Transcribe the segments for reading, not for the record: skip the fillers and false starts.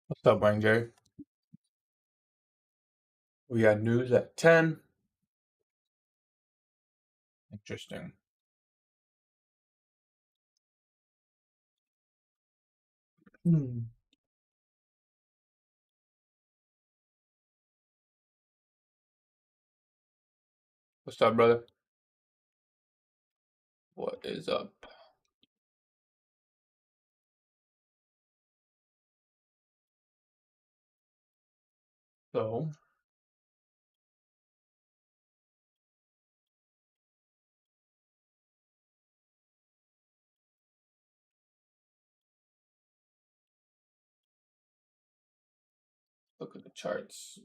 What's up, Wang Jerry? We had news at 10. Interesting. Hmm. What's up, brother? What is up? So, look at the charts.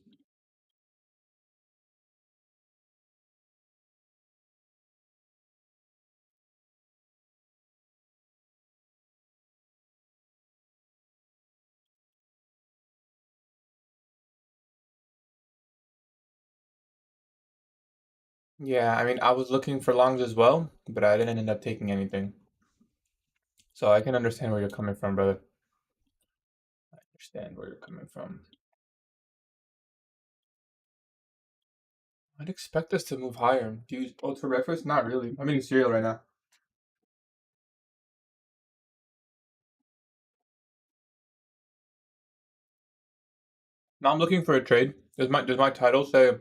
Yeah, I mean, I was looking for longs as well, but I didn't end up taking anything. So I can understand where you're coming from, brother. I understand where you're coming from. I'd expect us to move higher. Do you use oats for breakfast? Not really. I'm eating cereal right now. Now I'm looking for a trade. Does my title say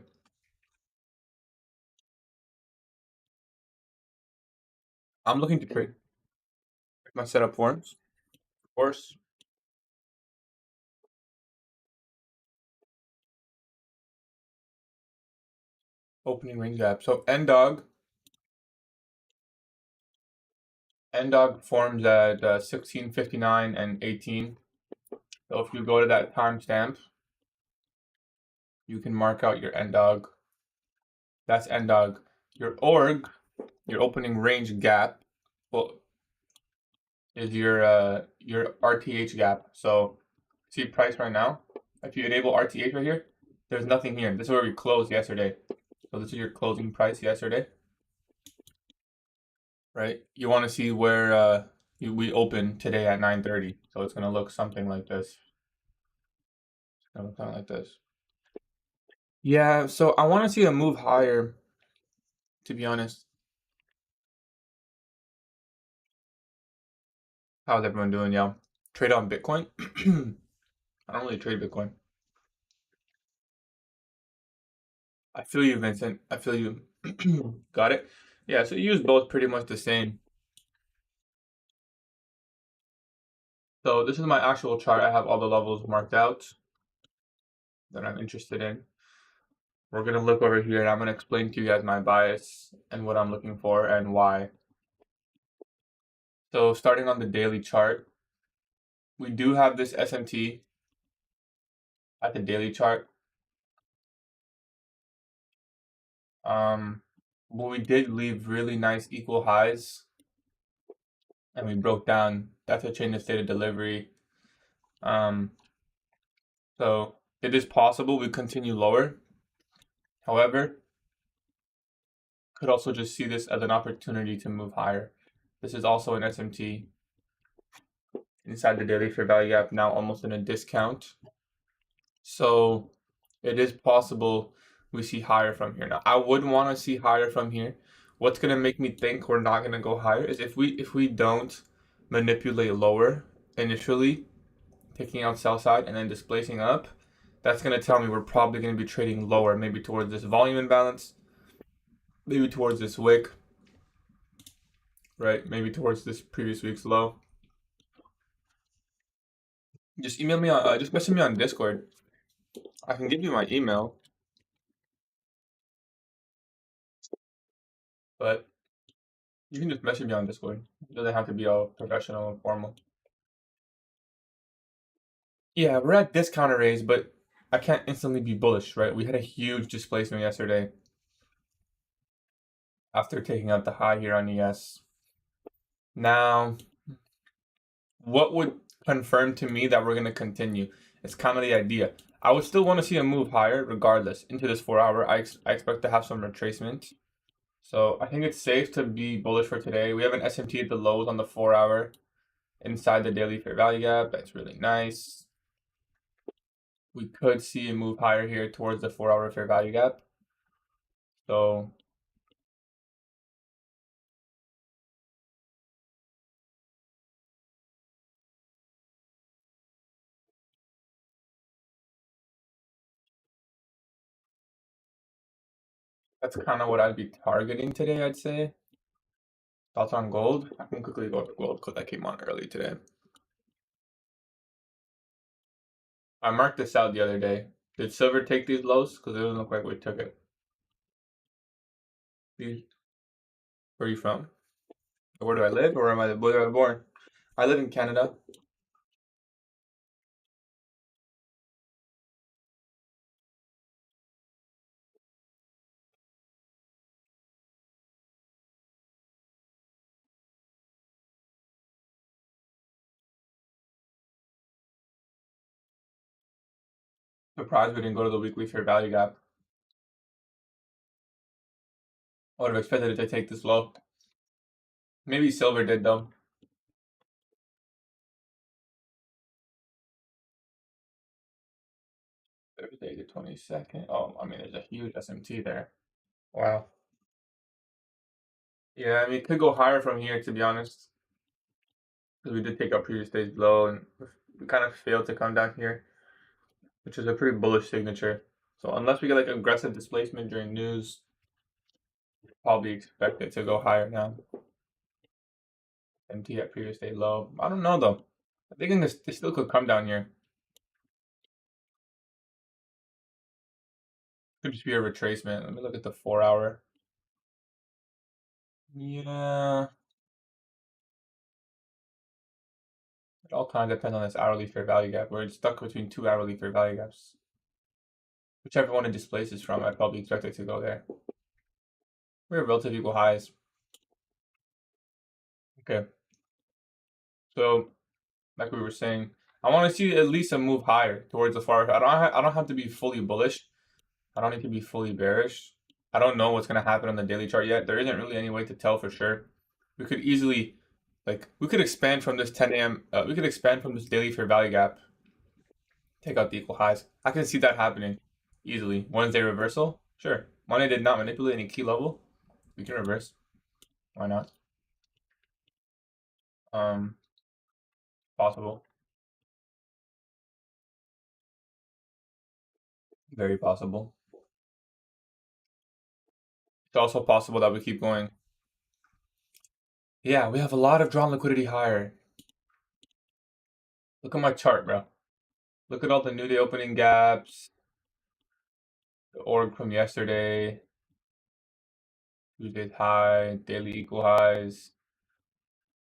I'm looking to trade? My setup forms, of course. Opening range gap. So N-Dog forms at 16:59 and 18. So if you go to that timestamp, you can mark out your N-Dog. That's N-Dog. Your org, your opening range gap, well, is your RTH gap. So see price right now. If you enable RTH right here, there's nothing here. This is where we closed yesterday. So this is your closing price yesterday, right? You want to see where we open today at 9:30. So it's gonna look something like this. It's gonna look kind of like this. Yeah, so I want to see a move higher, to be honest. How's everyone doing, y'all? Trade on Bitcoin? I don't really trade Bitcoin. I feel you, Vincent. I feel you. Got it? Yeah, so you use both pretty much the same. So this is my actual chart. I have all the levels marked out that I'm interested in. We're going to look over here and I'm going to explain to you guys my bias and what I'm looking for and why. So starting on the daily chart, we do have this SMT at the daily chart. But we did leave really nice equal highs and we broke down. That's a change of state of delivery. So it is possible we continue lower. However, could also just see this as an opportunity to move higher. This is also an SMT inside the daily fair value gap, now almost in a discount. So it is possible we see higher from here. Now I would want to see higher from here. What's gonna make me think we're not gonna go higher is if we don't manipulate lower initially, taking out sell side and then displacing up, that's gonna tell me we're probably gonna be trading lower, maybe towards this volume imbalance, maybe towards this wick, right? Maybe towards this previous week's low. Just email me on, just message me on Discord. I can give you my email, but you can just message me on Discord. It doesn't have to be all professional and formal. Yeah, we're at discounted raise, but I can't instantly be bullish, right? We had a huge displacement yesterday after taking out the high here on ES. Now, what would confirm to me that we're going to continue? It's kind of the idea. I would still want to see a move higher regardless into this 4 hour. I expect to have some retracement. So I think it's safe to be bullish for today. We have an SMT at the lows on the 4 hour inside the daily fair value gap. That's really nice. we could see a move higher here towards the 4-hour fair value gap. So that's kind of what I'd be targeting today, I'd say. Thoughts on gold? I can quickly go to gold because I came on early today. I marked this out the other day. Did silver take these lows? Because it doesn't look like we took it. Where are you from? Where do I live? Or where was I born? I live in Canada. Surprised we didn't go to the weekly fair value gap. I would have expected it to take this low. Maybe silver did though. Thursday the 22nd. Oh, I mean, there's a huge SMT there. Wow. Yeah, I mean, it could go higher from here, to be honest. Because we did take our previous day's low and we kind of failed to come down here, which is a pretty bullish signature. So unless we get like aggressive displacement during news, probably expect it to go higher now. MT at previous day low. I don't know though. I think this still could come down here. Could just be a retracement. Let me look at the 4-hour. Yeah. It all kind of depends on this hourly fair value gap. We're stuck between two hourly fair value gaps. Whichever one it displaces from, I'd probably expect it to go there. We have relative equal highs. Okay. So, like we were saying, I want to see at least a move higher towards the far. I don't have to be fully bullish. I don't need to be fully bearish. I don't know what's gonna happen on the daily chart yet. There isn't really any way to tell for sure. We could easily, we could expand from this 10 a.m. We could expand from this daily fair value gap. Take out the equal highs. I can see that happening easily. Wednesday reversal, sure. Monday did not manipulate any key level. We can reverse. Why not? Possible. Very possible. It's also possible that we keep going. Yeah, we have a lot of drawn liquidity higher. Look at my chart, bro. Look at all the new day opening gaps. The org from yesterday. Tuesday's high, daily equal highs.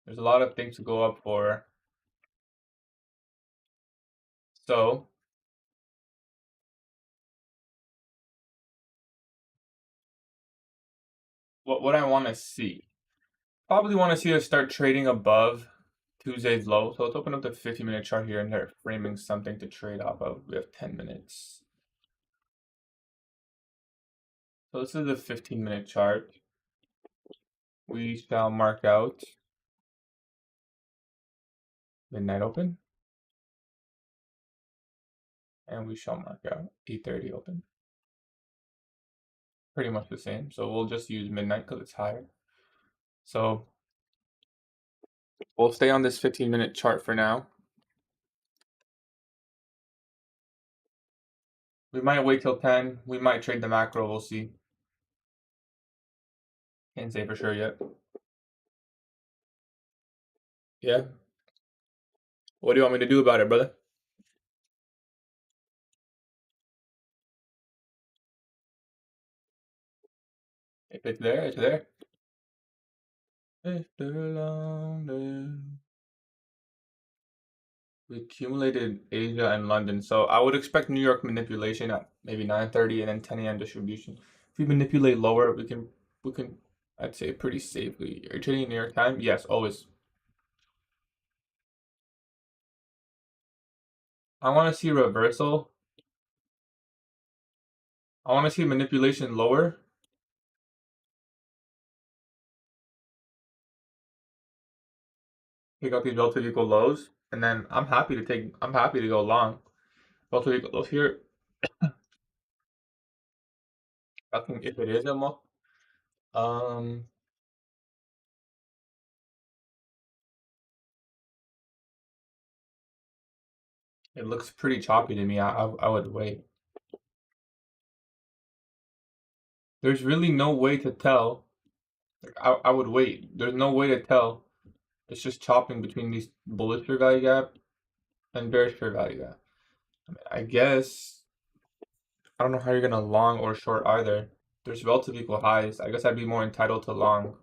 There's a lot of things to go up for. So, what I want to see. Probably want to see us start trading above Tuesday's low. So let's open up the 50-minute chart here and start framing something to trade off of. We have 10 minutes. So this is the 15-minute chart. We shall mark out midnight open. And we shall mark out 8:30 open. Pretty much the same. So we'll just use midnight because it's higher. So we'll stay on this 15-minute chart for now. We might wait till 10. We might trade the macro. We'll see. Can't say for sure yet. Yeah. What do you want me to do about it, brother? If it's there, it's there. After a long day. We accumulated Asia and London. So I would expect New York manipulation at maybe 9:30 and then 10 a.m. distribution. If we manipulate lower, we can I'd say pretty safely. Are you trading New York time? Yes, always. I want to see reversal. I want to see manipulation lower. Take out these relative equal lows, and then I'm happy to go long. Relatively close here. I think if it is a um, it looks pretty choppy to me. I would wait. There's really no way to tell. Like, I would wait. There's no way to tell. It's just chopping between these bullish fair value gap and bearish fair value gap. I guess I don't know how you're gonna long or short either. There's relative equal highs. I guess I'd be more entitled to long.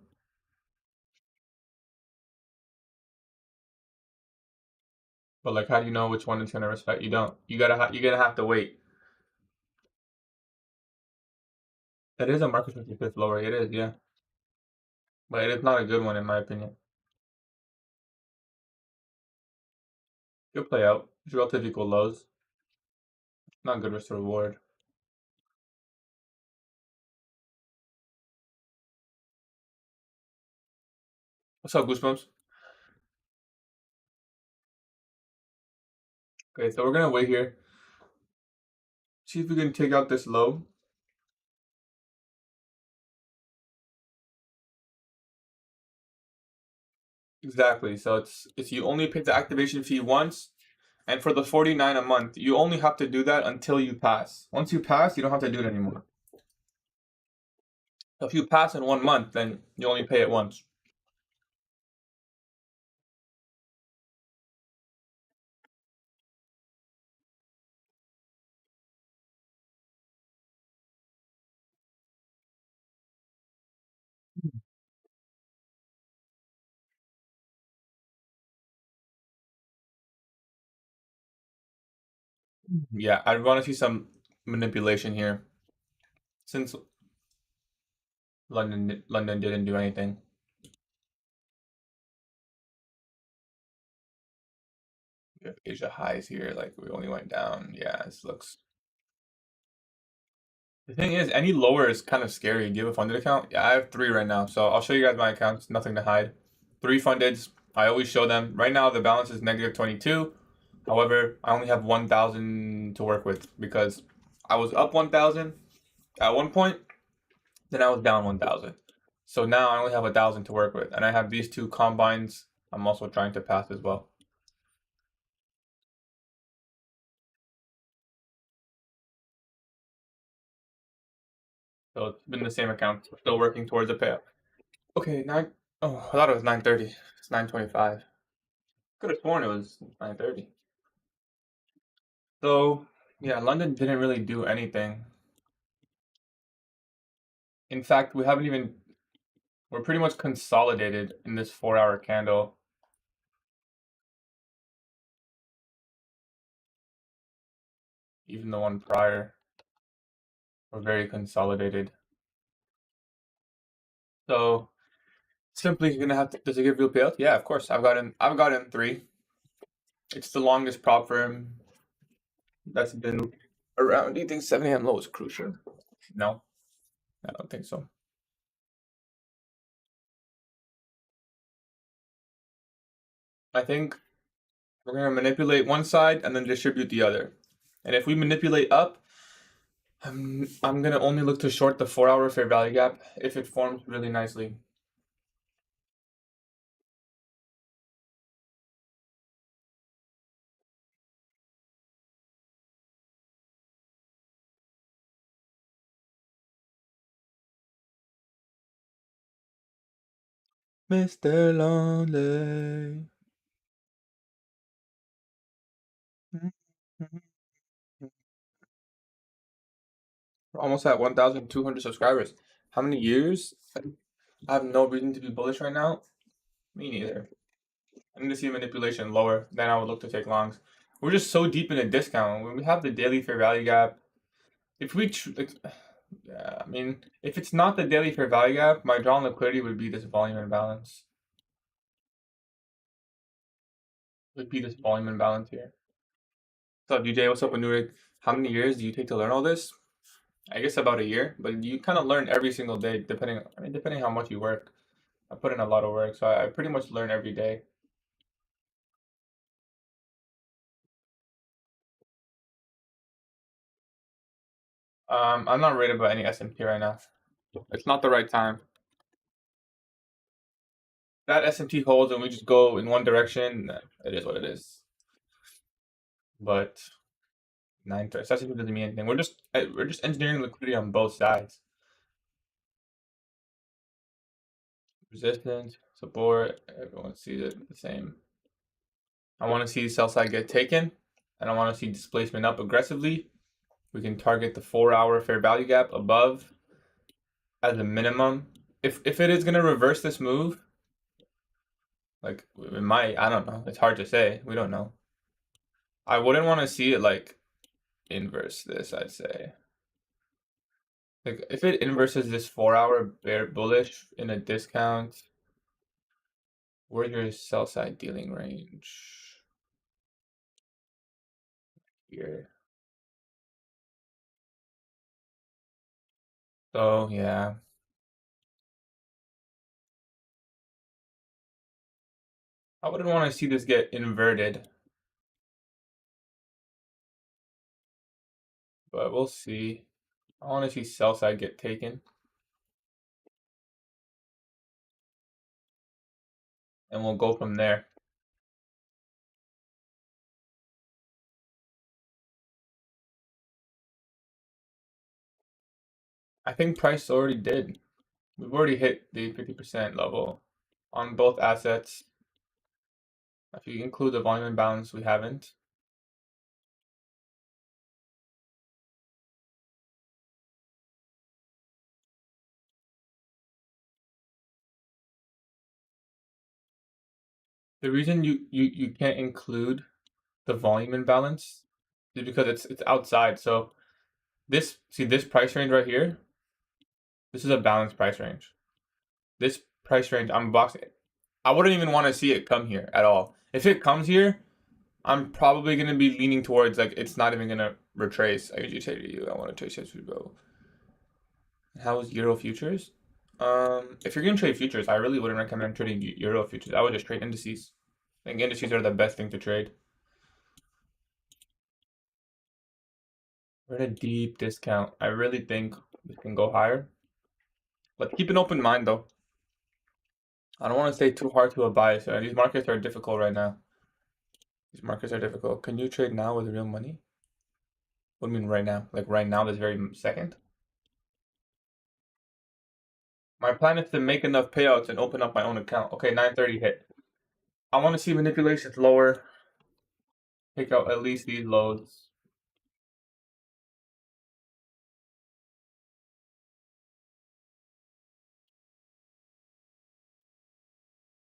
But like, how do you know which one is gonna respect? You don't. You're gonna have to wait. That is a market 55th lower. It is, yeah. But it is not a good one in my opinion. Good play out. It's relative equal lows. Not good risk to reward. What's up, Goosebumps? Okay, so we're gonna wait here. See if we can take out this low. Exactly. So it's you only pay the activation fee once, and for the 49 a month, you only have to do that until you pass. Once you pass, you don't have to do it anymore. So if you pass in 1 month, then you only pay it once. Yeah, I want to see some manipulation here, since London didn't do anything. We have Asia highs here, like we only went down. Yeah, this looks. The thing is, any lower is kind of scary. Do you have a funded account? Yeah, I have 3 right now, so I'll show you guys my accounts. Nothing to hide. 3 fundeds. I always show them. Right now, the balance is negative 22. However, I only have 1,000 to work with because I was up 1,000 at one point, then I was down 1,000. So now I only have 1,000 to work with, and I have these 2 combines. I'm also trying to pass as well. So it's been the same account. We're still working towards a payout. Okay, nine. Oh, I thought it was 9:30. It's 9:25. Could have sworn it was 9:30. So yeah, London didn't really do anything. In fact, we haven't even. We're pretty much consolidated in this 4-hour candle. Even the one prior. We're very consolidated. So simply you're gonna have to. Does it give real payout? Yeah, of course. I've gotten 3. It's the longest prop firm that's been around. Do you think 7 a.m. low is crucial? No, I don't think so. I think we're gonna manipulate one side and then distribute the other. And if we manipulate up, I'm gonna only look to short the 4-hour fair value gap if it forms really nicely. Mr. Lonely. We're almost at 1,200 subscribers. How many years? I have no reason to be bullish right now. Me neither. I need to see manipulation lower. Then I would look to take longs. We're just so deep in a discount. When we have the daily fair value gap, if we, yeah, I mean, if it's not the daily fair value gap, my drawn liquidity would be this volume imbalance. Would be this volume imbalance here. What's up, DJ? What's up, Anurik? How many years do you take to learn all this? I guess about a year, but you kind of learn every single day, depending how much you work. I put in a lot of work, so I pretty much learn every day. I'm not worried about any S&P right now. It's not the right time. That S&P holds and we just go in one direction, it is what it is. But 930 S&P doesn't mean anything. We're just engineering liquidity on both sides. Resistance, support, everyone sees it the same. I want to see sell side get taken, and I want to see displacement up aggressively. We can target the 4-hour fair value gap above as a minimum. If it is gonna reverse this move, like it might, I don't know. It's hard to say. We don't know. I wouldn't want to see it like inverse this, I'd say. Like if it inverses this 4-hour bear bullish in a discount, where's your sell side dealing range? Here. So yeah. I wouldn't want to see this get inverted. But we'll see. I want to see sell side get taken. And we'll go from there. I think price already did. We've already hit the 50% level on both assets. If you include the volume imbalance, we haven't. The reason you can't include the volume imbalance is because it's outside. So this price range right here, this is a balanced price range. This price range, I'm boxing. I wouldn't even want to see it come here at all. If it comes here, I'm probably gonna be leaning towards like it's not even gonna retrace. I usually say to you, I want to trace as we go. How is Euro futures? If you're gonna trade futures, I really wouldn't recommend trading Euro futures. I would just trade indices. I think indices are the best thing to trade. We're in a deep discount. I really think we can go higher. But keep an open mind though. I don't want to stay too hard to a buy. So these markets are difficult right now. These markets are difficult. Can you trade now with real money? What do you mean right now? Like right now, this very second? My plan is to make enough payouts and open up my own account. Okay, 930 hit. I want to see manipulations lower. Take out at least these lows.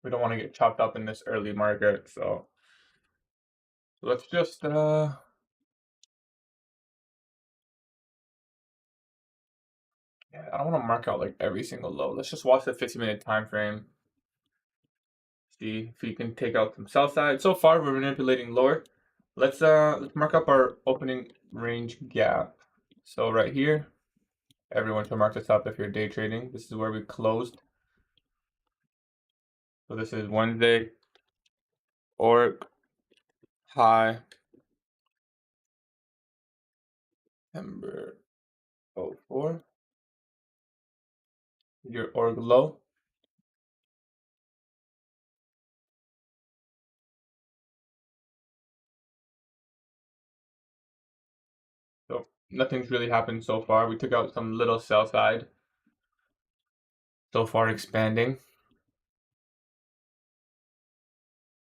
We don't want to get chopped up in this early market, so let's just yeah, I don't want to mark out like every single low. Let's just watch the 50-minute time frame. See if we can take out some sell side. So far we're manipulating lower. Let's mark up our opening range gap. So right here, everyone should mark this up if you're day trading. This is where we closed. So this is Wednesday. Org high. Number 04. Your org low. So nothing's really happened so far. We took out some little sell side. So far expanding.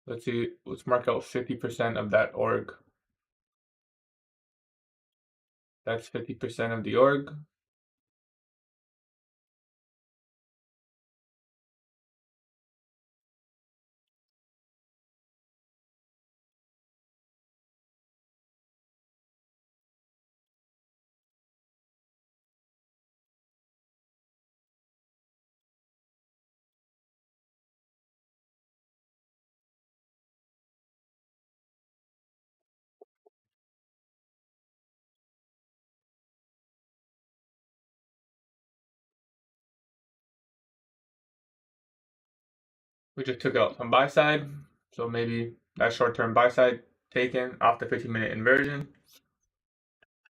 Let's see, let's mark out 50% of that org. That's 50% of the org. We just took out some buy side. So maybe that short-term buy side taken off the 50-minute inversion.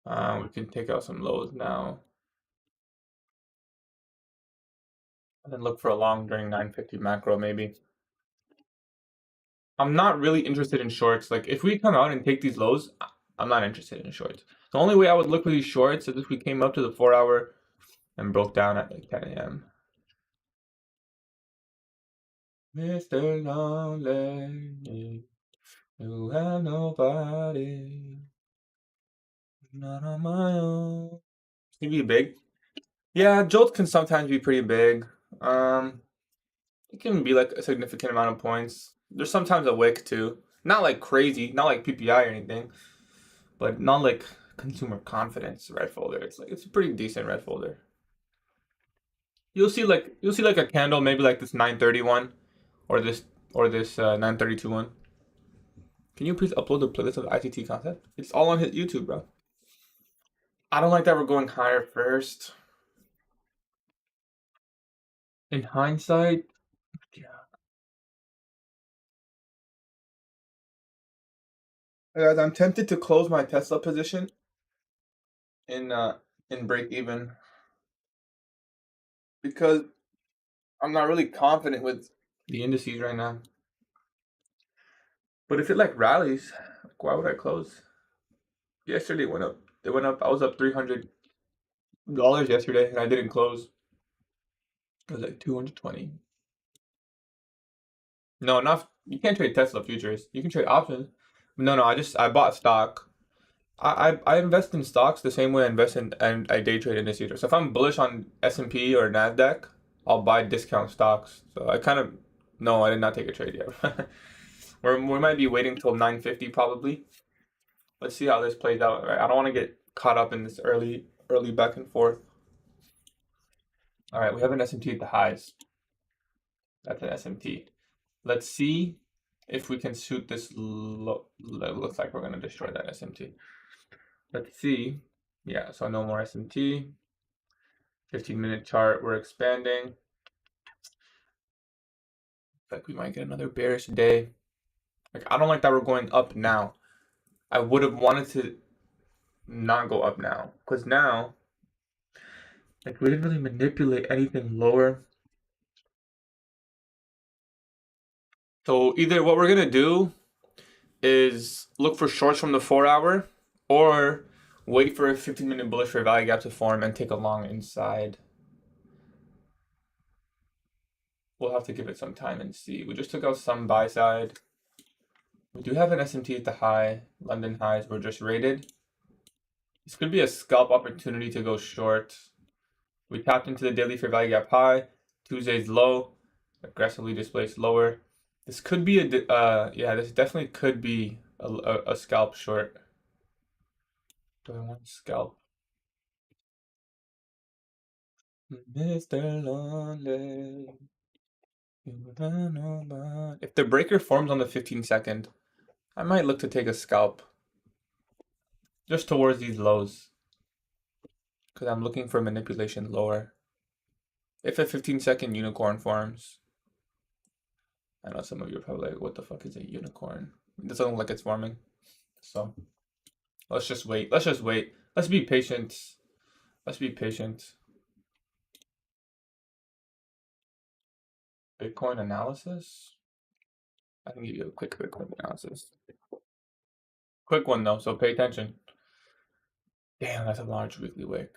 We can take out some lows now. And then look for a long during 950 macro maybe. I'm not really interested in shorts. Like if we come out and take these lows, I'm not interested in shorts. The only way I would look for these shorts is if we came up to the 4-hour and broke down at like 10 a.m. Mr. Lonely, you have nobody, not on my own. Can be big. Yeah, jolts can sometimes be pretty big. It can be like a significant amount of points. There's sometimes a wick too. Not like crazy, not like PPI or anything, but not like consumer confidence red folder. It's like it's a pretty decent red folder. You'll see like a candle maybe like this 931 or this 932 one. Can you please upload the playlist of ICT concept? It's all on his YouTube, bro. I don't like that we're going higher first. In hindsight, yeah. Guys, I'm tempted to close my Tesla position in break even because I'm not really confident with the indices right now. But if it like rallies, like, why would I close? Yesterday it went up. It went up. I was up $300 yesterday, and I didn't close. It was like 220. No, not you can't trade Tesla futures. You can trade options. No, I bought stock. I invest in stocks the same way I invest in and I day trade indices. So if I'm bullish on S&P or Nasdaq, I'll buy discount stocks. So I kind of no, I did not take a trade yet. We might be waiting till 950 probably. Let's see how this plays out. Right? I don't want to get caught up in this early back and forth. All right, we have an SMT at the highs. That's an SMT. Let's see if we can shoot this low. It looks like we're going to destroy that SMT. Let's see. Yeah, so no more SMT. 15-minute chart, we're expanding. Looks like we might get another bearish day. Like I don't like that we're going up now. I would have wanted to not go up now. Because now, like we didn't really manipulate anything lower. So either what we're gonna do is look for shorts from the 4-hour or wait for a 15-minute bullish fair value gap to form and take a long inside. We'll have to give it some time and see. We just took out some buy side. We do have an SMT at the high. London highs were just rated. This could be a scalp opportunity to go short. We tapped into the daily fair value gap high. Tuesday's low. Aggressively displaced lower. This could be yeah, this definitely could be a scalp short. Do I want scalp? Mr. Lonely. If the breaker forms on the 15-second, I might look to take a scalp. Just towards these lows. Because I'm looking for manipulation lower. If a 15-second unicorn forms. I know some of you are probably like, what the fuck is a unicorn? It doesn't look like it's forming. So let's just wait. Let's just wait. Let's be patient. Let's be patient. Bitcoin analysis? I can give you a quick Bitcoin analysis. Quick one though, so pay attention. Damn, that's a large weekly wick.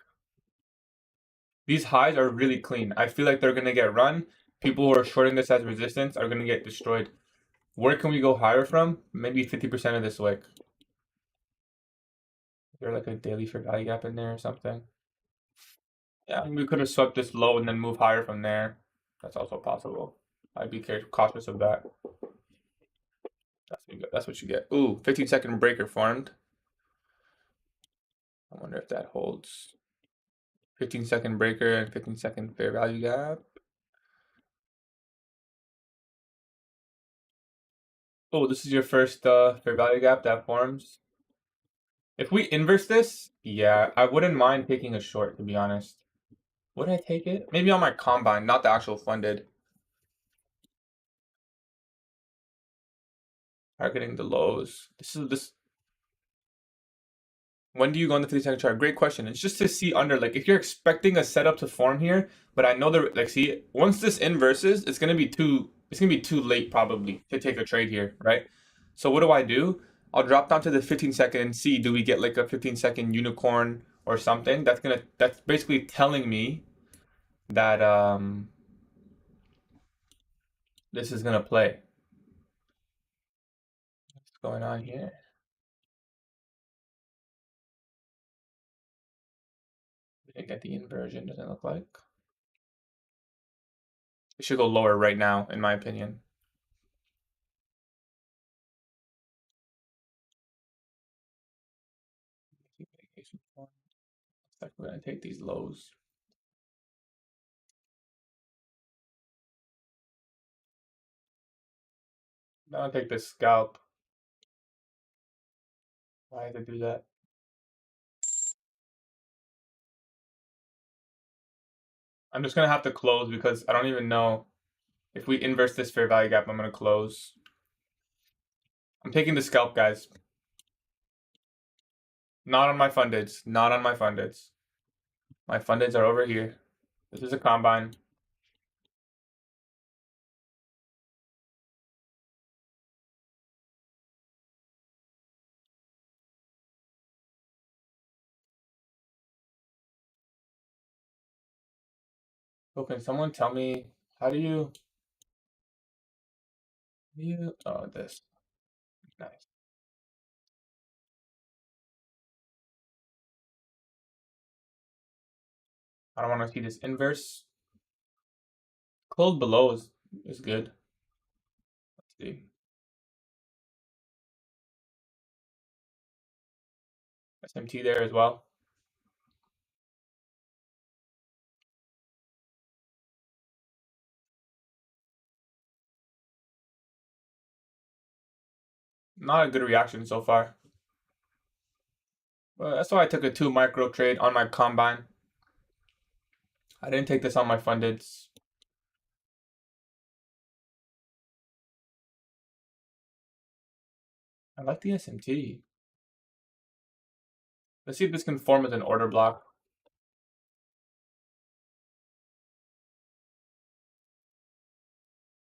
These highs are really clean. I feel like they're going to get run. People who are shorting this as resistance are going to get destroyed. Where can we go higher from? Maybe 50% of this wick. Is there like a daily fair value gap in there or something? Yeah, we could have swept this low and then move higher from there. That's also possible. I'd be cautious of that. That's what you get. Ooh, 15-second breaker formed. I wonder if that holds. 15-second breaker and 15-second fair value gap. Oh, this is your first fair value gap that forms. If we inverse this, yeah, I wouldn't mind taking a short, to be honest. Would I take it? Maybe on my combine, not the actual funded. Targeting the lows. When do you go on the 50-second chart? Great question. It's just to see under, like, if you're expecting a setup to form here, but I know that, like, see, once this inverses, it's gonna be too late probably to take a trade here, right? So what do? I'll drop down to the 15-second and see, do we get like a 15-second unicorn or something? That's basically telling me that this is gonna play. What's going on here? We didn't get the inversion, doesn't look like. It should go lower right now, in my opinion. Looks like we're gonna take these lows. Now I'll take this scalp. Why did it do that? I'm just gonna have to close because I don't even know if we inverse this fair value gap. I'm gonna close. I'm taking the scalp, guys. Not on my fundeds. Not on my fundeds. My fundeds are over here. This is a combine. Oh, can someone tell me how do you oh this. Nice. I don't want to see this inverse. Close below is good. Let's see. SMT there as well. Not a good reaction so far. But that's why I took a 2 micro trade on my combine. I didn't take this on my fundeds. I like the SMT. Let's see if this can form as an order block.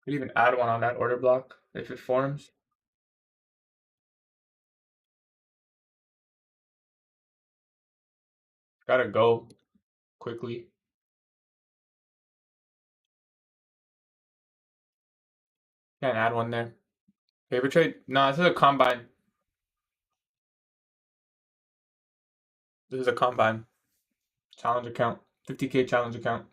Could even add one on that order block if it forms. Gotta go quickly. Can't add one there. Paper trade? No, this is a combine. This is a combine. Challenge account. 50K challenge account.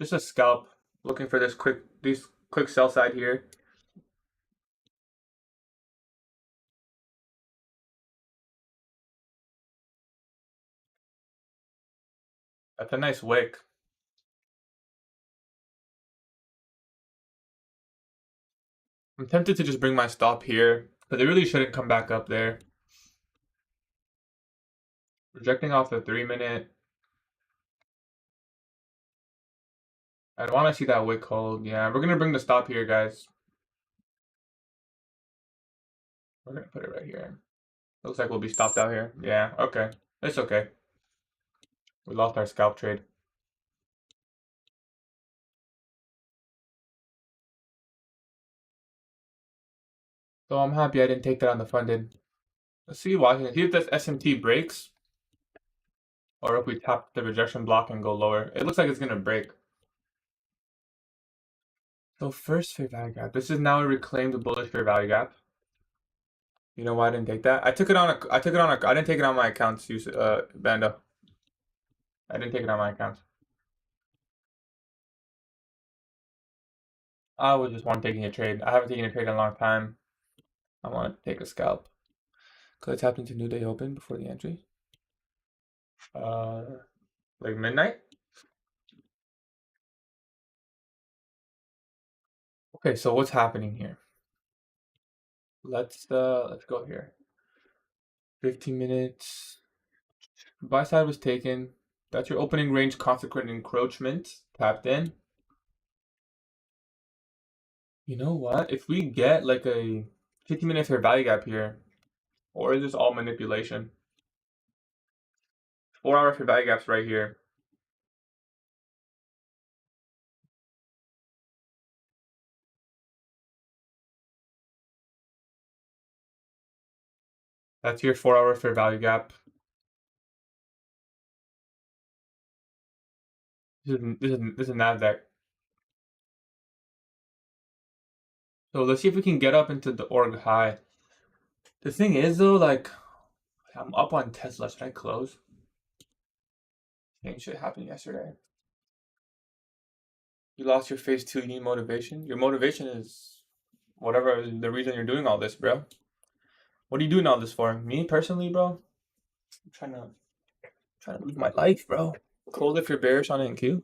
Just a scalp. Looking for this quick sell side here. That's a nice wick. I'm tempted to just bring my stop here, but they really shouldn't come back up there. Rejecting off the 3-minute. I want to see that wick hold. Yeah, we're gonna bring the stop here, guys. We're gonna put it right here. Looks like we'll be stopped out here. Yeah, okay. It's okay. We lost our scalp trade. So I'm happy I didn't take that on the funded. Let's see Washington. See if this SMT breaks. Or if we tap the rejection block and go lower. It looks like it's gonna break. So first fair value gap. This is now a reclaimed bullish fair value gap. You know why I didn't take that? I didn't take it on my accounts, Bando. I didn't take it on my account. I was just one taking a trade. I haven't taken a trade in a long time. I want to take a scalp. Could I tap into New Day Open before the entry? Like midnight? Okay, so what's happening here? Let's go here. 15 minutes. Buy side was taken. That's your opening range consequent encroachment. Tapped in. You know what? If we get like a 50-minute fair value gap here. Or is this all manipulation? 4-hour fair value gap's right here. That's your 4-hour fair value gap. This is Nasdaq. So let's see if we can get up into the org high. The thing is though, like, I'm up on Tesla. Should I close? Same shit happened yesterday. You lost your phase 2. You need motivation. Your motivation is whatever the reason you're doing all this, bro. What are you doing all this for? Me personally, bro. I'm trying to live my life, bro. Cold if you're bearish on NQ.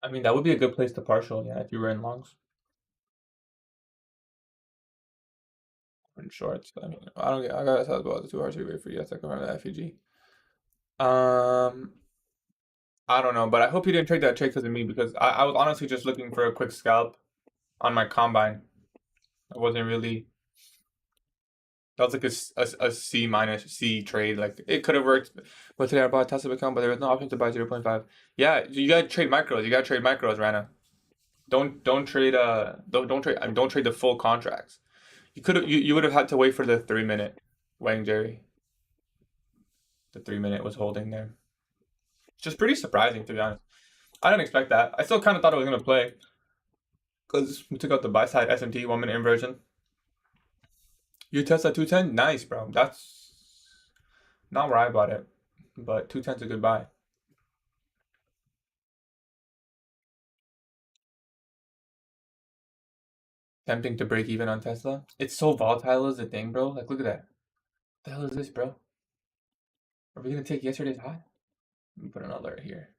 I mean, that would be a good place to partial, yeah, if you were in longs. In shorts. I mean, I gotta talk about the 2 hours wait for you. That's like around the FEG. I don't know, but I hope you didn't trade that trade because of me, because I was honestly just looking for a quick scalp on my combine. I wasn't really. That was like a C minus C trade. Like it could have worked, but today I bought a Tesla account, but there was no option to buy 0.5. Yeah, you gotta trade micros. You gotta trade micros, Rana. Don't trade don't trade the full contracts. You would have had to wait for the 3-minute Wang Jerry. The 3-minute was holding there. It's just pretty surprising, to be honest. I didn't expect that. I still kind of thought it was going to play because we took out the buy side SMT 1-minute inversion. You test at 210? Nice, bro. That's not where I bought it, but 210's a good buy. Tempting to break even on Tesla. It's so volatile is the thing, bro. Like, look at that. What the hell is this, bro? Are we going to take yesterday's high? Let me put an alert here.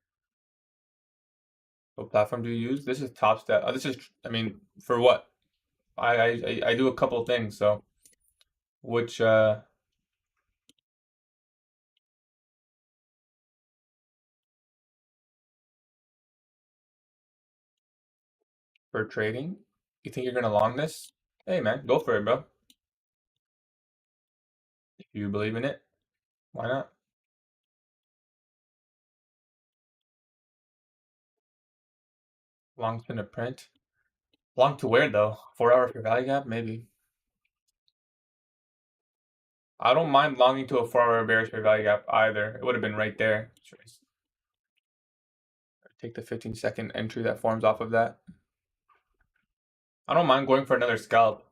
What platform do you use? This is Top Step. This is, I mean, for what? I do a couple things, so which for trading? You think you're gonna long this? Hey man, go for it, bro. If you believe in it, why not? Long spin to print. Long to where though? 4 hour for value gap? Maybe. I don't mind longing to a 4-hour bearish for value gap either. It would have been right there. Take the 15-second entry that forms off of that. I don't mind going for another scalp.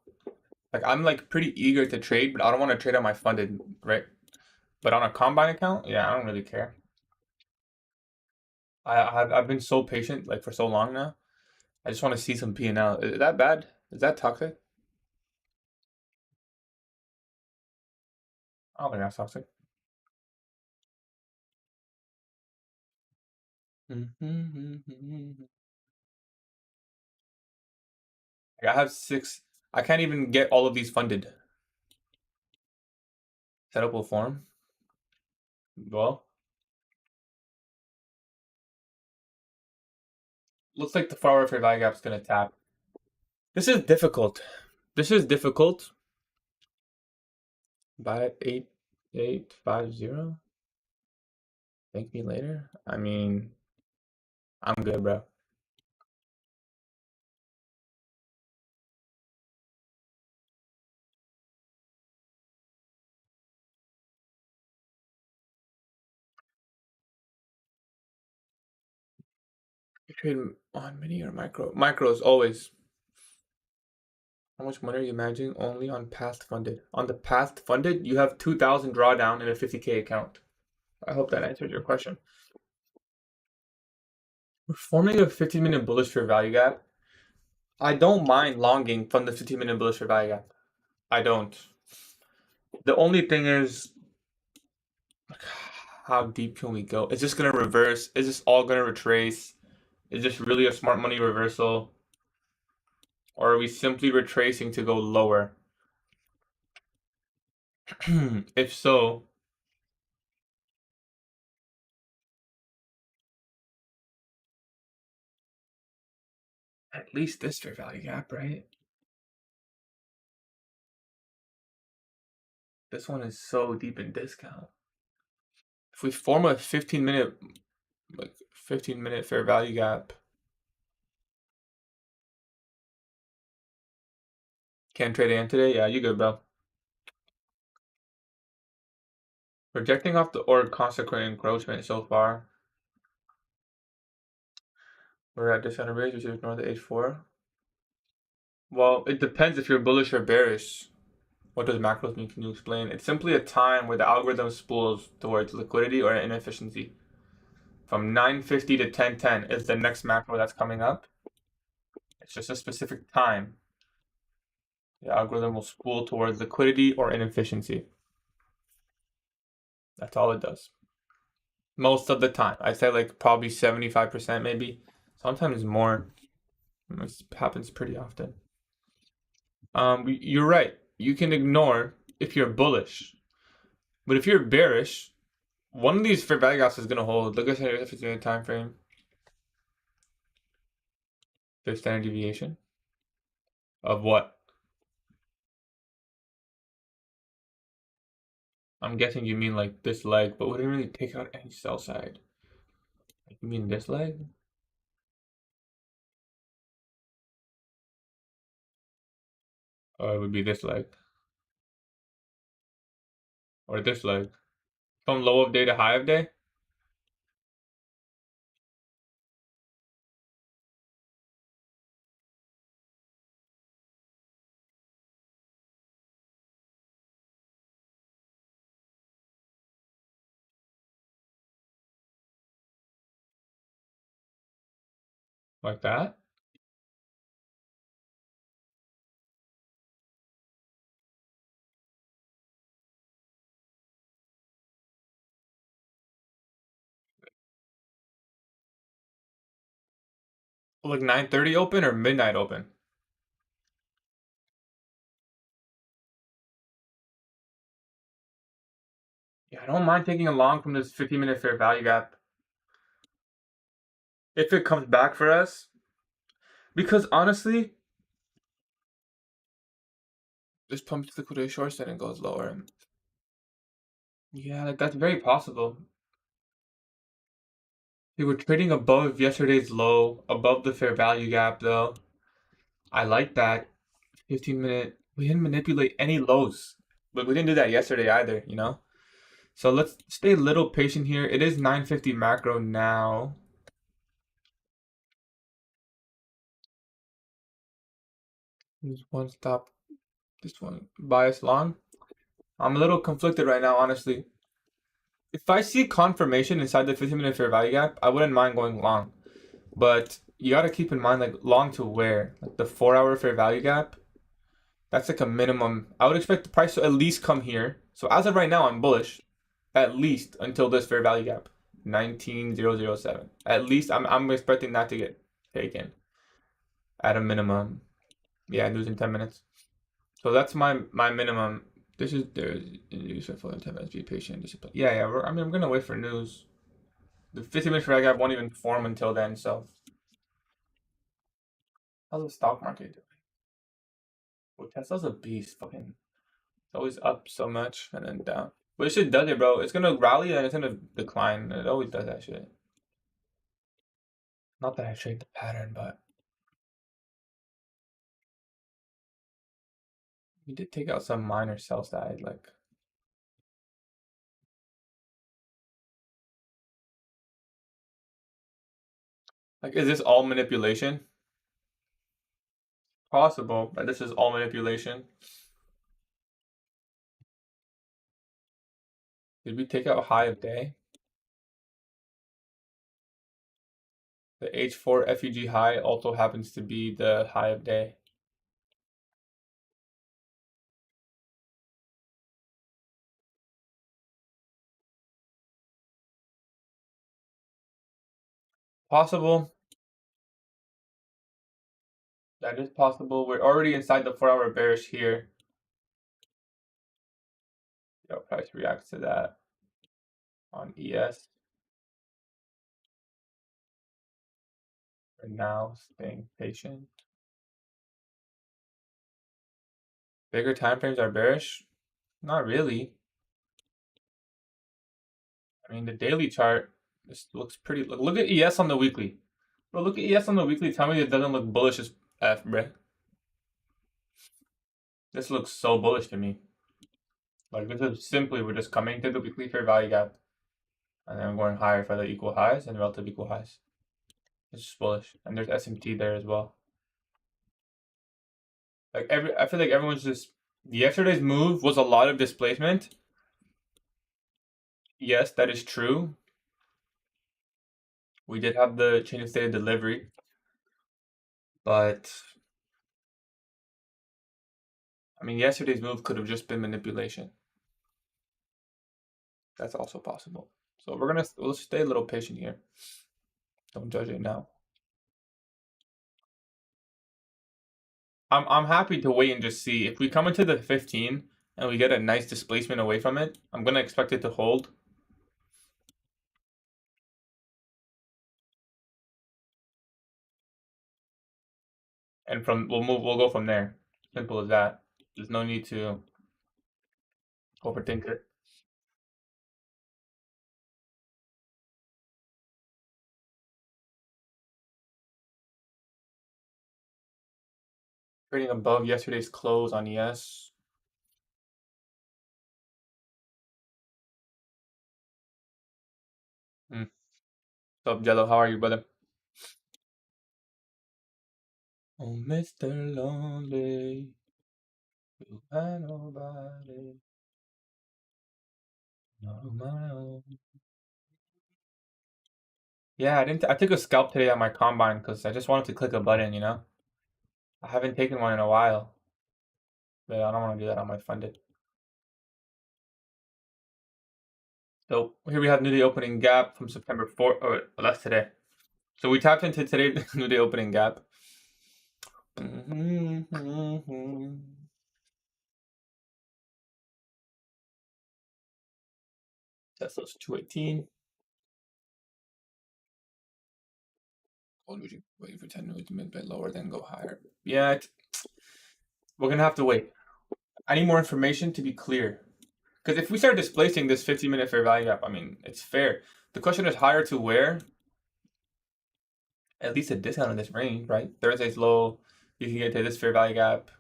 Like I'm like pretty eager to trade, but I don't want to trade on my funded, right? But on a combine account, yeah, I don't really care. I've been so patient like for so long now. I just want to see some P&L. Is that bad? Is that toxic? I don't think that's toxic. I have 6. I can't even get all of these funded. Setup will form. Well, looks like the 4-hour fair value gap is gonna tap. This is difficult. This is difficult. Buy at 8850. Thank me later. I mean, I'm good, bro. You trade on mini or micro? Micros always. How much money are you managing only on past funded? On the past funded, you have 2,000 drawdown in a 50K account. I hope that answers your question. We're forming a 15-minute bullish fair value gap. I don't mind longing from the 15-minute bullish fair value gap. I don't. The only thing is, how deep can we go? Is this gonna reverse? Is this all gonna retrace? Is this really a smart money reversal? Or are we simply retracing to go lower? If so, At least this fair value gap, right? This one is so deep in discount. If we form a 15-minute, like 15-minute fair value gap, can't trade in today. Yeah, you good, bro. Projecting off the order consequent encroachment so far. We're at discounted rates, which is ignore the H4. Well, it depends if you're bullish or bearish. What does macros mean? Can you explain? It's simply a time where the algorithm spools towards liquidity or inefficiency. From 9:50 to 10:10 is the next macro that's coming up. It's just a specific time. The algorithm will spool towards liquidity or inefficiency. That's all it does. Most of the time. I'd say like probably 75% maybe. Sometimes more. It happens pretty often. You're right. You can ignore if you're bullish. But if you're bearish, one of these fair value gaps is gonna hold. Look at it if it's in a time frame. There's standard deviation. Of what? I'm guessing you mean like this leg, but we didn't really take out any sell side. You mean this leg? Or it would be this leg. Or this leg. From low of day to high of day? Like that? Like 9:30 open or midnight open? Yeah, I don't mind taking a long from this 15-minute fair value gap. If it comes back for us. Because honestly, this pumps liquidity short and goes lower. Yeah, like that's very possible. We were trading above yesterday's low, above the fair value gap though. I like that. 15-minute. We didn't manipulate any lows. But we didn't do that yesterday either, you know? So let's stay a little patient here. It is 950 macro now. This one stop. This one bias long. I'm a little conflicted right now, honestly. If I see confirmation inside the 15-minute fair value gap, I wouldn't mind going long. But you got to keep in mind, like, long to where? Like the 4-hour fair value gap, that's like a minimum. I would expect the price to at least come here. So as of right now, I'm bullish, at least until this fair value gap, 19,007. At least I'm expecting that to get taken at a minimum. Yeah, losing 10 minutes. So that's my minimum. This is there's news for 10 minutes. Be patient, discipline. Yeah. I mean, I'm gonna wait for news. The 15-minute fair value gap won't even form until then. So how's the stock market doing? Well, Tesla's a beast. Fucking, it's always up so much and then down. But it shit does it, bro. It's gonna rally and it's gonna decline. It always does that shit. Not that I trade the pattern, but we did take out some minor sell side. Like, is this all manipulation? Possible that this is all manipulation. Did we take out high of day? The H4 FEG high also happens to be the high of day. Possible. That is possible. We're already inside the 4-hour bearish here. Yo, price reacts to that on ES. For now, staying patient. Bigger time frames are bearish? Not really. I mean, the daily chart, this looks pretty. Look at ES on the weekly. Bro, look at ES on the weekly. Tell me it doesn't look bullish as F, bruh. This looks so bullish to me. Like, this is simply, we're just coming to the weekly fair value gap. And then we're going higher for the equal highs and relative equal highs. It's just bullish. And there's SMT there as well. Like, I feel like everyone's just. Yesterday's move was a lot of displacement. Yes, that is true. We did have the change of state of delivery. But I mean, yesterday's move could have just been manipulation. That's also possible. So we'll stay a little patient here. Don't judge it now. I'm happy to wait and just see if we come into the 15 and we get a nice displacement away from it. I'm gonna expect it to hold. And we'll go from there. Simple as that. There's no need to overthink it. Trading above yesterday's close on ES. What's up, Jello? How are you, brother? Oh, Mr. Lonely, you had nobody, not of my own. Yeah, I took a scalp today on my combine because I just wanted to click a button, you know? I haven't taken one in a while, but I don't want to do that on my funded. So here we have new day opening gap from September 4th, or that's today. So we tapped into today's new day opening gap. Tesla's 218. Waiting for 10 minutes to mid bit lower, then go higher. Yeah, we're gonna have to wait. I need more information to be clear. Because if we start displacing this 15-minute fair value gap, I mean, it's fair. The question is higher to where? At least a discount in this range, right? Thursday's low. You can get to this fair value gap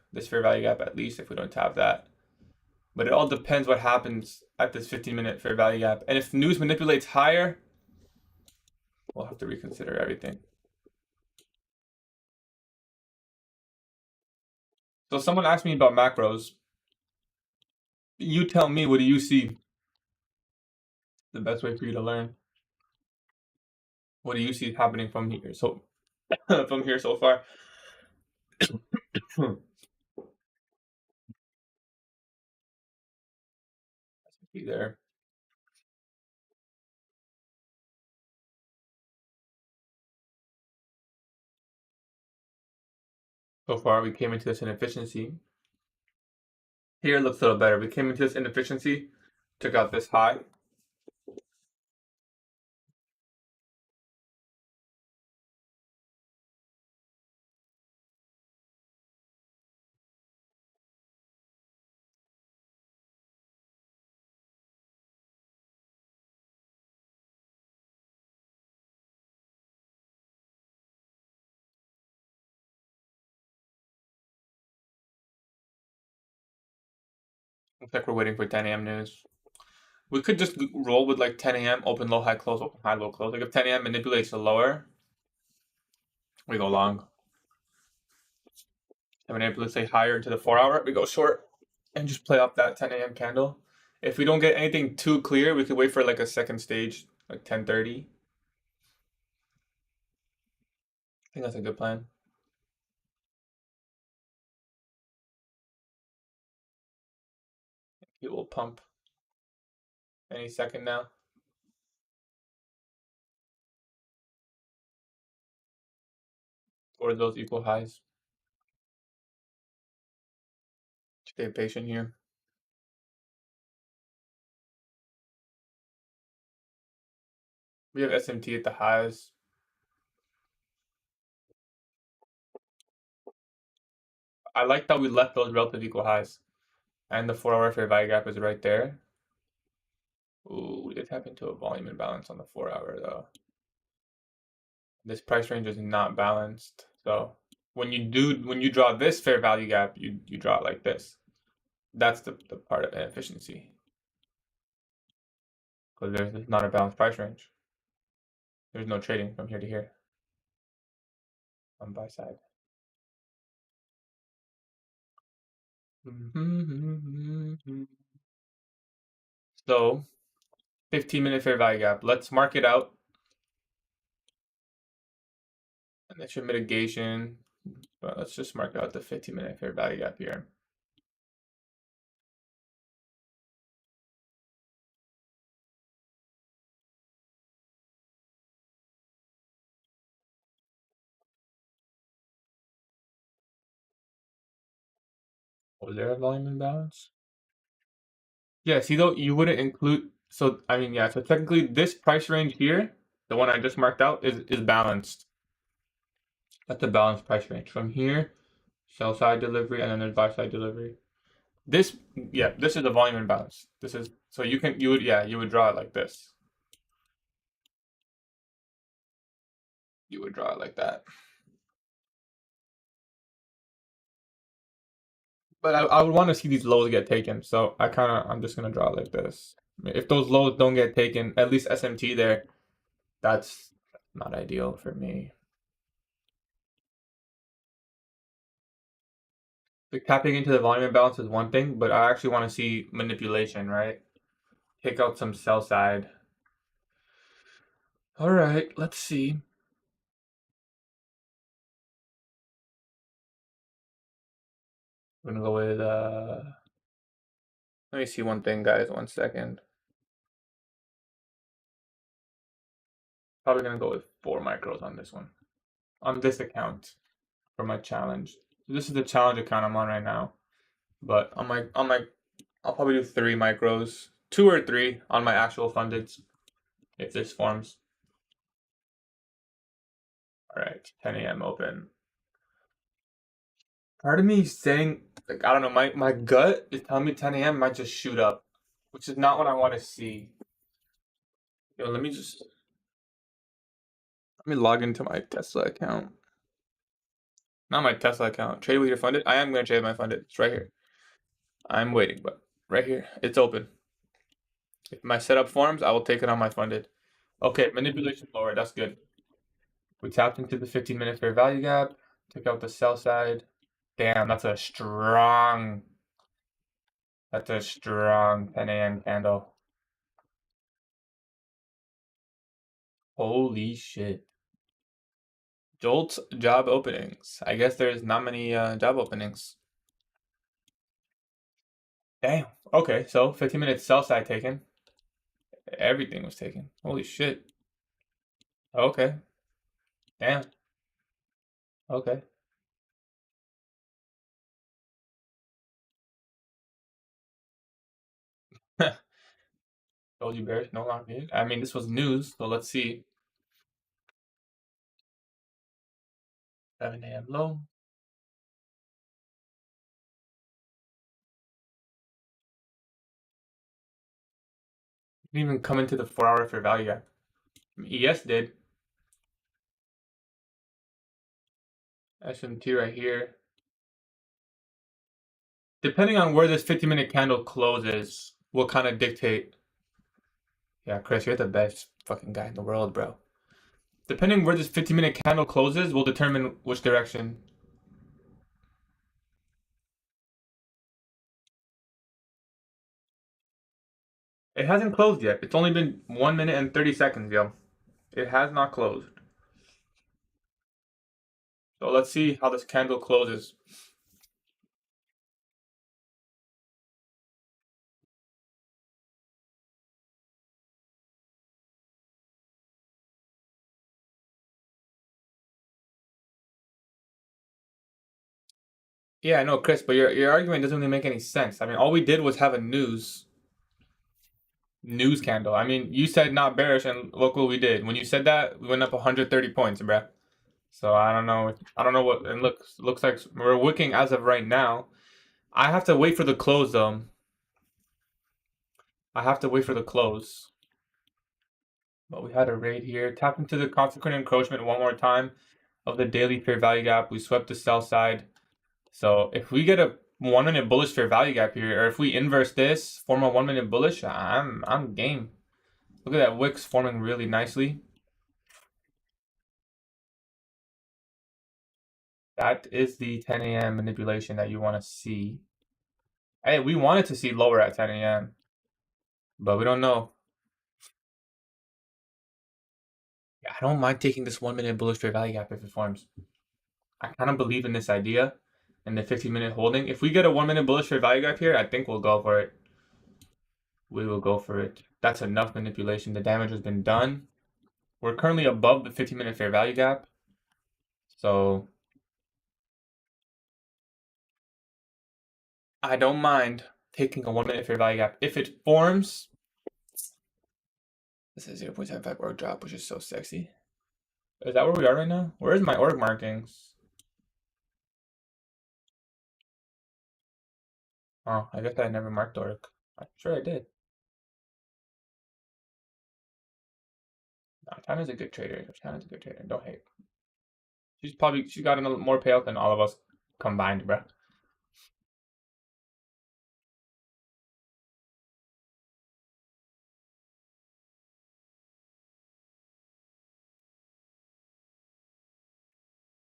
at least if we don't tap that. But it all depends what happens at this 15-minute fair value gap. And if news manipulates higher, we'll have to reconsider everything. So someone asked me about macros. You tell me, what do you see? The best way for you to learn. What do you see happening from here? So from here so far. Be there. So far, we came into this inefficiency. Here it looks a little better. We came into this inefficiency, took out this high. Looks like we're waiting for 10 a.m. news. We could just roll with like 10 a.m. open low high close, open high low close. Like if 10 a.m. manipulates the lower, we go long. If it manipulates say higher into the 4-hour, we go short and just play off that 10 a.m. candle. If we don't get anything too clear, we could wait for like a second stage, like 10:30. I think that's a good plan. It will pump any second now. Or those equal highs. Stay patient here. We have SMT at the highs. I like that we left those relative equal highs. And the 4-hour fair value gap is right there. Ooh, we did tap into a volume imbalance on the 4-hour though. This price range is not balanced. So when you draw this fair value gap, you draw it like this. That's the part of inefficiency. Because there's not a balanced price range. There's no trading from here to here on buy side. So 15-minute fair value gap. Let's mark it out. And that's your mitigation. But let's just mark out the 15-minute fair value gap here. Was there a volume imbalance? Yeah, see though, you wouldn't include, so I mean, yeah, so technically this price range here, the one I just marked out, is balanced. That's a balanced price range. From here, sell side delivery, and then there's buy side delivery. This, yeah, this is the volume imbalance. This is, so you would draw it like this. You would draw it like that. But I would want to see these lows get taken, so I'm just gonna draw it like this. If those lows don't get taken, at least SMT there, that's not ideal for me. Like tapping into the volume imbalance is one thing, but I actually want to see manipulation, right? Take out some sell side. All right, let's see. I'm gonna go with let me see one thing, guys, 1 second. Probably gonna go with 4 micros on this one. On this account for my challenge. This is the challenge account I'm on right now. But on my I'll probably do 3 micros. 2 or 3 on my actual funded if this forms. Alright, 10 a.m. open. Part of me is saying, like, I don't know, my gut is telling me 10 a.m. might just shoot up, which is not what I want to see. Yo, let me log into my Tesla account. Not my Tesla account. Trade with your funded. I am going to trade my funded. It's right here. I'm waiting, but right here. It's open. If my setup forms, I will take it on my funded. Okay, manipulation lower. That's good. We tapped into the 15-minute fair value gap. Took out the sell side. Damn, that's a strong 10 a.m. candle. Holy shit. Jolt job openings. I guess there's not many job openings. Damn. Okay, so 15 minutes sell side taken. Everything was taken. Holy shit. Okay. Damn. Okay. Told you bears no longer needed. I mean, this was news, so let's see. 7 a.m. low. Didn't even come into the 4-hour fair value gap. ES did. SMT right here. Depending on where this 50-minute candle closes, will kind of dictate. Yeah, Chris, you're the best fucking guy in the world, bro. Depending where this 50-minute candle closes will determine which direction. It hasn't closed yet. It's only been 1 minute and 30 seconds, yo. It has not closed. So let's see how this candle closes. Yeah, I know, Chris, but your argument doesn't really make any sense. I mean, all we did was have a news candle. I mean, you said not bearish, and look what we did. When you said that, we went up 130 points, bruh. So I don't know. I don't know what. And looks like we're wicking as of right now. I have to wait for the close though. I have to wait for the close. But we had a raid here. Tap into the consequent encroachment one more time of the daily fair value gap. We swept the sell side. So if we get a 1 minute bullish fair value gap here, or if we inverse this, form a 1 minute bullish, I'm game. Look at that wicks forming really nicely. That is the 10 a.m. manipulation that you want to see. Hey, we wanted to see lower at 10 a.m., but we don't know. Yeah, I don't mind taking this 1 minute bullish fair value gap if it forms. I kind of believe in this idea and the 15-minute holding. If we get a 1 minute bullish fair value gap here, I think we'll go for it. We will go for it. That's enough manipulation. The damage has been done. We're currently above the 15-minute fair value gap. So I don't mind taking a 1 minute fair value gap. If it forms, this is 0.75 org drop, which is so sexy. Is that where we are right now? Where's my org markings? Oh, I guess I never marked org. I'm sure I did. No, China's a good trader. China's a good trader. Don't hate. She's got a more payout than all of us combined, bro.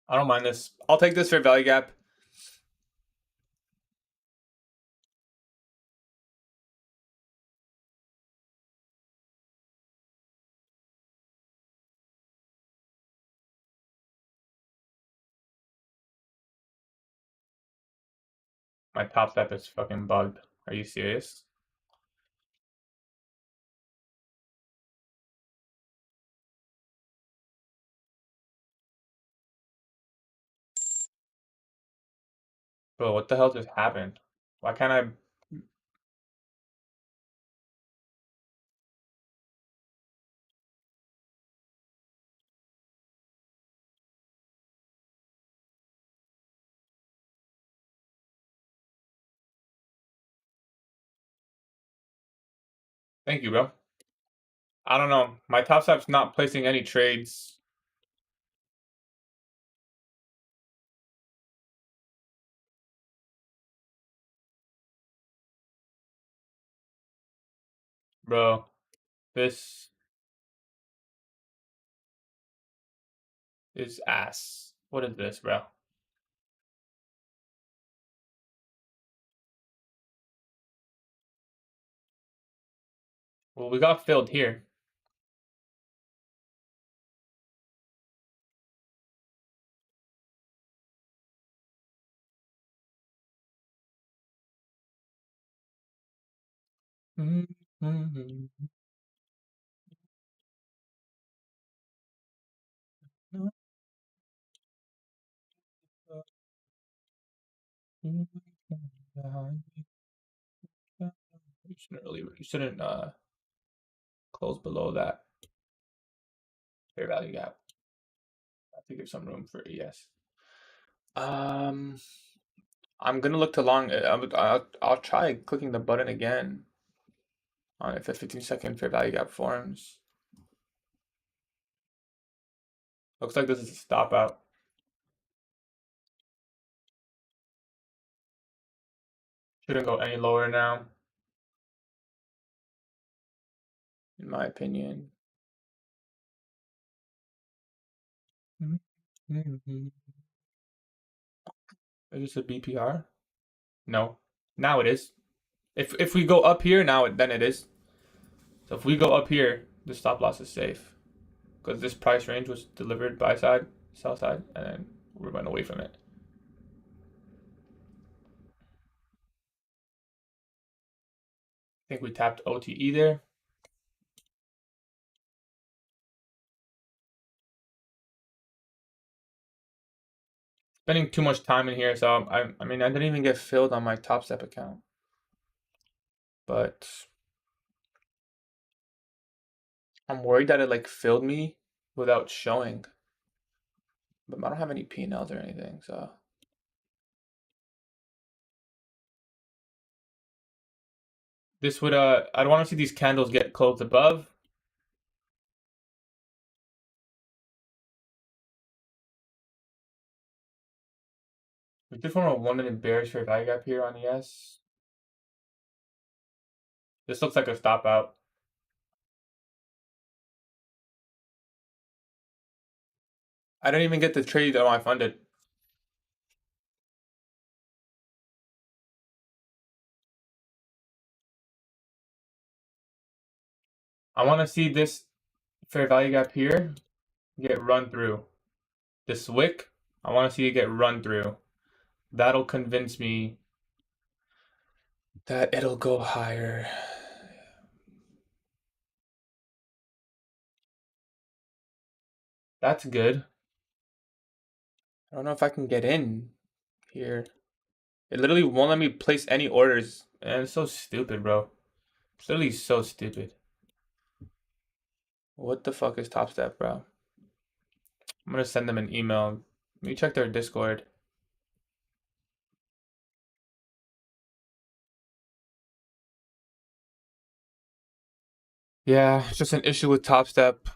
I don't mind this. I'll take this for value gap. My top step is fucking bugged. Are you serious? Bro, what the hell just happened? Why can't I? Thank you, bro. I don't know. My top step's not placing any trades. Bro, this is ass. What is this, bro? Well, we got filled here. You shouldn't close below that fair value gap. I have to give some room for ES. Um, I'm gonna look to long. I'll try clicking the button again on if a 15-second fair value gap forms. Looks like this is a stop out. Shouldn't go any lower now, in my opinion. Is this a BPR? No. Now it is. If we go up here now, then it is. So if we go up here, the stop loss is safe because this price range was delivered buy side, sell side, and then we went away from it. I think we tapped OTE there. Spending too much time in here, so I mean I didn't even get filled on my Top Step account, but I'm worried that it like filled me without showing. But I don't have any P&Ls or anything, so. This would, I don't want to see these candles get closed above. We did form a 1 minute bearish fair value gap here on ES. This looks like a stop out. I didn't even get the trade that I funded. I want to see this fair value gap here get run through. This wick, I want to see it get run through. That'll convince me that it'll go higher. That's good. I don't know if I can get in here. It literally won't let me place any orders. And it's so stupid, bro. It's literally so stupid. What the fuck is Top Step, bro? I'm gonna send them an email. Let me check their Discord. Yeah, it's just an issue with Top Step.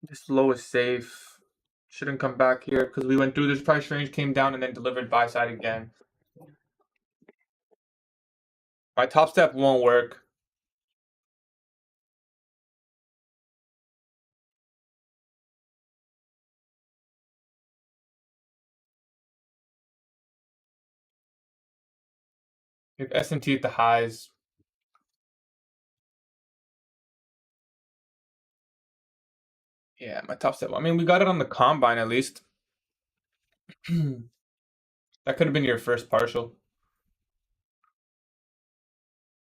This low is safe. Shouldn't come back here because we went through this price range, came down, and then delivered buy side again. My Top Step won't work. If S&T at the highs. Yeah, my Top Step. I mean, we got it on the combine at least. That could have been your first partial.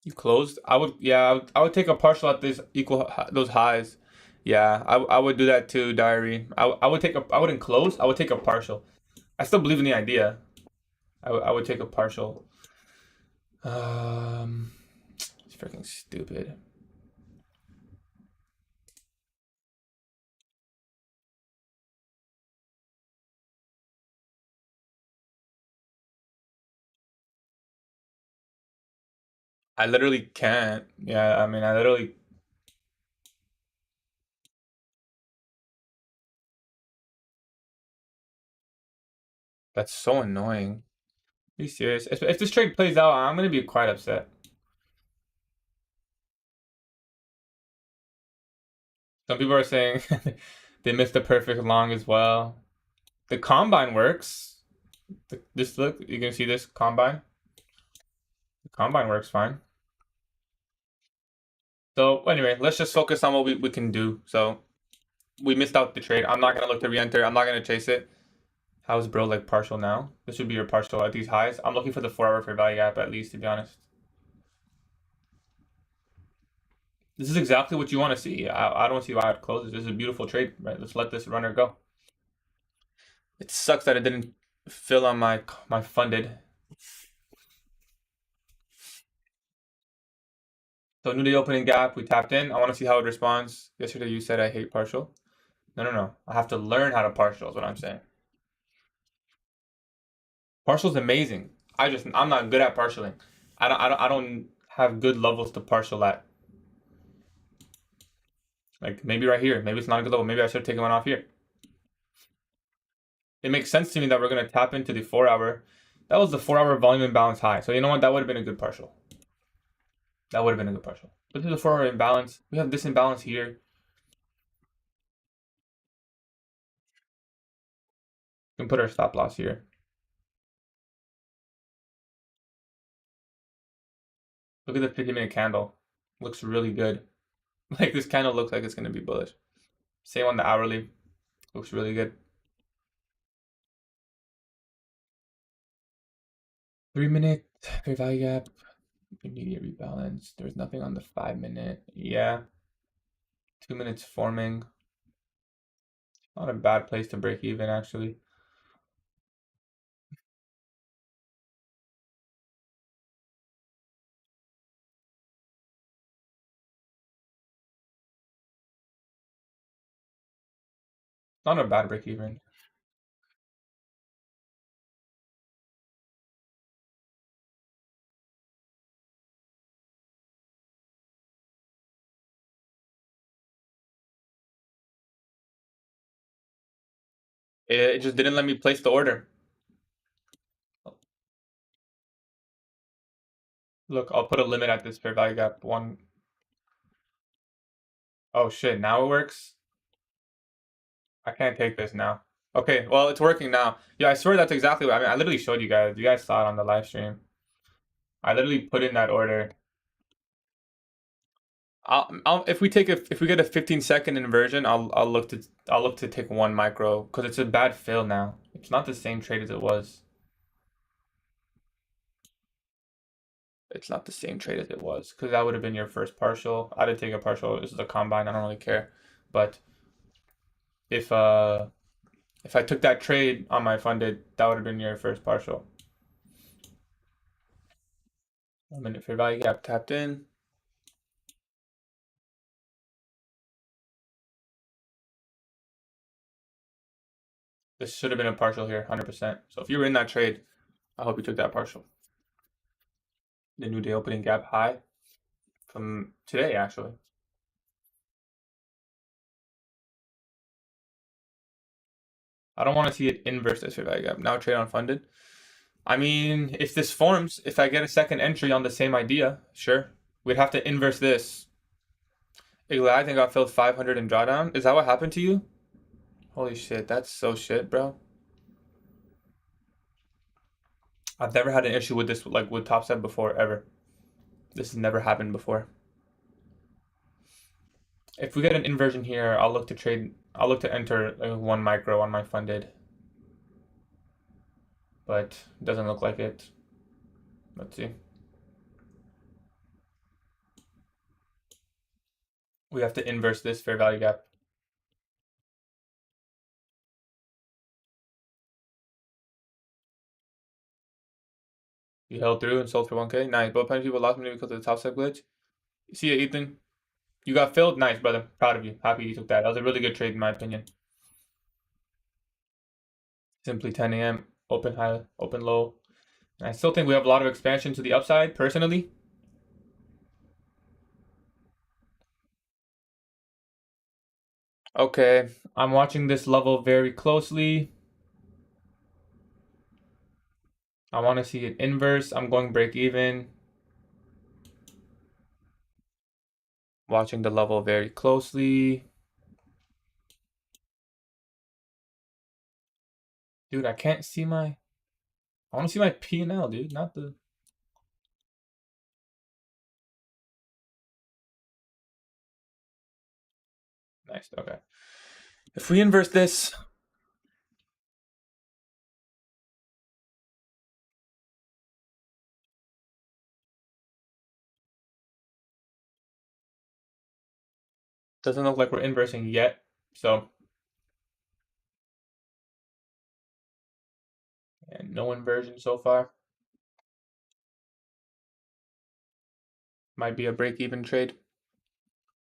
You closed? I would, yeah, I would take a partial at these those highs. Yeah, I would do that too, Diary. I would take a, I wouldn't close. I would take a partial. I still believe in the idea. I would take a partial. It's freaking stupid. I literally can't. Yeah, I mean, I literally. That's so annoying. Be serious. If this trade plays out, I'm gonna be quite upset. Some people are saying they missed the perfect long as well. The combine works. This look, you can see this combine. The combine works fine. So anyway, let's just focus on what we can do. So we missed out the trade. I'm not gonna look to re-enter. I'm not gonna chase it. How's bro like partial now? This should be your partial at these highs. I'm looking for the 4 hour fair value gap at least, to be honest. This is exactly what you want to see. I don't see why I'd close this. This is a beautiful trade, right? Let's let this runner go. It sucks that it didn't fill on my funded. So new day opening gap, we tapped in. I want to see how it responds. Yesterday you said I hate partial. No. I have to learn how to partial is what I'm saying. Partial's amazing. I'm not good at partialing. I don't have good levels to partial at. Like maybe right here. Maybe it's not a good level. Maybe I should have taken one off here. It makes sense to me that we're gonna tap into the 4 hour. That was the 4 hour volume imbalance high. So you know what? That would have been a good partial. That would have been a good partial. But this is a 4 hour imbalance. We have this imbalance here. We can put our stop loss here. Look at the 50-minute candle. Looks really good. Like this candle looks like it's gonna be bullish. Same on the hourly. Looks really good. 3-minute fair value gap. Immediate rebalance. There's nothing on the 5-minute. Yeah. 2 minutes forming. Not a bad place to break even actually. Not a bad break even. It just didn't let me place the order. Look, I'll put a limit at this fair value gap. One. Oh shit, now it works? I can't take this now. Okay, well, it's working now. Yeah, I swear that's exactly what I mean. I literally showed you guys. You guys saw it on the live stream. I literally put in that order. If we get a 15-second inversion, I'll look to take one micro because it's a bad fill now. It's not the same trade as it was. It's not the same trade as it was because that would have been your first partial. I did take a partial. This is a combine. I don't really care. But if I took that trade on my funded, that would have been your first partial. 1 minute fair value gap tapped in. This should have been a partial here, 100%. So if you were in that trade, I hope you took that partial. The new day opening gap high from today, actually. I don't want to see it inverse this fair value gap. Now trade on funded. I mean, if this forms, if I get a second entry on the same idea, sure. We'd have to inverse this. I think got filled 500 in drawdown. Is that what happened to you? Holy shit, that's so shit, bro. I've never had an issue with this, like with topstep before, ever. This has never happened before. If we get an inversion here, I'll look to enter like 1 micro on my funded. But it doesn't look like it. Let's see. We have to inverse this fair value gap. You held through and sold for 1K. Nice. Both plenty people lost money because of the top step glitch. See ya, Ethan. You got filled. Nice, brother. Proud of you. Happy you took that. That was a really good trade in my opinion. Simply 10 a.m. Open high, open low. I still think we have a lot of expansion to the upside, personally. Okay, I'm watching this level very closely. I want to see it inverse. I'm going break even. Watching the level very closely. Dude, I can't see I want to see my P&L, dude, not the... Nice, okay. If we inverse this... Doesn't look like we're inversing yet, so... And no inversion so far. Might be a break-even trade.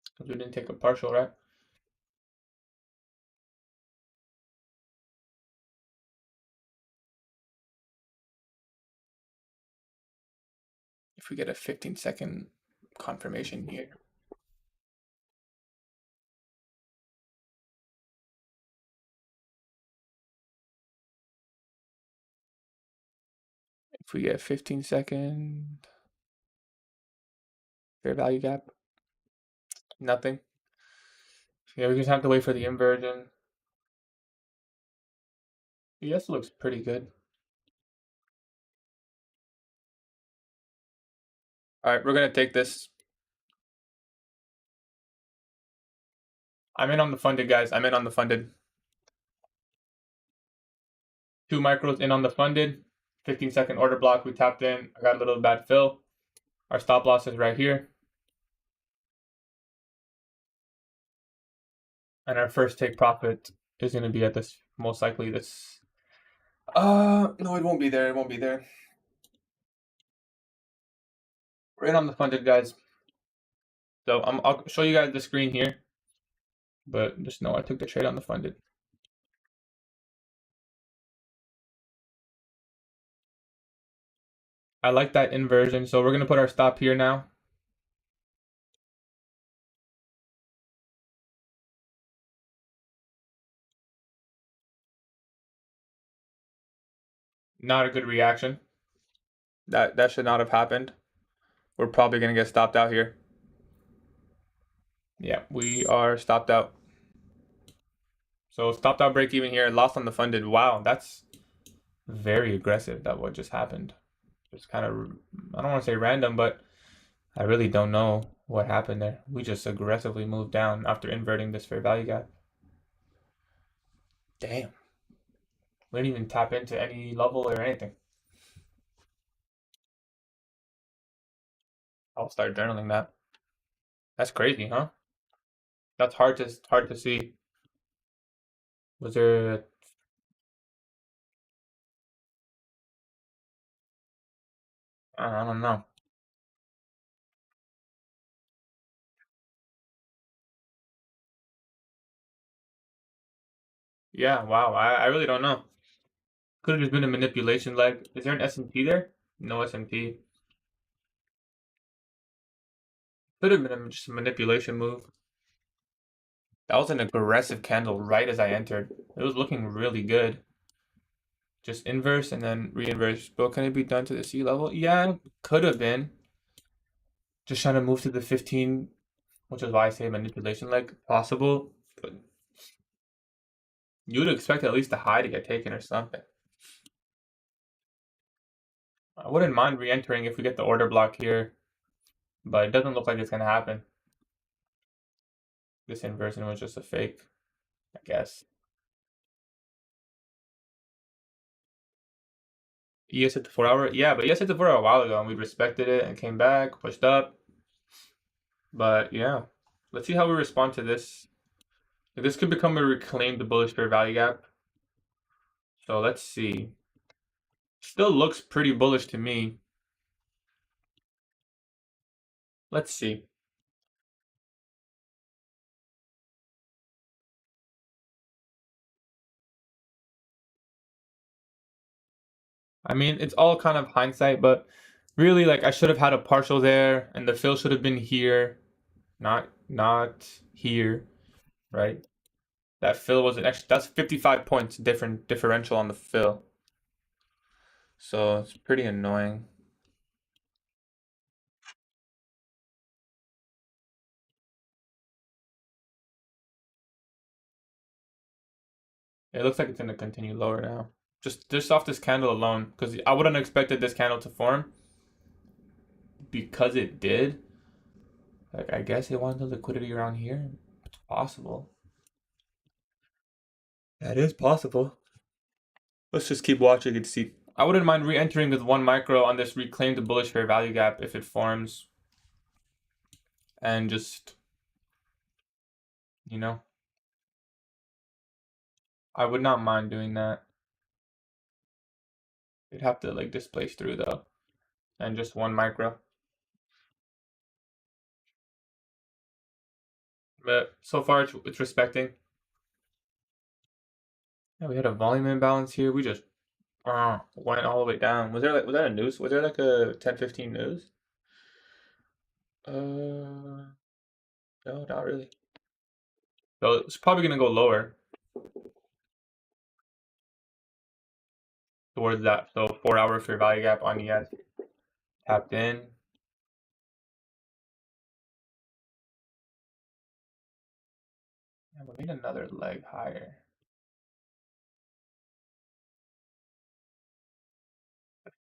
Because we didn't take a partial, right? If we get a 15-second confirmation here. If we get 15-second fair value gap, nothing. Yeah, we just have to wait for the inversion. Yes, looks pretty good. All right, we're gonna take this. I'm in on the funded, guys. I'm in on the funded. 2 micros in on the funded. 15-second order block. We tapped in. I got a little bad fill. Our stop loss is right here. And our first take profit is going to be at this, most likely this. No, it won't be there. It won't be there. We're in on the funded, guys. So I'll show you guys the screen here. But just know I took the trade on the funded. I like that inversion. So we're going to put our stop here now. Not a good reaction. That should not have happened. We're probably going to get stopped out here. Yeah, we are stopped out. So stopped out break even here. Lost on the funded. Wow, that's very aggressive that what just happened. It's kind of, I don't want to say random, but I really don't know what happened there. We just aggressively moved down after inverting this fair value gap. Damn. We didn't even tap into any level or anything. I'll start journaling that. That's crazy, huh? That's hard to see. Was there I don't know. Yeah, wow. I really don't know. Could have just been a manipulation leg. Is there an SMT there? No SMT. Could have been just a manipulation move. That was an aggressive candle right as I entered. It was looking really good. Just inverse and then re-inverse. But can it be done to the C level? Yeah, could have been. Just trying to move to the 15, which is why I say manipulation leg possible. But you would expect at least a high to get taken or something. I wouldn't mind re-entering if we get the order block here, but it doesn't look like it's gonna happen. This inversion was just a fake, I guess. ES hit the 4 hour, yeah, but ES hit the 4 hour a while ago, and we respected it and came back, pushed up. But yeah, let's see how we respond to this. This could become a reclaimed bullish fair value gap. So let's see. Still looks pretty bullish to me. Let's see. I mean, it's all kind of hindsight, but really, like I should have had a partial there, and the fill should have been here, not here, right? That fill was an extra. That's 55 points differential on the fill. So it's pretty annoying. It looks like it's gonna continue lower now. Just off this candle alone, because I wouldn't have expected this candle to form. Because it did. Like I guess it wanted the liquidity around here. It's possible. That is possible. Let's just keep watching and see. I wouldn't mind re-entering with 1 micro on this reclaimed bullish fair value gap if it forms. And just, you know, I would not mind doing that. You'd have to like displace through though. And just 1 micro. But so far it's respecting. Yeah, we had a volume imbalance here. We just went all the way down. Was that a news? Was there like a 10-15 news? No, not really. So it's probably gonna go lower towards that. So 4 hour fair value gap on ES tapped in. And we need another leg higher.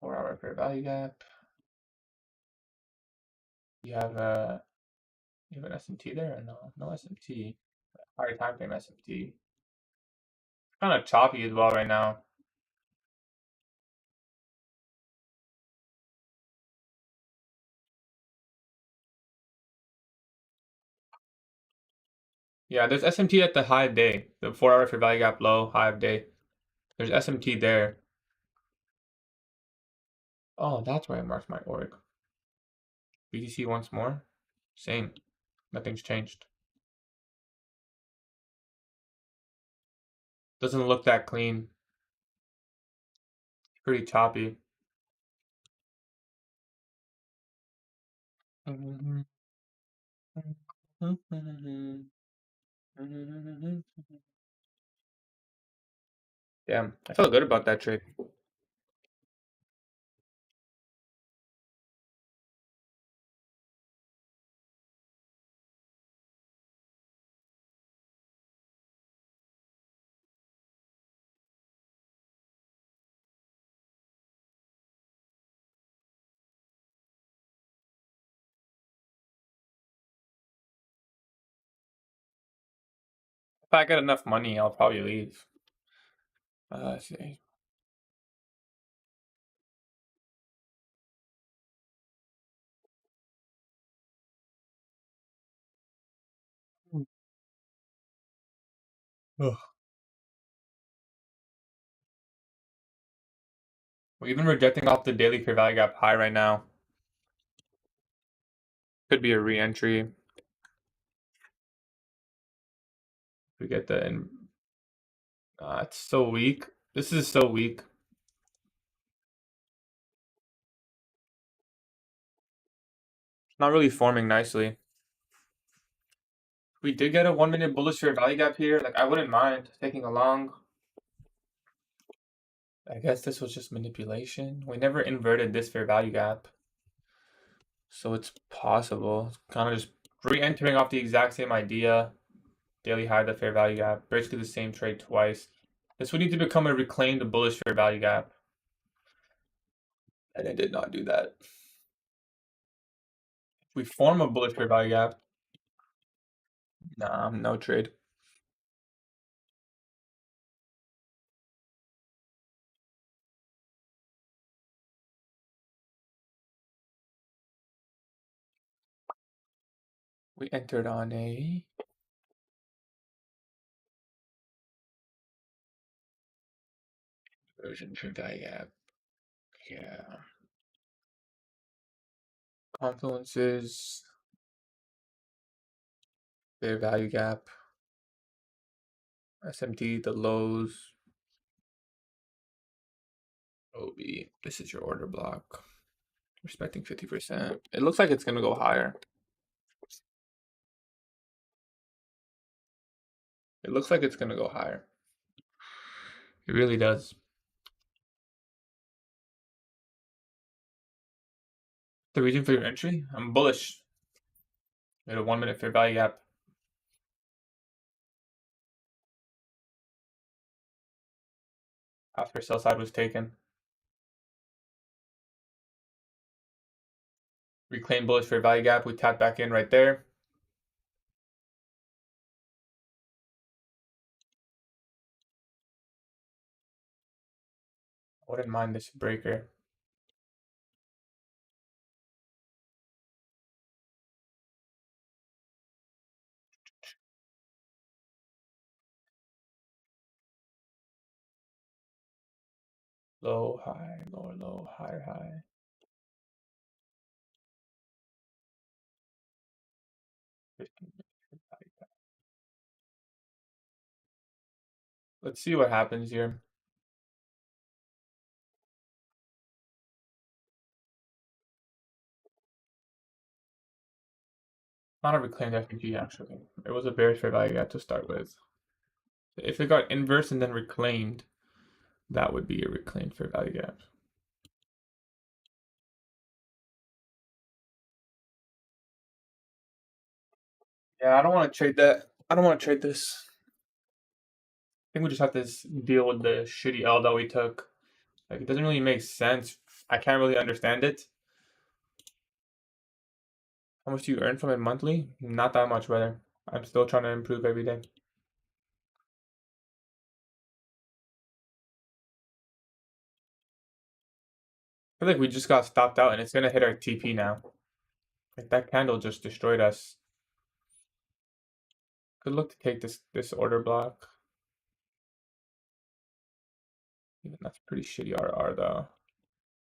4 hour fair value gap. You have a you have an SMT there or no? No SMT. Higher time frame SMT. Kind of choppy as well right now. Yeah, there's SMT at the high of day. The 4 hour fair value gap low, high of day. There's SMT there. Oh, that's where I marked my org. BTC once more. Same. Nothing's changed. Doesn't look that clean. Pretty choppy. Damn, I felt good about that trade. If I get enough money, I'll probably leave. Let's see. Ugh. We're even rejecting off the daily fair value gap high right now. Could be a re-entry. We get the it's so weak. This is so weak. Not really forming nicely. We did get a 1 minute bullish fair value gap here. Like, I wouldn't mind taking a long. I guess this was just manipulation. We never inverted this fair value gap. So it's possible. It's kind of just re-entering off the exact same idea. Daily high, the fair value gap. Basically the same trade twice. This would need to become a reclaimed bullish fair value gap. And it did not do that. If we form a bullish fair value gap, nah, no trade. We entered on a version fair value gap. Yeah. Confluences. Fair value gap. SMT, the lows. OB. This is your order block. Respecting 50%. It looks like it's gonna go higher. It looks like it's gonna go higher. It really does. The reason for your entry? I'm bullish. We had a 1 minute fair value gap. After sell side was taken. Reclaim bullish fair value gap. We tap back in right there. I wouldn't mind this breaker. Low, high, lower, low, higher, high. Let's see what happens here. Not a reclaimed FPG actually. It was a bearish fair value gap to start with. If it got inverse and then reclaimed, that would be a reclaimed fair value gap. Yeah, I don't want to trade that. I don't want to trade this. I think we just have to deal with the shitty L that we took. Like, it doesn't really make sense. I can't really understand it. How much do you earn from it monthly? Not that much, brother. I'm still trying to improve every day. I feel like we just got stopped out and it's gonna hit our TP now. Like, that candle just destroyed us. Could look to take this order block. Even that's pretty shitty RR though.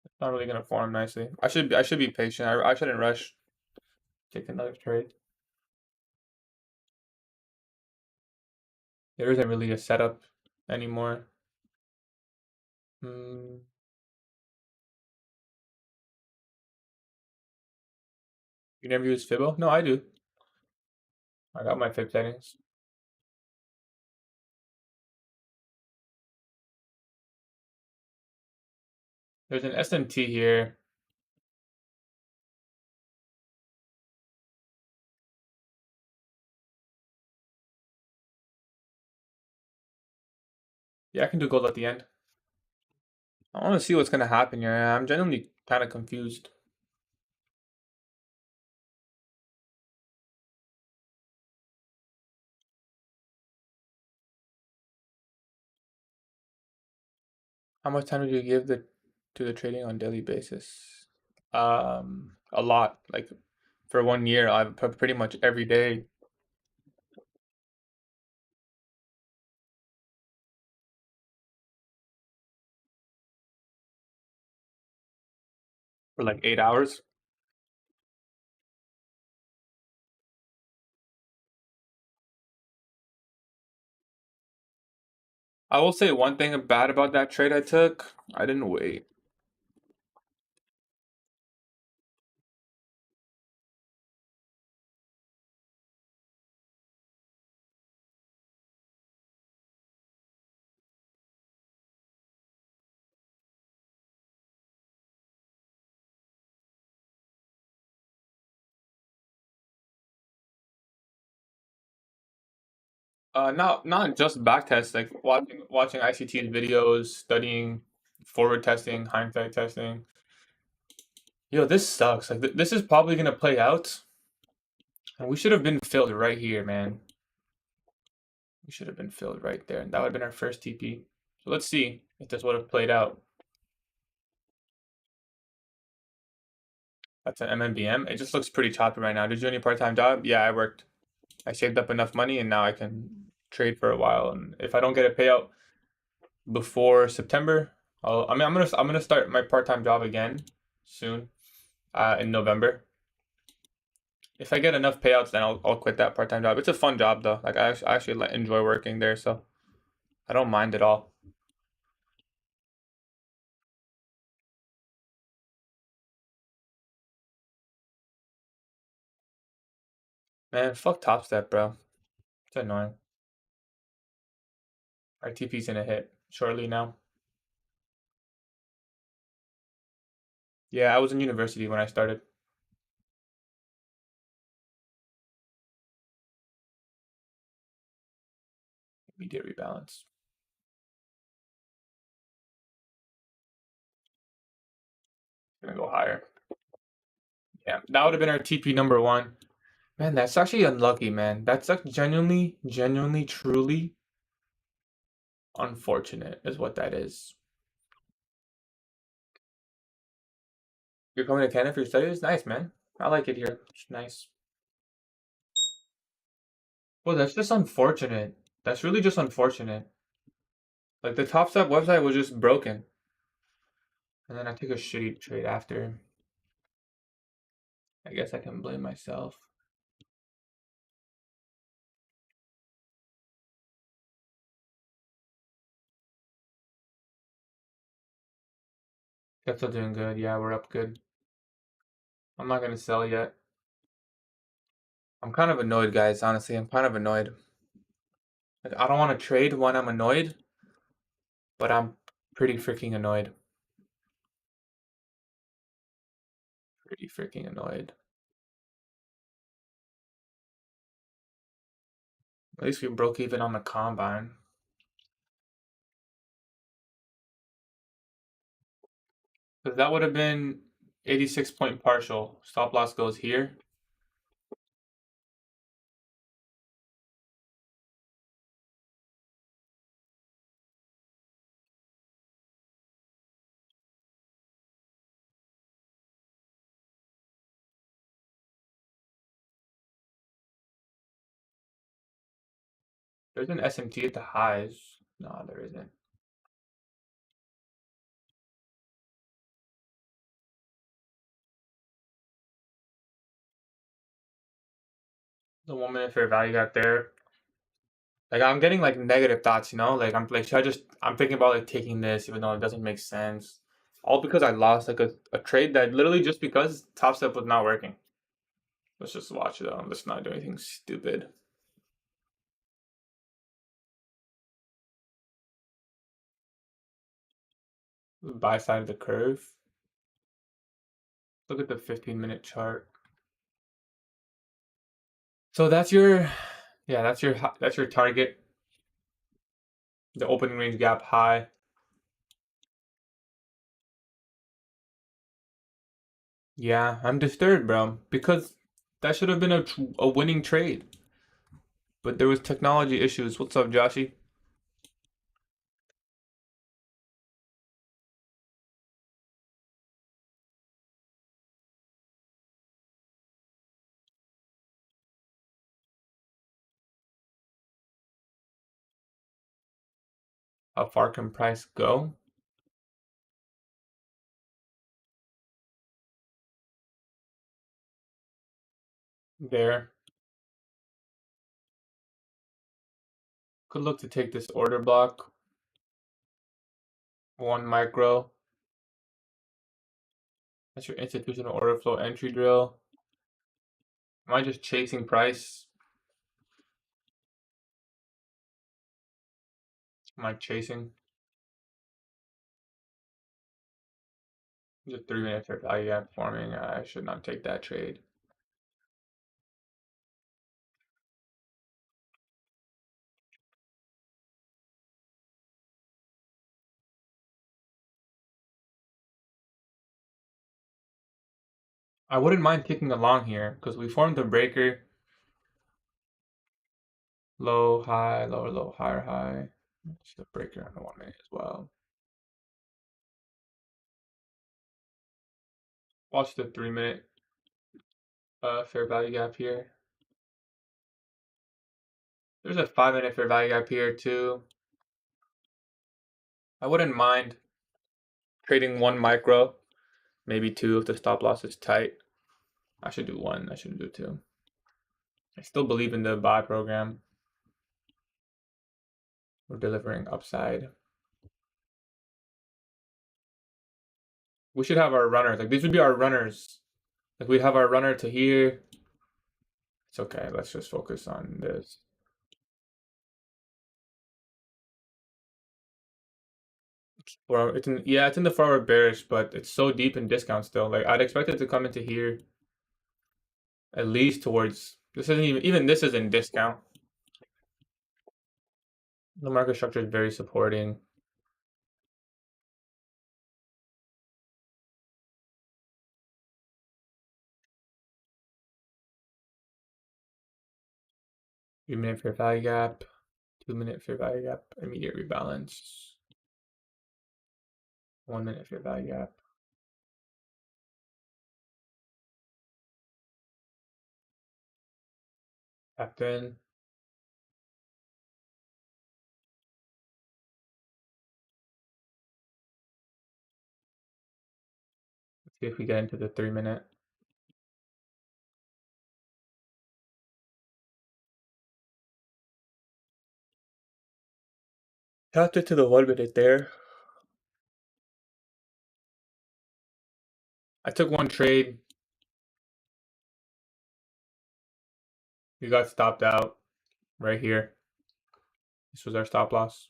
It's not really gonna form nicely. I should be patient. I shouldn't rush. Take another trade. There isn't really a setup anymore. Hmm. You never use Fibo? No, I do. I got my Fib settings. There's an SMT here. Yeah, I can do gold at the end. I want to see what's gonna happen here. I'm genuinely kind of confused. How much time do you give to the trading on daily basis? A lot. Like for 1 year, I've put pretty much every day. For like 8 hours. I will say one thing bad about that trade I took. I didn't wait. Not just backtest, like watching ICT videos, studying, forward testing, hindsight testing. Yo, this sucks. Like this is probably gonna play out, and we should have been filled right here, man. We should have been filled right there, and that would have been our first TP. So let's see if this would have played out. That's an MMBM. It just looks pretty choppy right now. Did you do any part-time job? Yeah, I worked. I saved up enough money, and now I can trade for a while. And if I don't get a payout before September, I'm gonna start my part-time job again soon, in November. If I get enough payouts, then I'll quit that part-time job. It's a fun job though. Like I actually like, enjoy working there, so I don't mind at all. Man, fuck Top Step, bro. It's annoying. Our TP's gonna hit shortly now. Yeah, I was in university when I started. Immediate rebalance. Gonna go higher. Yeah, that would have been our TP number one. Man, that's actually unlucky, man. That's like genuinely, truly unfortunate, is what that is. You're coming to Canada for your studies? Nice, man. I like it here. It's nice. Well, that's just unfortunate. That's really just unfortunate. Like the Top Step website was just broken. And then I took a shitty trade after. I guess I can blame myself. Kept still doing good. Yeah, we're up good. I'm not gonna sell yet. I'm kind of annoyed, guys. Honestly, I'm kind of annoyed. Like, I don't want to trade when I'm annoyed, but I'm pretty freaking annoyed. Pretty freaking annoyed. At least we broke even on the combine. Because that would have been 86-point partial. Stop loss goes here. There's an SMT at the highs. No, there isn't. The 1 minute fair value gap there. Like I'm getting like negative thoughts, you know? Like I'm like, should I just I'm thinking about like taking this even though it doesn't make sense. All because I lost like a trade that literally just because Top Step was not working. Let's just watch it though. Let's not do anything stupid. Buy side of the curve. Look at the 15-minute chart. So that's your, yeah, that's your target. The opening range gap high. Yeah, I'm disturbed, bro, because that should have been a winning trade. But there was technology issues. What's up, Joshy? How far can price go? There. Could look to take this order block. 1 micro. That's your institutional order flow entry drill. Am I just chasing price? Am I chasing? Just 3 minutes of value gap forming. I should not take that trade. I wouldn't mind kicking along here because we formed a breaker. Low, high, lower, low, higher, high. It's the breaker on the 1 minute as well. Watch the 3 minute fair value gap here. There's a 5 minute fair value gap here too. I wouldn't mind trading 1 micro, maybe 2 if the stop loss is tight. I should do 1. I shouldn't do 2. I still believe in the buy program. We're delivering upside. We should have our runners. Like, these would be our runners. Like, we'd have our runner to here. It's okay. Let's just focus on this. Well, it's in the forward bearish, but it's so deep in discount still. Like, I'd expect it to come into here at least towards, this isn't even this is in discount. The market structure is very supporting. Three-minute fair value gap, 2 minute fair value gap, immediate rebalance. 1 minute fair value gap. Tapped in. Let's see if we get into the 3 minute. Tapped into the 1 minute there. I took one trade. We got stopped out right here. This was our stop loss.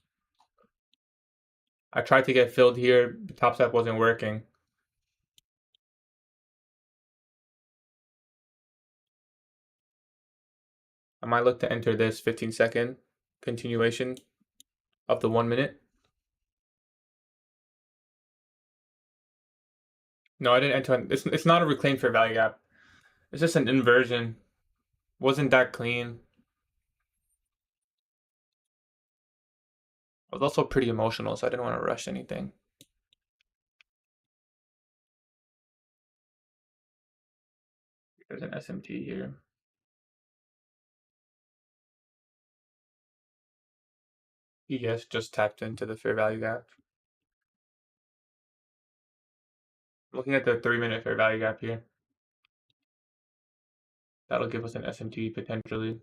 I tried to get filled here. The top step wasn't working. I might look to enter this 15-second continuation of the 1 minute. No, I didn't enter. It's not a reclaimed fair value gap. It's just an inversion. Wasn't that clean. I was also pretty emotional, so I didn't want to rush anything. There's an SMT here. ES just tapped into the fair value gap. Looking at the 3 minute fair value gap here. That'll give us an SMT potentially.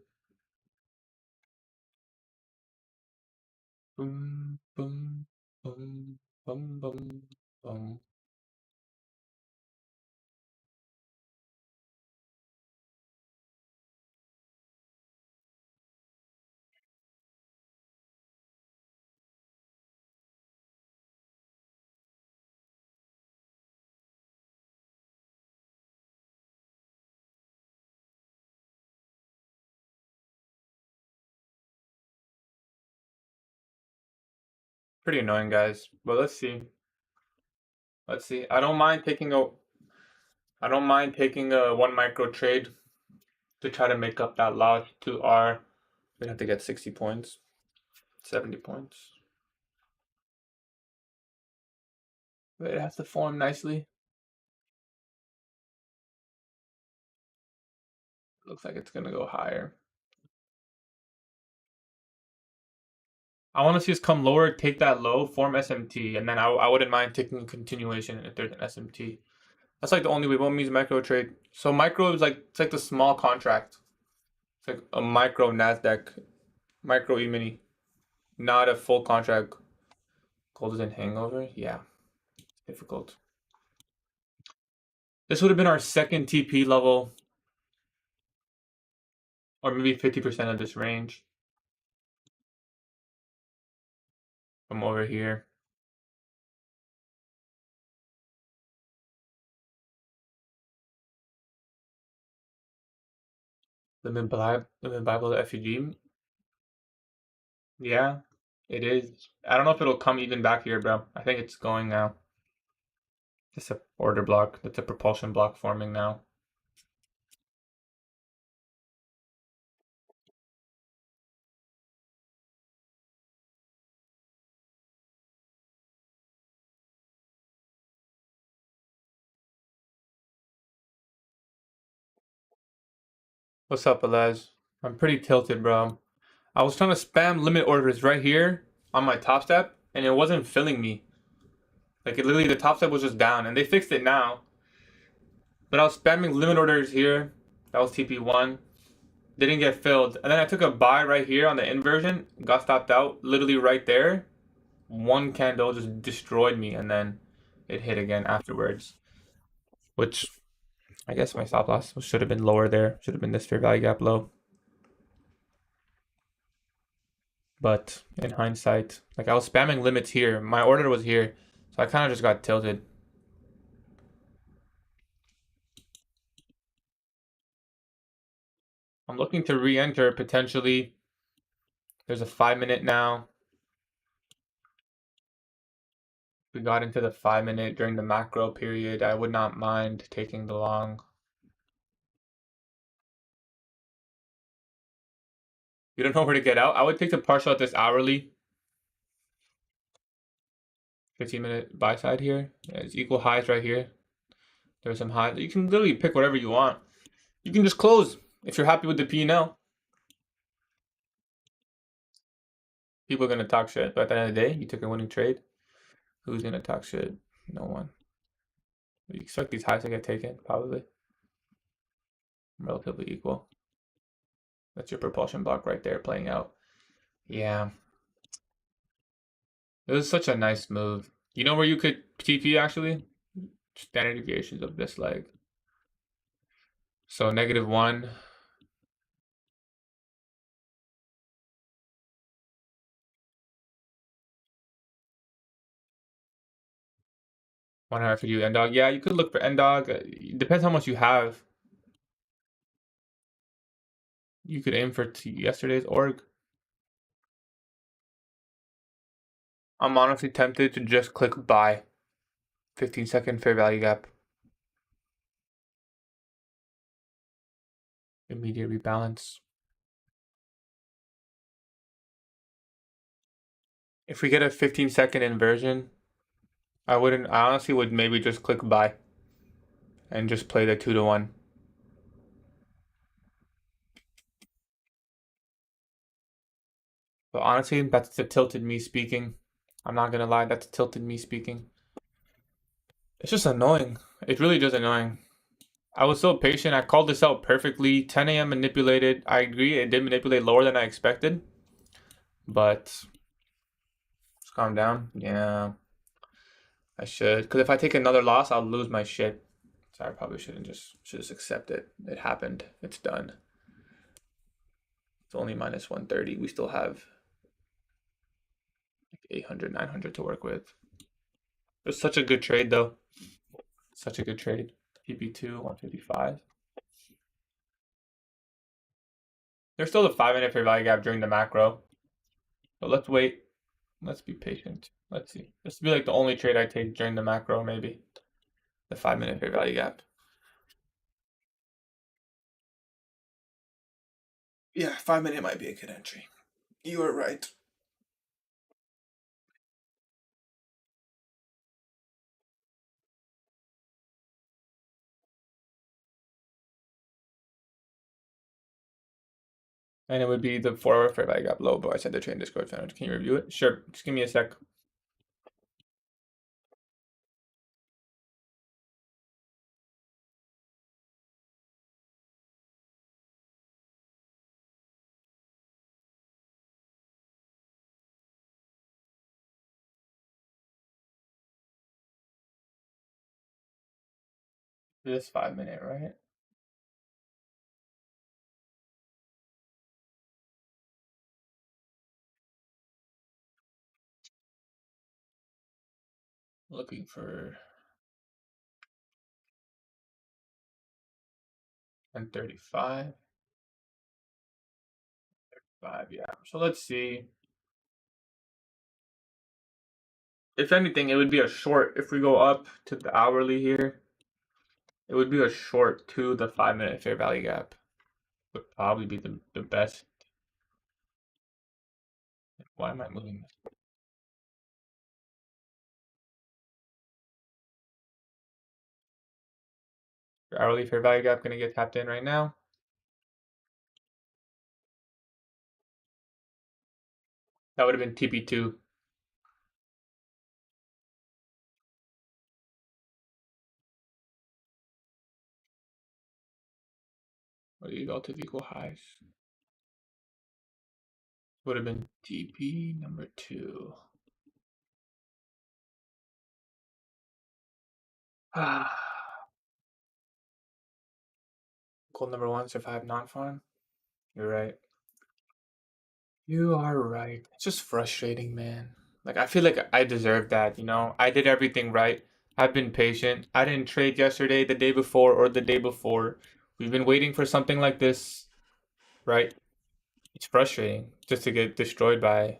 Boom, boom, boom, boom, boom, boom. Pretty annoying, guys. But let's see. Let's see. I don't mind taking a 1 micro trade to try to make up that loss to our. We'd have to get 60 points, 70 points. But it has to form nicely. Looks like it's gonna go higher. I want to see us come lower, take that low, form SMT, and then I wouldn't mind taking a continuation if there's an SMT. That's like the only way. What means micro trade? So micro is like it's like the small contract. It's like a micro Nasdaq, micro E-mini, not a full contract. Golden hangover, yeah, difficult. This would have been our second TP level, or maybe 50% of this range from over here. Limit Bible FUG. Yeah, it is. I don't know if it'll come even back here, bro. I think it's going now. Just a order block. That's a propulsion block forming now. What's up, Alez? I'm pretty tilted, bro. I was trying to spam limit orders right here on my top step, and it wasn't filling me. Like, it literally, the top step was just down, and they fixed it now. But I was spamming limit orders here. That was TP1. Didn't get filled. And then I took a buy right here on the inversion. Got stopped out. Literally right there. One candle just destroyed me, and then it hit again afterwards. Which, I guess my stop loss should have been lower there. Should have been this fair value gap low. But in hindsight, like I was spamming limits here. My order was here. So I kind of just got tilted. I'm looking to re-enter potentially. There's a 5-minute now. We got into the 5-minute during the macro period. I would not mind taking the long. You don't know where to get out? I would take the partial at this hourly. 15-minute buy side here. It's equal highs right here. There's some highs. You can literally pick whatever you want. You can just close if you're happy with the P&L. People are going to talk shit, but at the end of the day, you took a winning trade. Who's going to talk shit? No one. You expect these highs to get taken, probably. Relatively equal. That's your propulsion block right there playing out. Yeah. It was such a nice move. You know where you could TP actually? Standard deviations of this leg. So -1. One hour for you, end dog. Yeah, you could look for end dog. It depends how much you have. You could aim for yesterday's org. I'm honestly tempted to just click buy. 15-second fair value gap. Immediate rebalance. If we get a 15-second inversion, I honestly would maybe just click buy and just play the 2-to-1. But honestly, that's the tilted me speaking. I'm not gonna lie, that's tilted me speaking. It's just annoying. It really just annoying. I was so patient. I called this out perfectly. 10 a.m. manipulated. I agree, it did manipulate lower than I expected. But just calm down. Yeah, I should. Because if I take another loss, I'll lose my shit. So I probably should just accept it. It happened. It's done. It's only -130. We still have like 800, 900 to work with. It was such a good trade, though. Such a good trade. PP2, 155. There's still a 5-minute fair value gap during the macro. But let's wait. Let's be patient. Let's see. This will be like the only trade I take during the macro, maybe. The 5-minute fair value gap. Yeah, 5-minute might be a good entry. You are right. And it would be the 4-hour fair value gap low, but I said the trade in Discord channel. Can you review it? Sure. Just give me a sec. This 5-minute, right? Looking for 1035. 5, yeah. So let's see. If anything, it would be a short. If we go up to the hourly here, it would be a short to the 5-minute fair value gap. Would probably be the best. Why am I moving this? Your hourly fair value gap gonna get tapped in right now. That would have been TP2. What do you relative equal highs? Would have been TP number 2. Goal number 1, survive non-farm. You're right. You are right. It's just frustrating, man. Like, I feel like I deserve that, you know? I did everything right. I've been patient. I didn't trade yesterday, the day before, or the day before. We've been waiting for something like this, right? It's frustrating just to get destroyed by,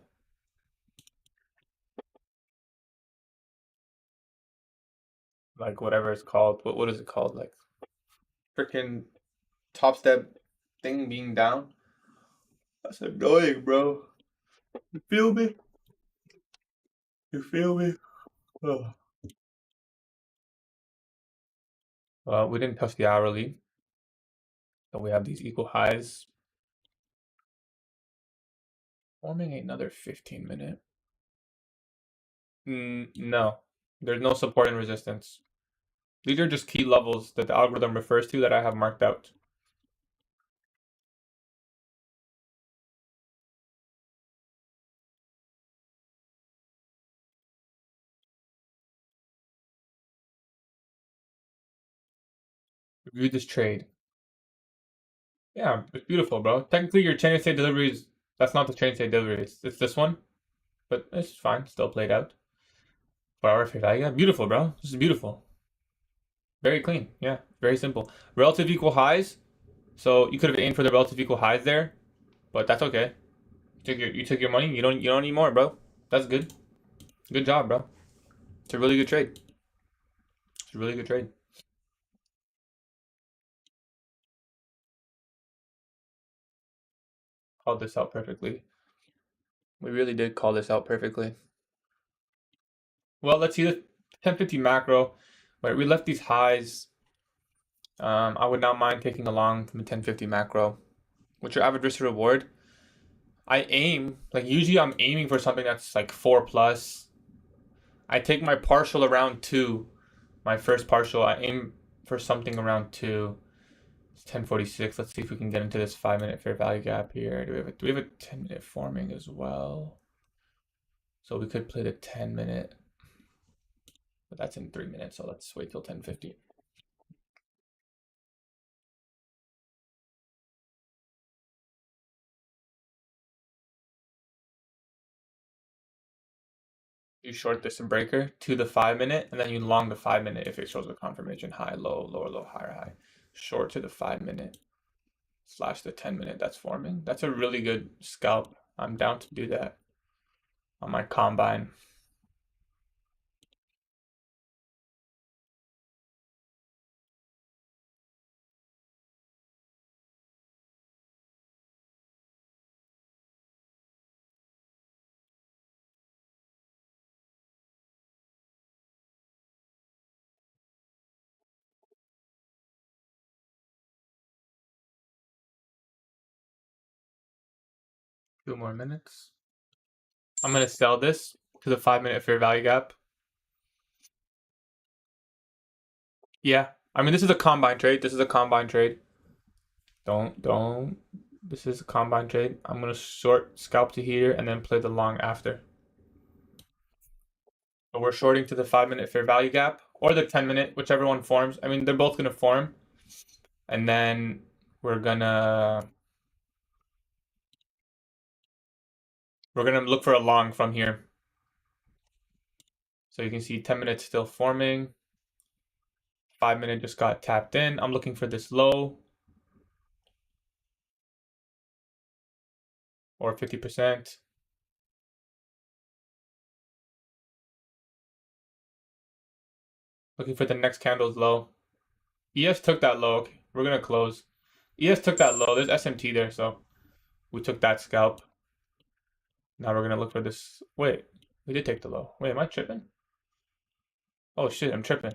like, whatever it's called. What is it called? Like, freaking top step thing being down. That's annoying, bro. You feel me? You feel me? Oh. Well, we didn't touch the hourly, so we have these equal highs. Forming another 15-minute. No, there's no support and resistance. These are just key levels that the algorithm refers to that I have marked out. Review this trade. Yeah, it's beautiful, bro. Technically, your chain of state deliveries, that's not the chain of state deliveries. It's this one, but it's fine. Still played out. 4-hour fair value. Yeah, beautiful, bro. This is beautiful. Very clean. Yeah, very simple. Relative equal highs. So you could have aimed for the relative equal highs there, but that's okay. You took your money. You don't need more, bro. That's good. Good job, bro. It's a really good trade. It's a really good trade. Called this out perfectly. We really did call this out perfectly. Well, let's see the 1050 macro. Right, we left these highs. I would not mind taking a long from the 1050 macro. What's your average risk to reward? I aim, like usually I'm aiming for something that's like 4 plus. I take my partial around 2. My first partial, I aim for something around 2. It's 1046. Let's see if we can get into this 5-minute fair value gap here. Do we have a 10-minute forming as well? So we could play the 10-minute, but that's in 3 minutes. So let's wait till 1050. You short this breaker to the 5-minute, and then you long the 5-minute if it shows a confirmation high, low, lower, low, higher, high. Short to the 5-minute / the 10-minute that's forming. That's a really good scalp. I'm down to do that. on my combine. Two more minutes. I'm gonna sell this to the 5-minute fair value gap. Yeah, I mean this is a combine trade. This is a combine trade. Don't. This is a combine trade. I'm gonna short scalp to here and then play the long after. So we're shorting to the 5-minute fair value gap or the 10-minute, whichever one forms. I mean they're both gonna form, and then we're gonna look for a long from here. So you can see 10 minutes still forming. 5-minute just got tapped in. I'm looking for this low or 50%. Looking for the next candle's low. ES took that low. Okay, we're gonna close. ES took that low. There's SMT there, so we took that scalp. Now we're gonna look for this. Wait, we did take the low. Wait, am I tripping? Oh shit, I'm tripping.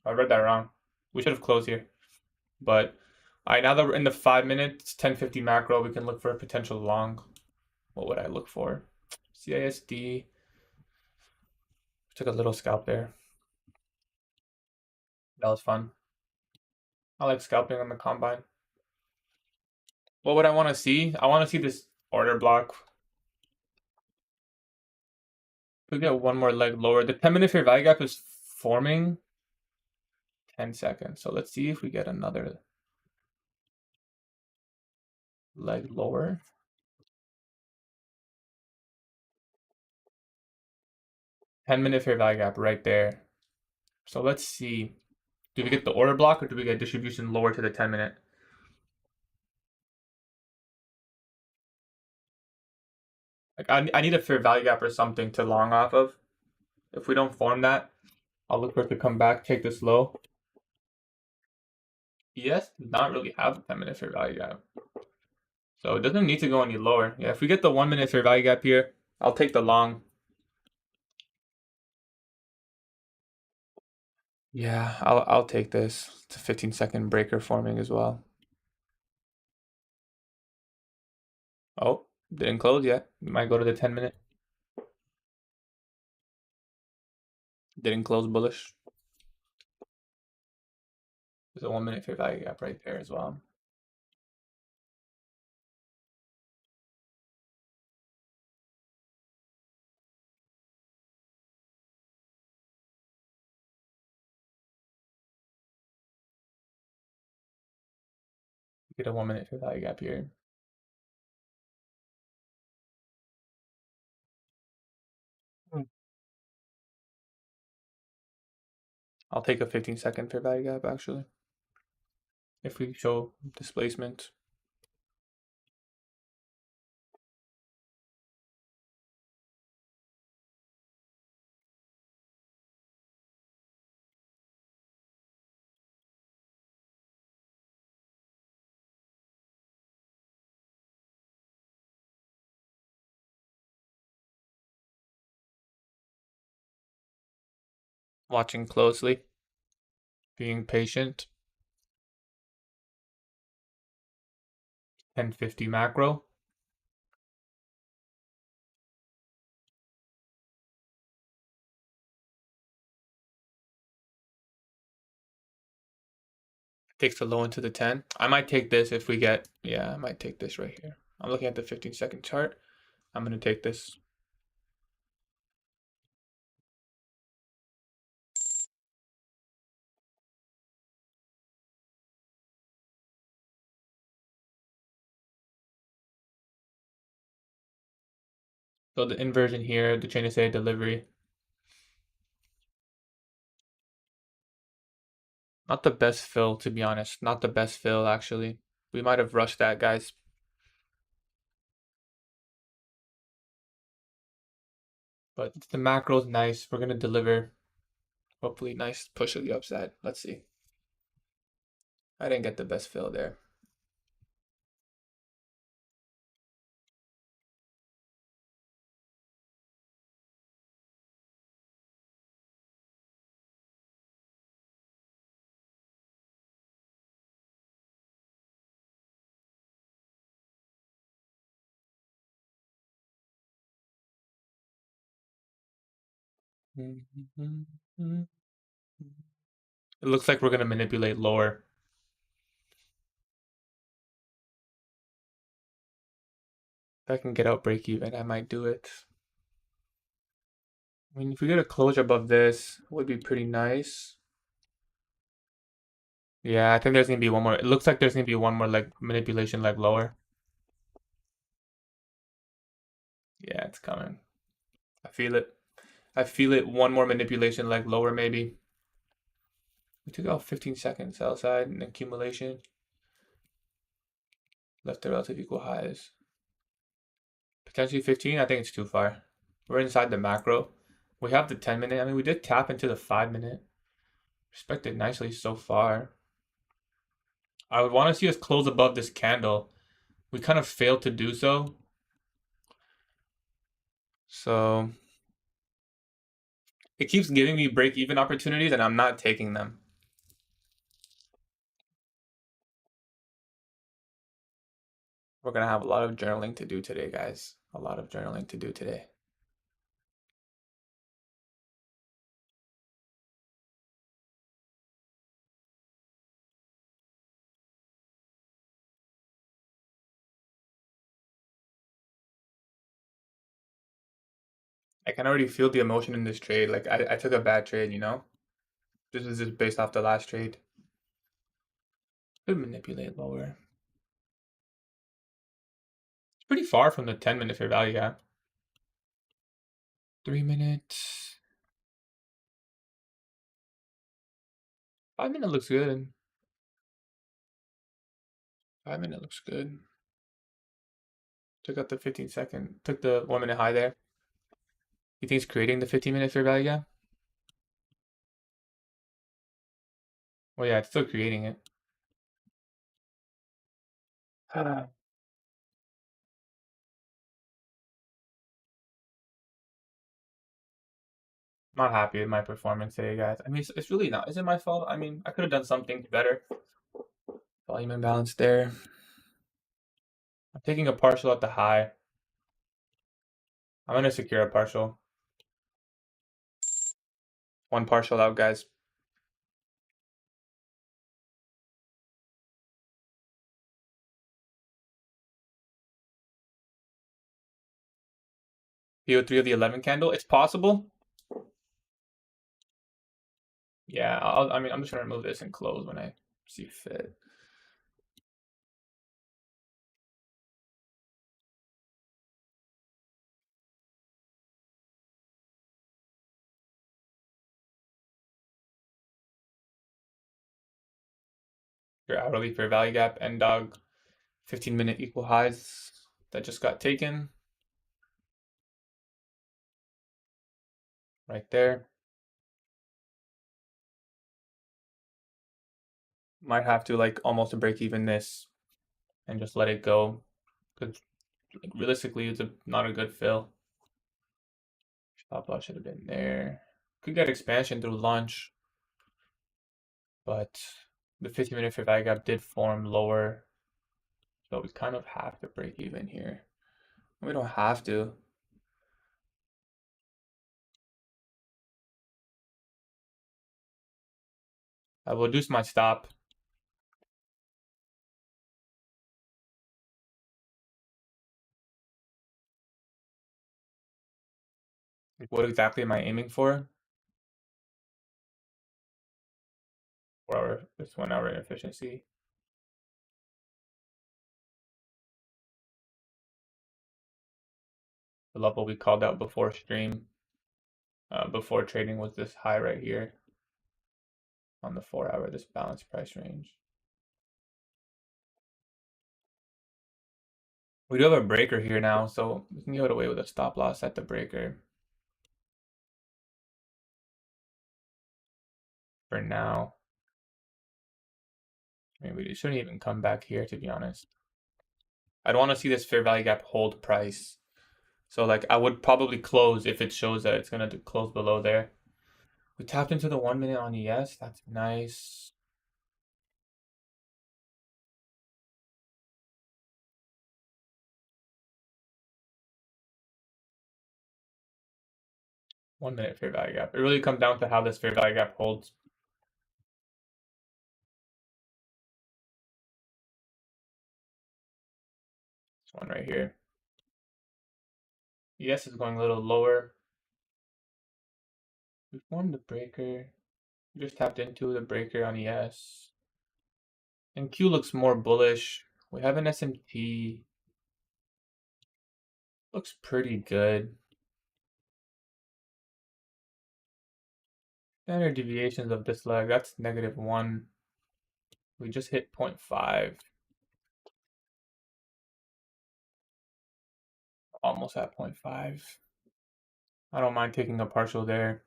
I read that wrong. We should have closed here. But all right, now that we're in the 5 minutes, 1050 macro, we can look for a potential long. What would I look for? CISD. Took a little scalp there. That was fun. I like scalping on the combine. What would I want to see? I want to see this order block. We get one more leg lower. The 10-minute fair value gap is forming 10 seconds. So let's see if we get another leg lower. 10-minute fair value gap right there. So let's see. Do we get the order block or do we get distribution lower to the 10-minute? Like I need a fair value gap or something to long off of. If we don't form that, I'll look for it to come back, take this low. ES does not really have a 10-minute fair value gap. So it doesn't need to go any lower. Yeah, if we get the 1-minute fair value gap here, I'll take the long. Yeah, I'll take this. It's a 15-second breaker forming as well. Oh, didn't close yet. We might go to the 10-minute. Didn't close bullish. There's a 1-minute fair value gap right there as well. Get a 1-minute fair value gap here. I'll take a 15-second fair value gap actually. If we show displacement. Watching closely. Being patient. 1050 macro. Takes the low into the 10. I might take this if we get, yeah, I might take this right here. I'm looking at the 15-second chart. I'm going to take this. So the inversion here, the chain of say delivery. Not the best fill, to be honest. Not the best fill, actually. We might have rushed that, guys. But the macro is nice. We're gonna deliver. Hopefully, nice push to the upside. Let's see. I didn't get the best fill there. It looks like we're gonna manipulate lower. If I can get out break even, I might do it. I mean, if we get a closure above this, it would be pretty nice. Yeah, I think there's gonna be one more. It looks like there's gonna be one more like manipulation leg lower. Yeah, it's coming. I feel it. I feel it. One more manipulation leg lower, maybe. We took out 15 seconds outside and accumulation. Left the relative equal highs. Potentially 15. I think it's too far. We're inside the macro. We have the 10-minute. I mean, we did tap into the 5-minute. Respected nicely so far. I would want to see us close above this candle. We kind of failed to do so. So it keeps giving me break-even opportunities, and I'm not taking them. We're going to have a lot of journaling to do today, guys. A lot of journaling to do today. I can already feel the emotion in this trade. Like, I took a bad trade, you know? This is just based off the last trade. Could manipulate lower. It's pretty far from the 10-minute fair value gap. 3 minutes. 5-minute looks good. 5-minute looks good. Took out the 15-second. Took the 1-minute high there. You think it's creating the 15-minute fair value gap? Well, yeah, it's still creating it. I'm not happy with my performance today, guys. I mean, it's really not. Is it my fault? I mean, I could have done something better. Volume imbalance there. I'm taking a partial at the high. I'm going to secure a partial. One partial out, guys. PO3 of the 11 candle. It's possible. Yeah, I mean, I'm just going to remove this and close when I see fit. Your hourly fair value gap and dog 15-minute equal highs that just got taken. Right there. Might have to like almost break even this and just let it go. Because like, realistically, it's not a good fill. Stop loss should have been there. Could get expansion through launch. But the 50-minute fair value gap did form lower. So we kind of have to break even here. We don't have to. I will reduce my stop. What exactly am I aiming for? 4 hour, this 1 hour inefficiency. The level we called out before stream, before trading was this high right here on the 4 hour, this balanced price range. We do have a breaker here now, so we can get away with a stop loss at the breaker. for now. Maybe we shouldn't even come back here, to be honest. I don't want to see this fair value gap hold price. So like I would probably close if it shows that it's gonna close below there. We tapped into the 1 minute on ES. That's nice. One minute fair value gap. It really comes down to how this fair value gap holds. This one right here. ES is going a little lower. We formed the breaker. We just tapped into the breaker on ES. And Q looks more bullish. We have an SMT. Looks pretty good. Standard deviations of this leg, that's -1. We just hit 0.5. Almost at 0.5. I don't mind taking a partial there.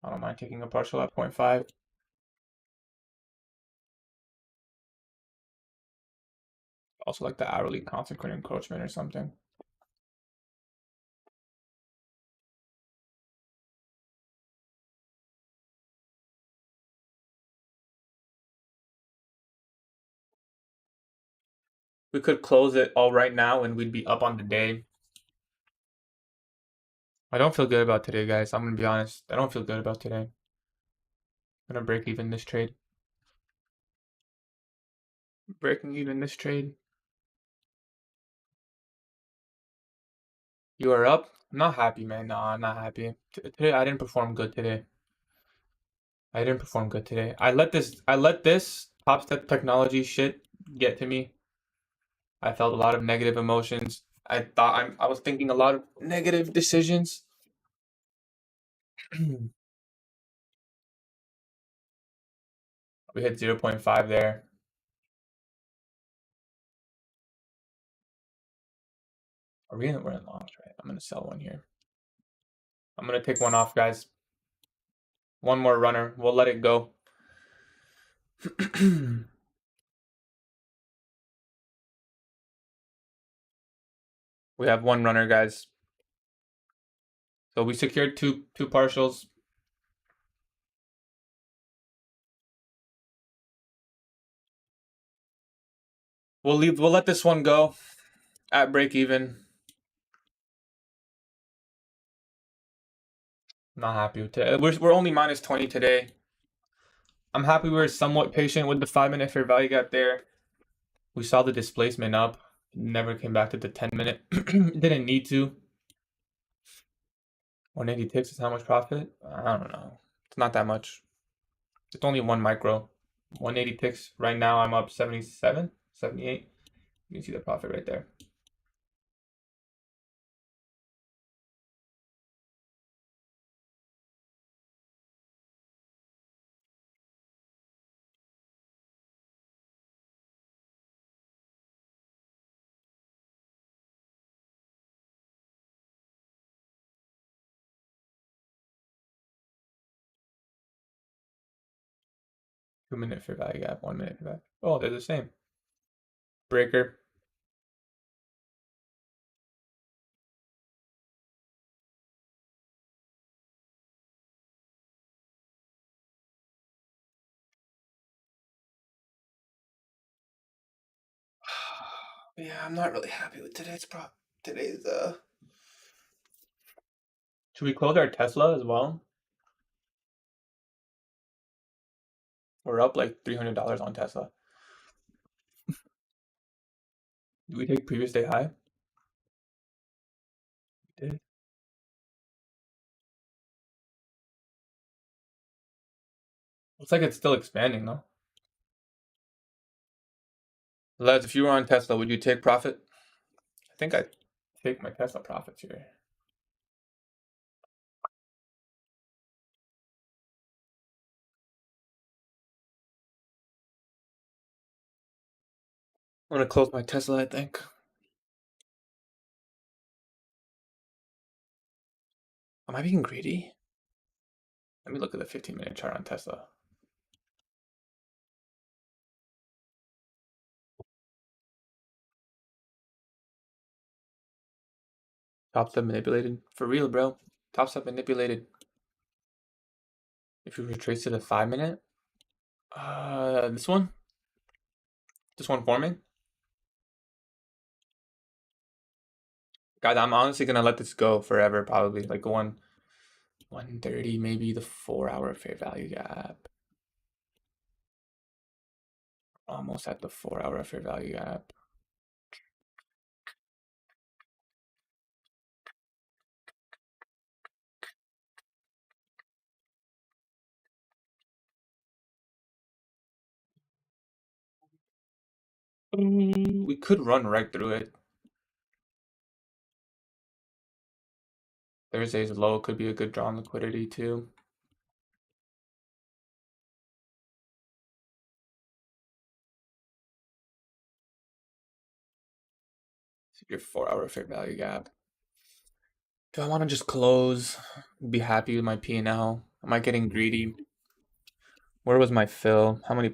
I don't mind taking a partial at 0.5. Also like the hourly consequent encroachment or something. We could close it all right now and we'd be up on the day. I don't feel good about today, guys. I'm gonna be honest. I don't feel good about today. I'm gonna break even this trade. Breaking even this trade. You are up? I'm not happy, man. No, I'm not happy. Today I didn't perform good today. I didn't perform good today. I let this top step technology shit get to me. I felt a lot of negative emotions. I was thinking a lot of negative decisions. We hit 0.5 there. We're in loss, right? I'm gonna sell one here. I'm gonna take one off, guys. One more runner. We'll let it go. We have one runner, guys. So we secured two partials. We'll let this one go at break even. Not happy with it. We're only -20 today. I'm happy we were somewhat patient with the 5-minute fair value gap there. We saw the displacement up. Never came back to the 10-minute. Didn't need to. 180 ticks is how much profit? I don't know. It's not that much. It's only 1 micro. 180 ticks. Right now I'm up 77, 78. You can see the profit right there. Two-minute fair value gap, 1-minute fair value. Oh, they're the same. Breaker. Yeah, I'm not really happy with today's Should we close our Tesla as well? We're up like $300 on Tesla. Did we take previous day high? We did. Looks like it's still expanding though. Lads, if you were on Tesla, would you take profit? I think I'd take my Tesla profits here. I'm gonna close my Tesla, I think. Am I being greedy? Let me look at the 15-minute chart on Tesla. Top step manipulated. For real, bro. Top step manipulated. If you retrace to the 5-minute, this one forming. Guys, I'm honestly gonna let this go forever, probably like 130, maybe the 4-hour fair value gap. Almost at the 4-hour fair value gap. We could run right through it. Thursday's low could be a good draw on liquidity too. Your 4-hour fair value gap. Do I want to just close? Be happy with my P&L? Am I getting greedy? Where was my fill? How many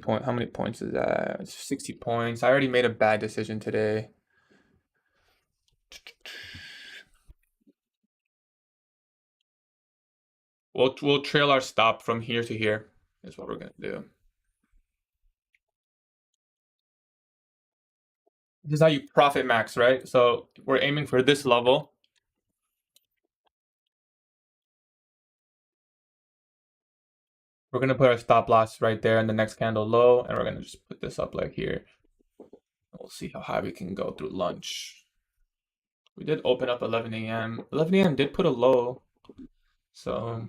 points is that? It's 60 points. I already made a bad decision today. We'll trail our stop from here to here is what we're gonna do. This is how you profit max, right? So we're aiming for this level. We're gonna put our stop loss right there in the next candle low, and we're gonna just put this up like here. We'll see how high we can go through lunch. We did open up 11 a.m. 11 a.m. did put a low, so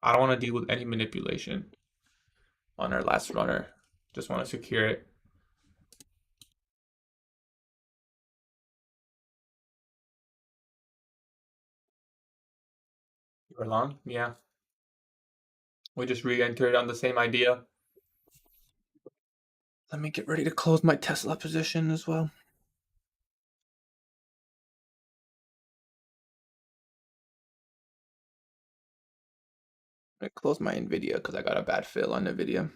I don't want to deal with any manipulation on our last runner. Just want to secure it. We're long, yeah. We just re-entered on the same idea. Let me get ready to close my Tesla position as well. I close my Nvidia because I got a bad fill on Nvidia.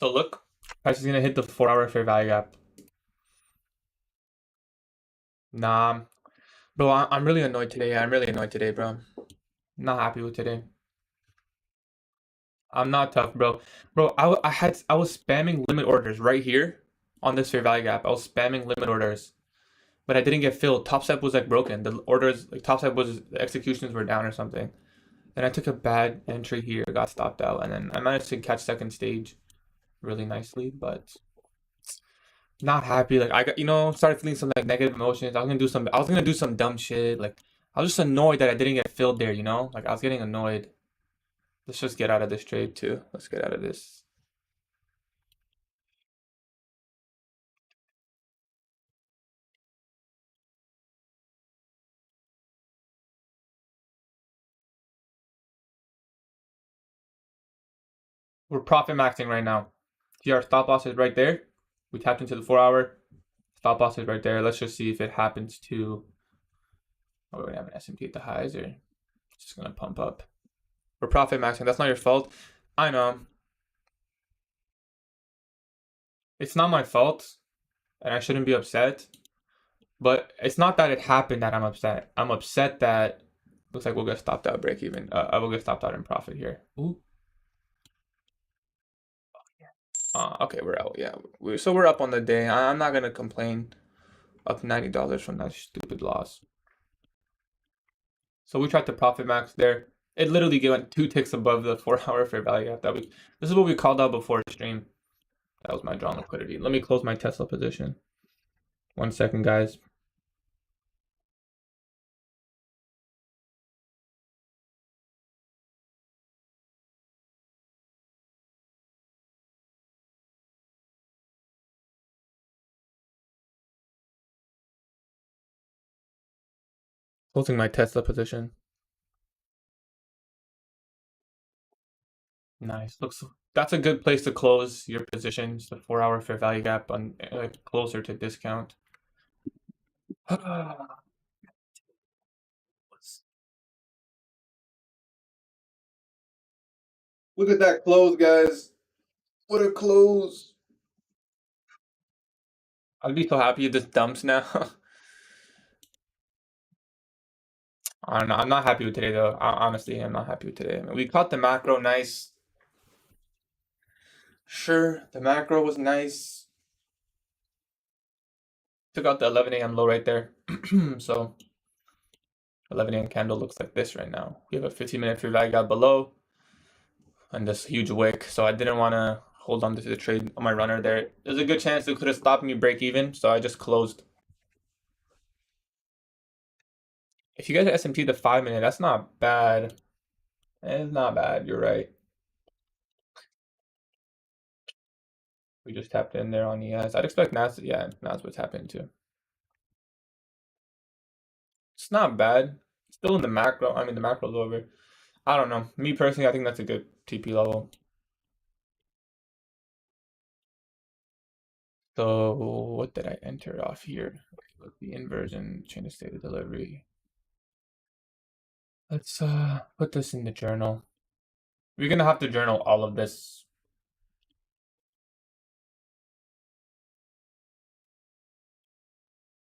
So look, price is gonna hit the 4-hour fair value gap. Nah, bro, I'm really annoyed today. I'm really annoyed today, bro. Not happy with today. I'm not tough, bro. Bro, I was spamming limit orders right here on this fair value gap. I was spamming limit orders, but I didn't get filled. Top step was like broken. The orders, like top step was the executions were down or something. Then I took a bad entry here, got stopped out, and then I managed to catch second stage really nicely, but not happy. Like I got, started feeling some like negative emotions. I was gonna do some dumb shit. Like I was just annoyed that I didn't get filled there, Like I was getting annoyed. Let's just get out of this trade too. Let's get out of this. We're profit maxing right now. See our stop loss is right there. We tapped into the 4-hour. Stop loss is right there. Let's just see if it happens to. Oh, we have an S&P at the highs, or it's just gonna pump up. We're profit maxing. That's not your fault. I know. It's not my fault, and I shouldn't be upset. But it's not that it happened that I'm upset. I'm upset that looks like we'll get stopped out break even. I will get stopped out in profit here. Ooh. Okay, we're out. Yeah, so we're up on the day. I'm not gonna complain. Up $90 from that stupid loss. So we tried to profit max there. It literally went 2 ticks above the 4-hour fair value gap. This is what we called out before stream. That was my drawn liquidity. Let me close my Tesla position. 1 second, guys. Closing my Tesla position. Nice. Looks that's a good place to close your positions. The 4-hour fair value gap on closer to discount. Look at that close, guys. What a close. I'd be so happy if this dumps now. I don't know. I'm not happy with today, though. Honestly, I'm not happy with today. I mean, we caught the macro nice. Sure, the macro was nice. Took out the 11 a.m. low right there. So 11 a.m. candle looks like this right now. We have a 15-minute fair value gap below and this huge wick. So I didn't want to hold on to the trade on my runner there. There's a good chance it could have stopped me break even. So I just closed. If you guys SMT the 5-minute, that's not bad. It's not bad. You're right. We just tapped in there on ES. I'd expect NAS. Yeah, NAS would tap into. It's not bad. Still in the macro. I mean, the macro's over. I don't know. Me personally, I think that's a good TP level. So what did I enter off here? The inversion, chain of state of delivery. Let's put this in the journal. We're gonna have to journal all of this.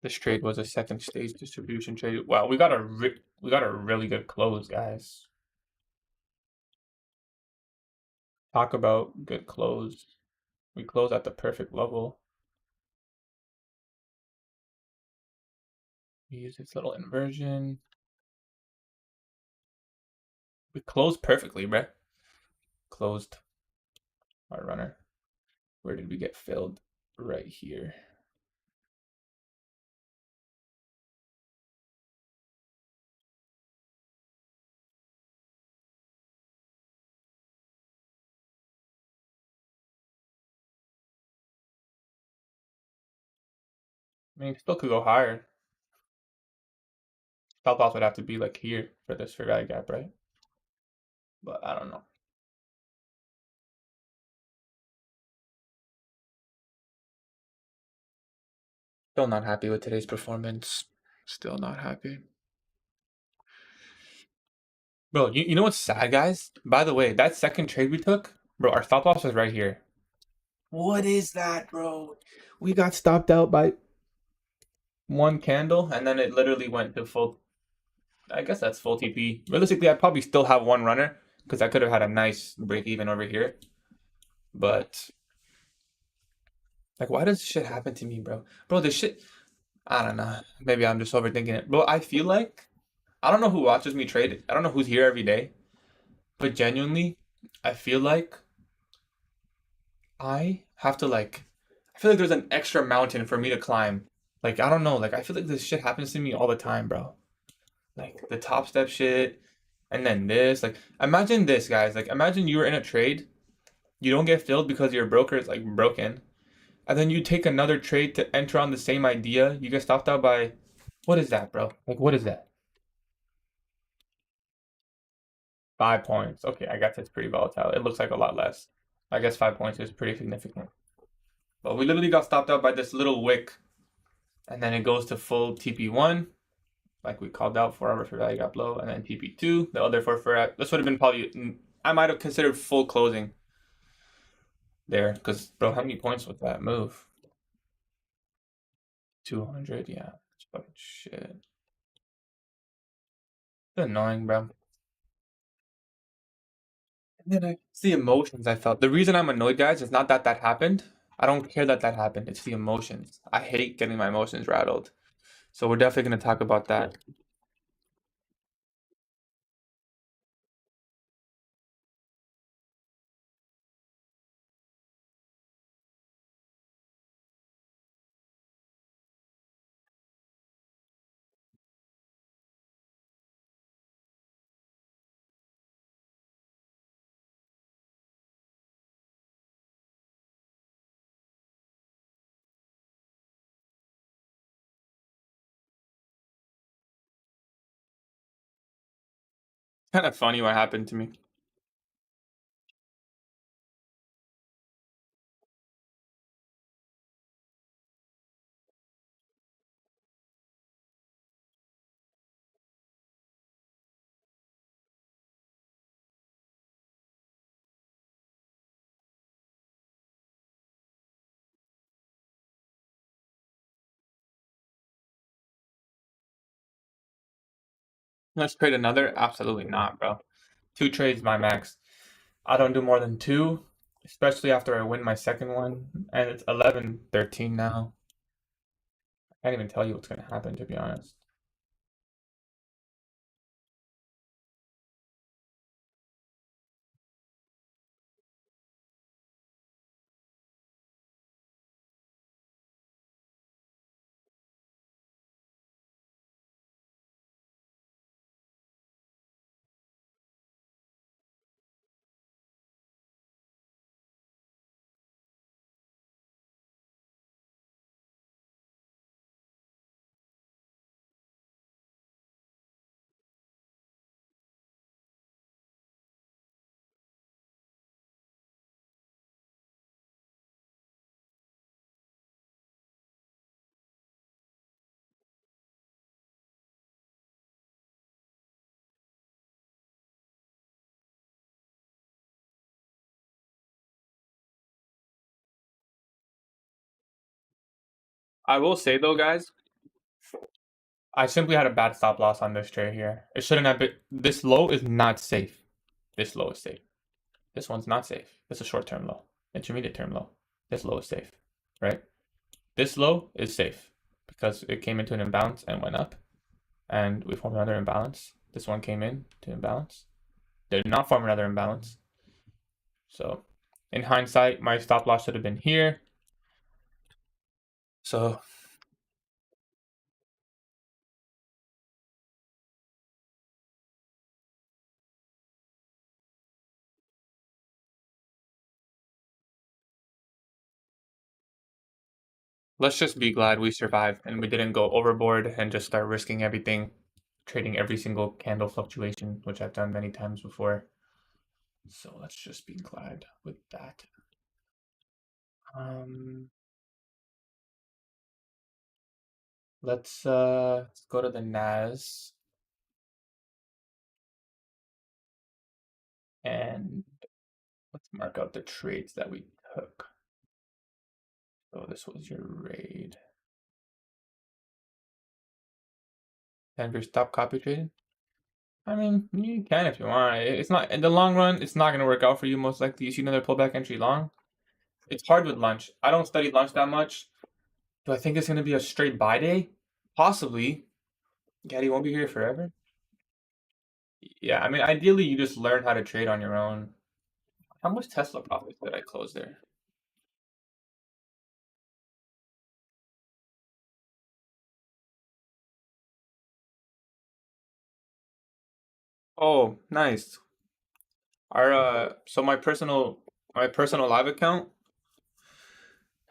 This trade was a second stage distribution trade. Wow, we got a really good close, guys. Talk about good close. We close at the perfect level. We use this little inversion. We closed perfectly, bruh. Closed our runner. Where did we get filled? Right here. I mean, still could go higher. Stop loss would have to be like here for this fair value gap, right? But I don't know. Still not happy with today's performance. Still not happy. Bro, you know what's sad, guys? By the way, that second trade we took, bro, our stop loss was right here. What is that, bro? We got stopped out by one candle, and then it literally went to full. I guess that's full TP. Realistically, I probably still have one runner because I could have had a nice break even over here. But like, why does shit happen to me, bro? Bro, this shit. I don't know. Maybe I'm just overthinking it. Bro, I feel like I don't know who watches me trade. I don't know who's here every day. But genuinely, I feel like I have to I feel like there's an extra mountain for me to climb. Like, I don't know. Like, I feel like this shit happens to me all the time, bro. Like, the top step shit, and then this. Like, imagine this, guys. Like, imagine you were in a trade. You don't get filled because your broker is, like, broken. And then you take another trade to enter on the same idea. You get stopped out by, what is that, bro? Like, what is that? 5 points. Okay, I guess it's pretty volatile. It looks like a lot less. I guess 5 points is pretty significant. But we literally got stopped out by this little wick. And then it goes to full TP1, like we called out 4 hours for value gap low, and then TP2, the other for this would have been probably, I might have considered full closing there, because bro, how many points was that move? 200, yeah, it's fucking shit. It's annoying, bro. And then it's the emotions I felt. The reason I'm annoyed, guys, is not that that happened. I don't care that that happened. It's the emotions. I hate getting my emotions rattled. So we're definitely going to talk about that. Kind of funny what happened to me. Let's trade another? Absolutely not, bro. 2 trades my max. I don't do more than 2, especially after I win my second one. And it's 11-13 now. I can't even tell you what's going to happen, to be honest. I will say, though, guys, I simply had a bad stop loss on this trade here. It shouldn't have been. This low is not safe. This low is safe. This one's not safe. It's a short-term low. Intermediate term low. This low is safe, right? This low is safe because it came into an imbalance and went up, and we formed another imbalance. This one came in to imbalance. Did not form another imbalance. So, in hindsight, my stop loss should have been here. So, let's just be glad we survived and we didn't go overboard and just start risking everything, trading every single candle fluctuation, which I've done many times before. So let's just be glad with that. Let's go to the NAS and let's mark out the trades that we took. So this was your raid. Denver stop copy trading. I mean, you can if you want. It's not in the long run. It's not going to work out for you most likely. You see another pullback entry long. It's hard with lunch. I don't study lunch that much. Do I think it's going to be a straight buy day? Possibly. Gaddy won't be here forever. Yeah, I mean, ideally, you just learn how to trade on your own. How much Tesla profits did I close there? Oh, nice. Our so my personal live account,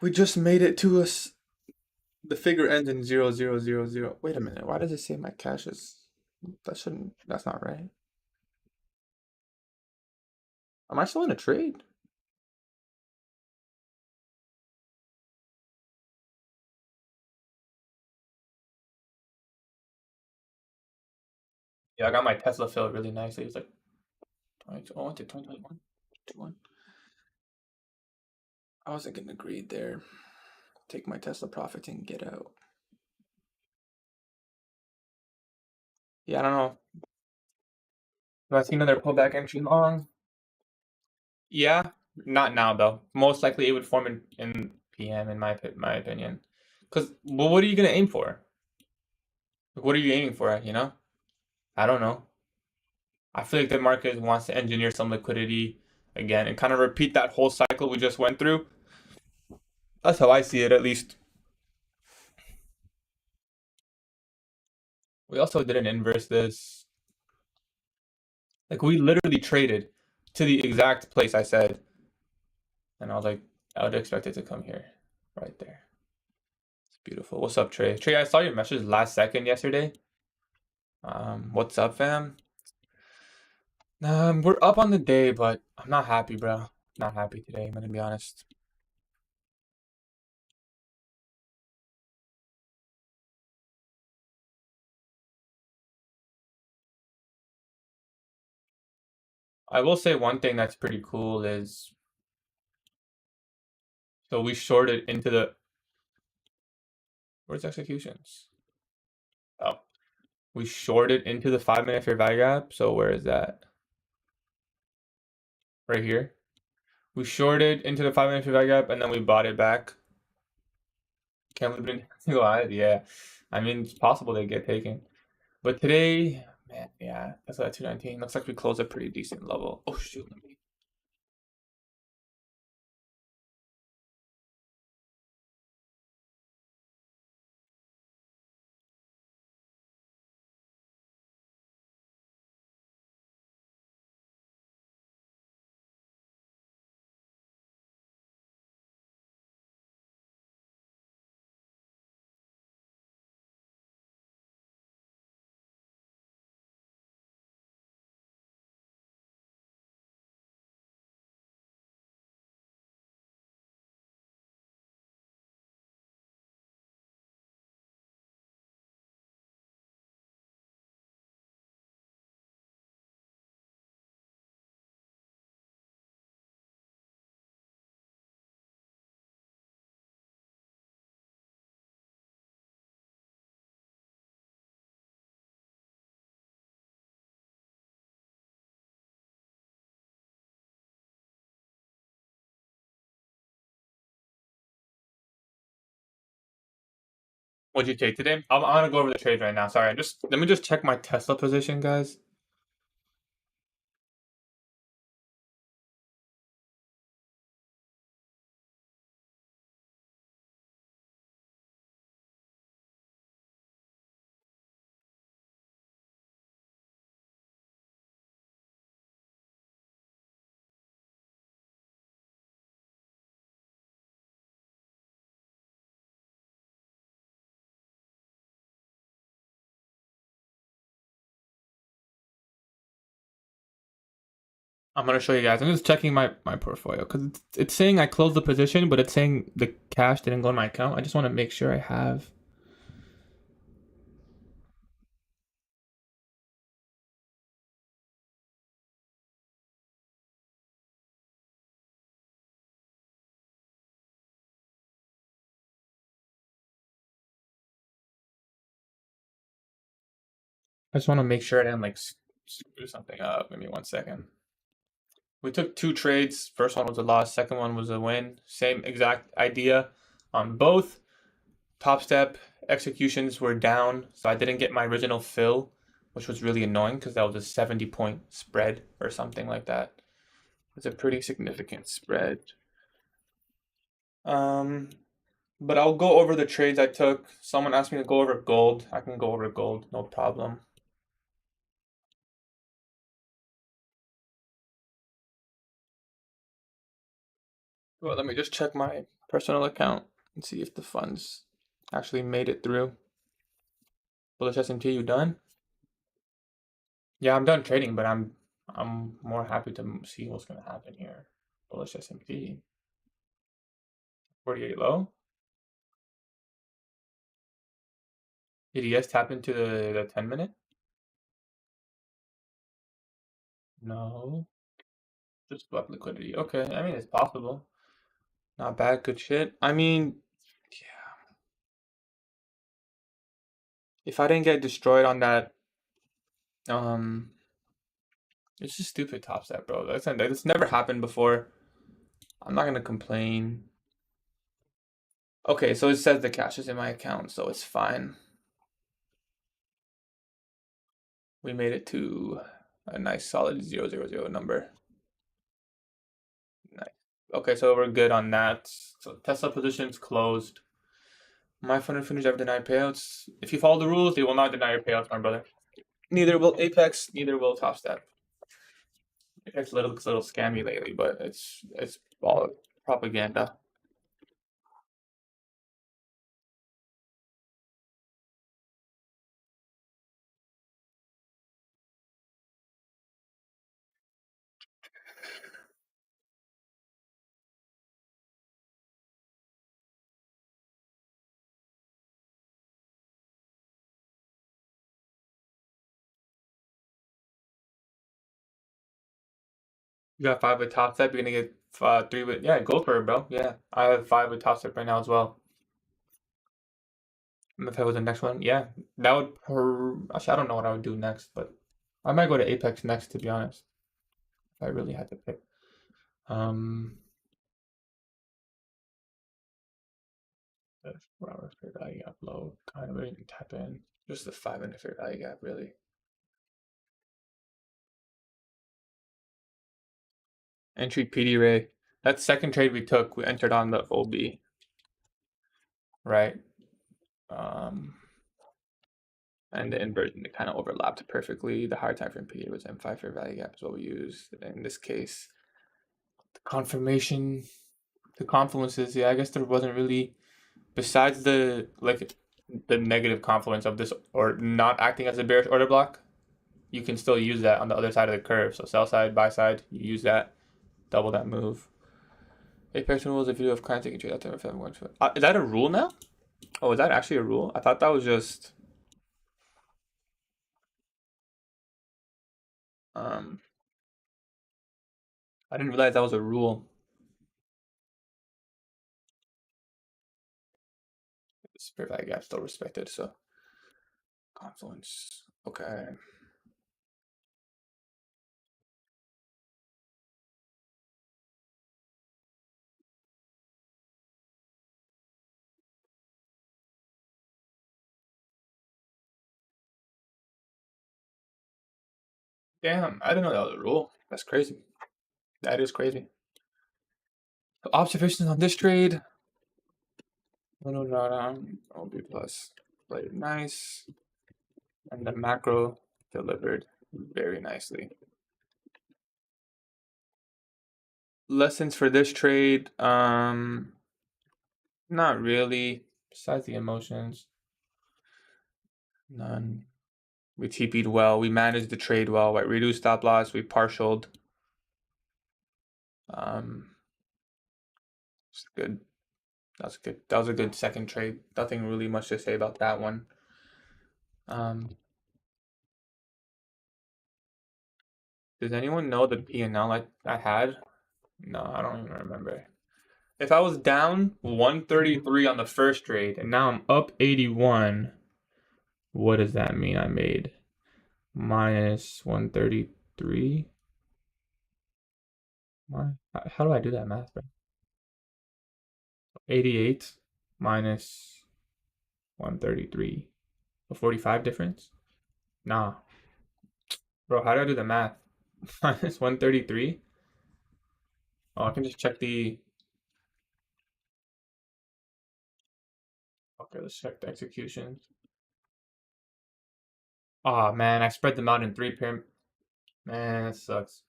we just made it to us. The figure ends in 0000. Wait a minute. Why does it say my cash is? That's not right. Am I still in a trade? Yeah, I got my Tesla filled really nicely. It's like 20, oh, I went to 2021. 21. I wasn't gonna grade there. Take my Tesla profits and get out. Yeah, I don't know. Do I see another pullback entry long? Yeah, not now though. Most likely it would form in PM in my opinion. Cause well, what are you gonna aim for? What are you aiming for? You know? I don't know. I feel like the market wants to engineer some liquidity again and kind of repeat that whole cycle we just went through. That's how I see it, at least. We also didn't inverse this. Like we literally traded to the exact place I said, and I was like, I would expect it to come here, right there. It's beautiful. What's up, Trey? Trey, I saw your message last second yesterday. What's up, fam? We're up on the day, but I'm not happy, bro. Not happy today, I'm gonna be honest. I will say one thing that's pretty cool is so we shorted into the where's executions? Oh, we shorted into the 5 minute fair value gap. So where is that? Right here. We shorted into the 5 minute fair value gap and then we bought it back. Can't believe it didn't go out. Yeah, I mean it's possible they get taken, but today, man, yeah, that's at 219. Looks like we closed a pretty decent level. Oh shoot, let me. What'd you take today? I'm gonna go over the trades right now. Sorry, just let me just check my Tesla position, guys. I'm gonna show you guys. I'm just checking my portfolio because it's saying I closed the position, but it's saying the cash didn't go in my account. I just want to make sure I have. I just want to make sure I didn't like screw something up. Give me 1 second. We took two trades. First one was a loss. Second one was a win. Same exact idea on both. Top step executions were down, so I didn't get my original fill, which was really annoying because that was a 70-point spread or something like that. It's a pretty significant spread. Um, but I'll go over the trades I took. Someone asked me to go over gold. I can go over gold, no problem. Well, let me just check my personal account and see if the funds actually made it through. Bullish S&P, you done? Yeah, I'm done trading, but I'm more happy to see what's gonna happen here. Bullish S&P, 48 low. EDS tap into the 10 minute? No, just left liquidity. Okay, I mean it's possible. Not bad, good shit. I mean, yeah, if I didn't get destroyed on that, um, it's just stupid top step, bro. That's never happened before. I'm not gonna complain. Okay, so it says the cash is in my account, so it's fine. We made it to a nice solid 000 number. Nice. Okay, so we're good on that. So Tesla positions closed. My fund and finish ever denied payouts. If you follow the rules, they will not deny your payouts, my brother. Neither will Apex, neither will Top Step. Apex looks a little scammy lately, but it's all propaganda. You got 5 with top step, you're gonna get 3 with, yeah, go for it, bro. Yeah, I have 5 with top step right now as well. If I was the next one, yeah, that would actually, I don't know what I would do next, but I might go to Apex next, to be honest, if I really had to pick. 4 hours fair value gap low, kind of ready to tap in. Just the 5-minute fair value gap, really. Entry PD Ray. That second trade we took, we entered on the OB, right? And the inversion, it kind of overlapped perfectly. The higher time frame PD was M5 fair value gap is what we used. In this case, the confirmation, the confluences, yeah, I guess there wasn't really, besides the negative confluence of this or not acting as a bearish order block, you can still use that on the other side of the curve. So sell side, buy side, you use that, double that move. Apex rules a video of client taking trade out there if everyone's. Is that a rule now? Oh, is that actually a rule? I thought that was just I didn't realize that was a rule. Fair value gap still respected, so confluence. Okay. Damn, I didn't know that was a rule. That's crazy. That is crazy. Observations on this trade. Little drawdown, OB plus. Played nice. And the macro delivered very nicely. Lessons for this trade, not really. Besides the emotions. None. We TP'd well. We managed the trade well. Right? Reduced stop loss. We partialed. It's good. That's good. That was a good second trade. Nothing really much to say about that one. Does anyone know the P&L I had? No, I don't even remember. If I was down 133 on the first trade and now I'm up 81, what does that mean I made? Minus 133? How do I do that math, bro? 88 minus 133. A 45 difference? Nah. Bro, how do I do the math? Minus 133? Oh, I can just check the... Okay, let's check the executions. Oh, man, I spread them out in 3 pair. Man, that sucks.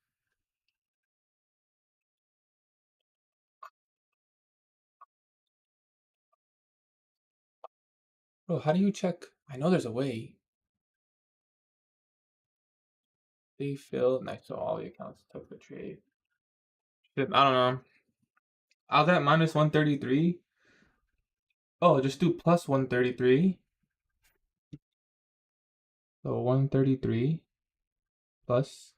Bro, how do you check? I know there's a way. They filled, and I saw all the accounts took the trade. I don't know. I was at minus 133. Oh, just do plus 133. So 133 plus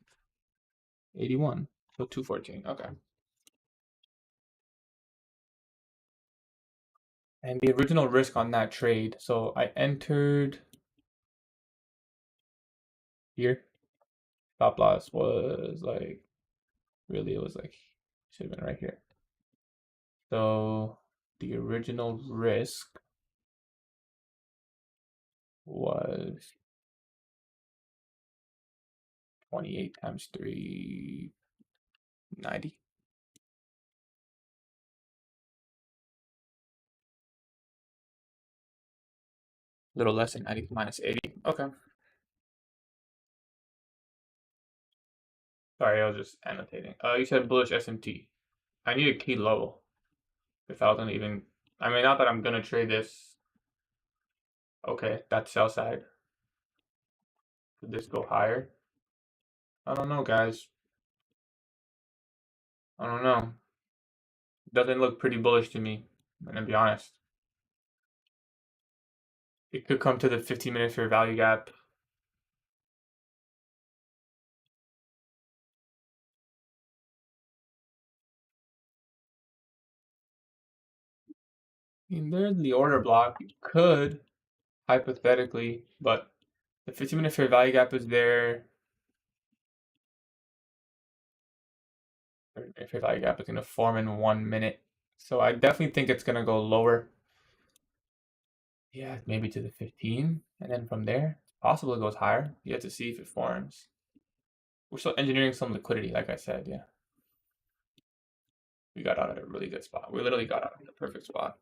81. So 214. Okay. And the original risk on that trade. So I entered here. Stop loss was like, really, it was like, should have been right here. So the original risk was 28 times 390. A little less than 90 minus 80. Okay. Sorry, I was just annotating. You said bullish SMT. I need a key low. If I was gonna even, I mean, not that I'm gonna trade this. Okay, that's sell side. Could this go higher? I don't know, guys. I don't know. Doesn't look pretty bullish to me, I'm gonna be honest. It could come to the 15-minute fair value gap. mean, there's the order block. You could, hypothetically, but the 15-minute fair value gap is there. Fair value gap is going to form in 1 minute. So I definitely think it's going to go lower. Yeah, maybe to the 15. And then from there, it's possible it goes higher. You have to see if it forms. We're still engineering some liquidity, like I said, yeah. We got out at a really good spot. We literally got out at the perfect spot.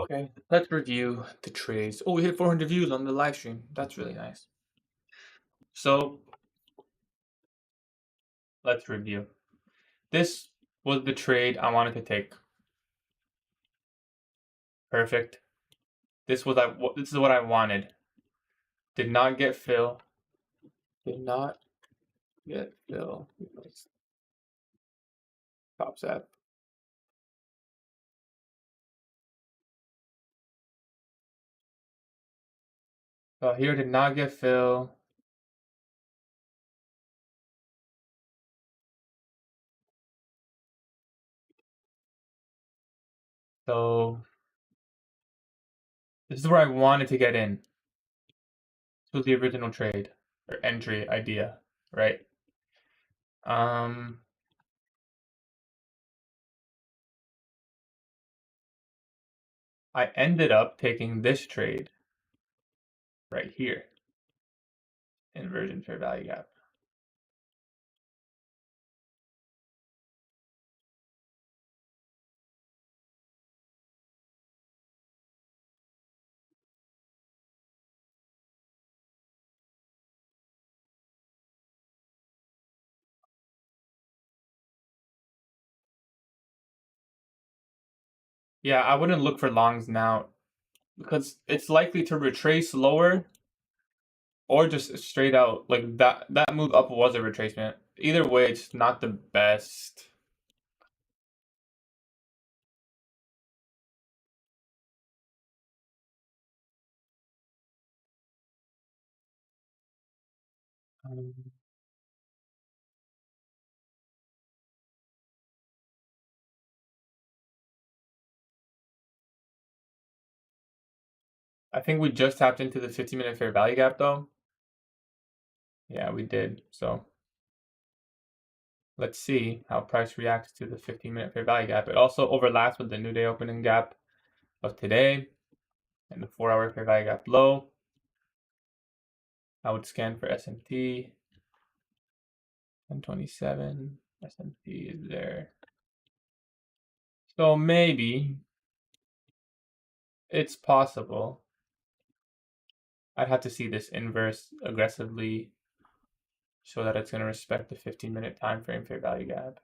Okay, let's review the trades. Oh, we hit 400 views on the live stream. That's really nice. So let's review. This was the trade I wanted to take. Perfect. This is what I wanted. Did not get fill. Did not get fill. Top set. So here did not get fill. So this is where I wanted to get in. This was the original trade or entry idea, right? I ended up taking this trade right here, inversion fair value gap. Yeah, I wouldn't look for longs now because it's likely to retrace lower or just straight out like that move up was a retracement. Either way, it's not the best. I think we just tapped into the 15-minute fair value gap though. Yeah, we did. So let's see how price reacts to the 15-minute fair value gap. It also overlaps with the new day opening gap of today and the 4-hour fair value gap low. I would scan for SMT. 1027. SMT is there. So maybe it's possible. I'd have to see this inverse aggressively so that it's going to respect the 15-minute time frame fair value gap.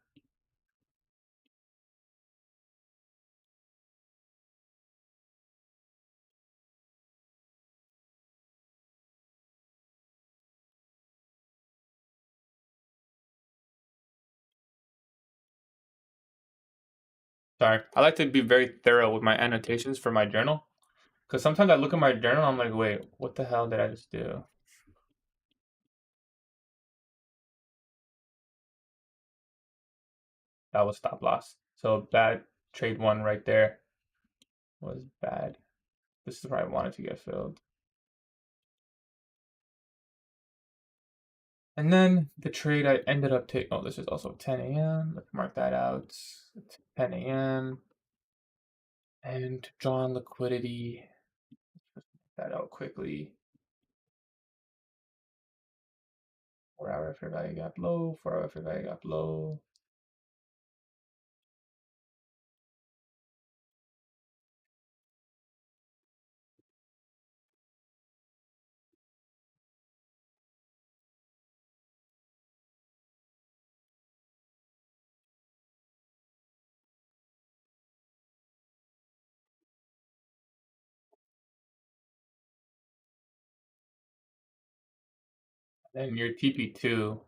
Sorry, I like to be very thorough with my annotations for my journal. Because sometimes I look at my journal, I'm like, wait, what the hell did I just do? That was stop loss. So bad trade one right there was bad. This is where I wanted to get filled. And then the trade I ended up taking, oh, this is also 10 a.m. Let's mark that out. It's 10 a.m. And draw on liquidity. that out quickly. 4-hour fair value gap low, 4-hour fair value gap low. Then your TP2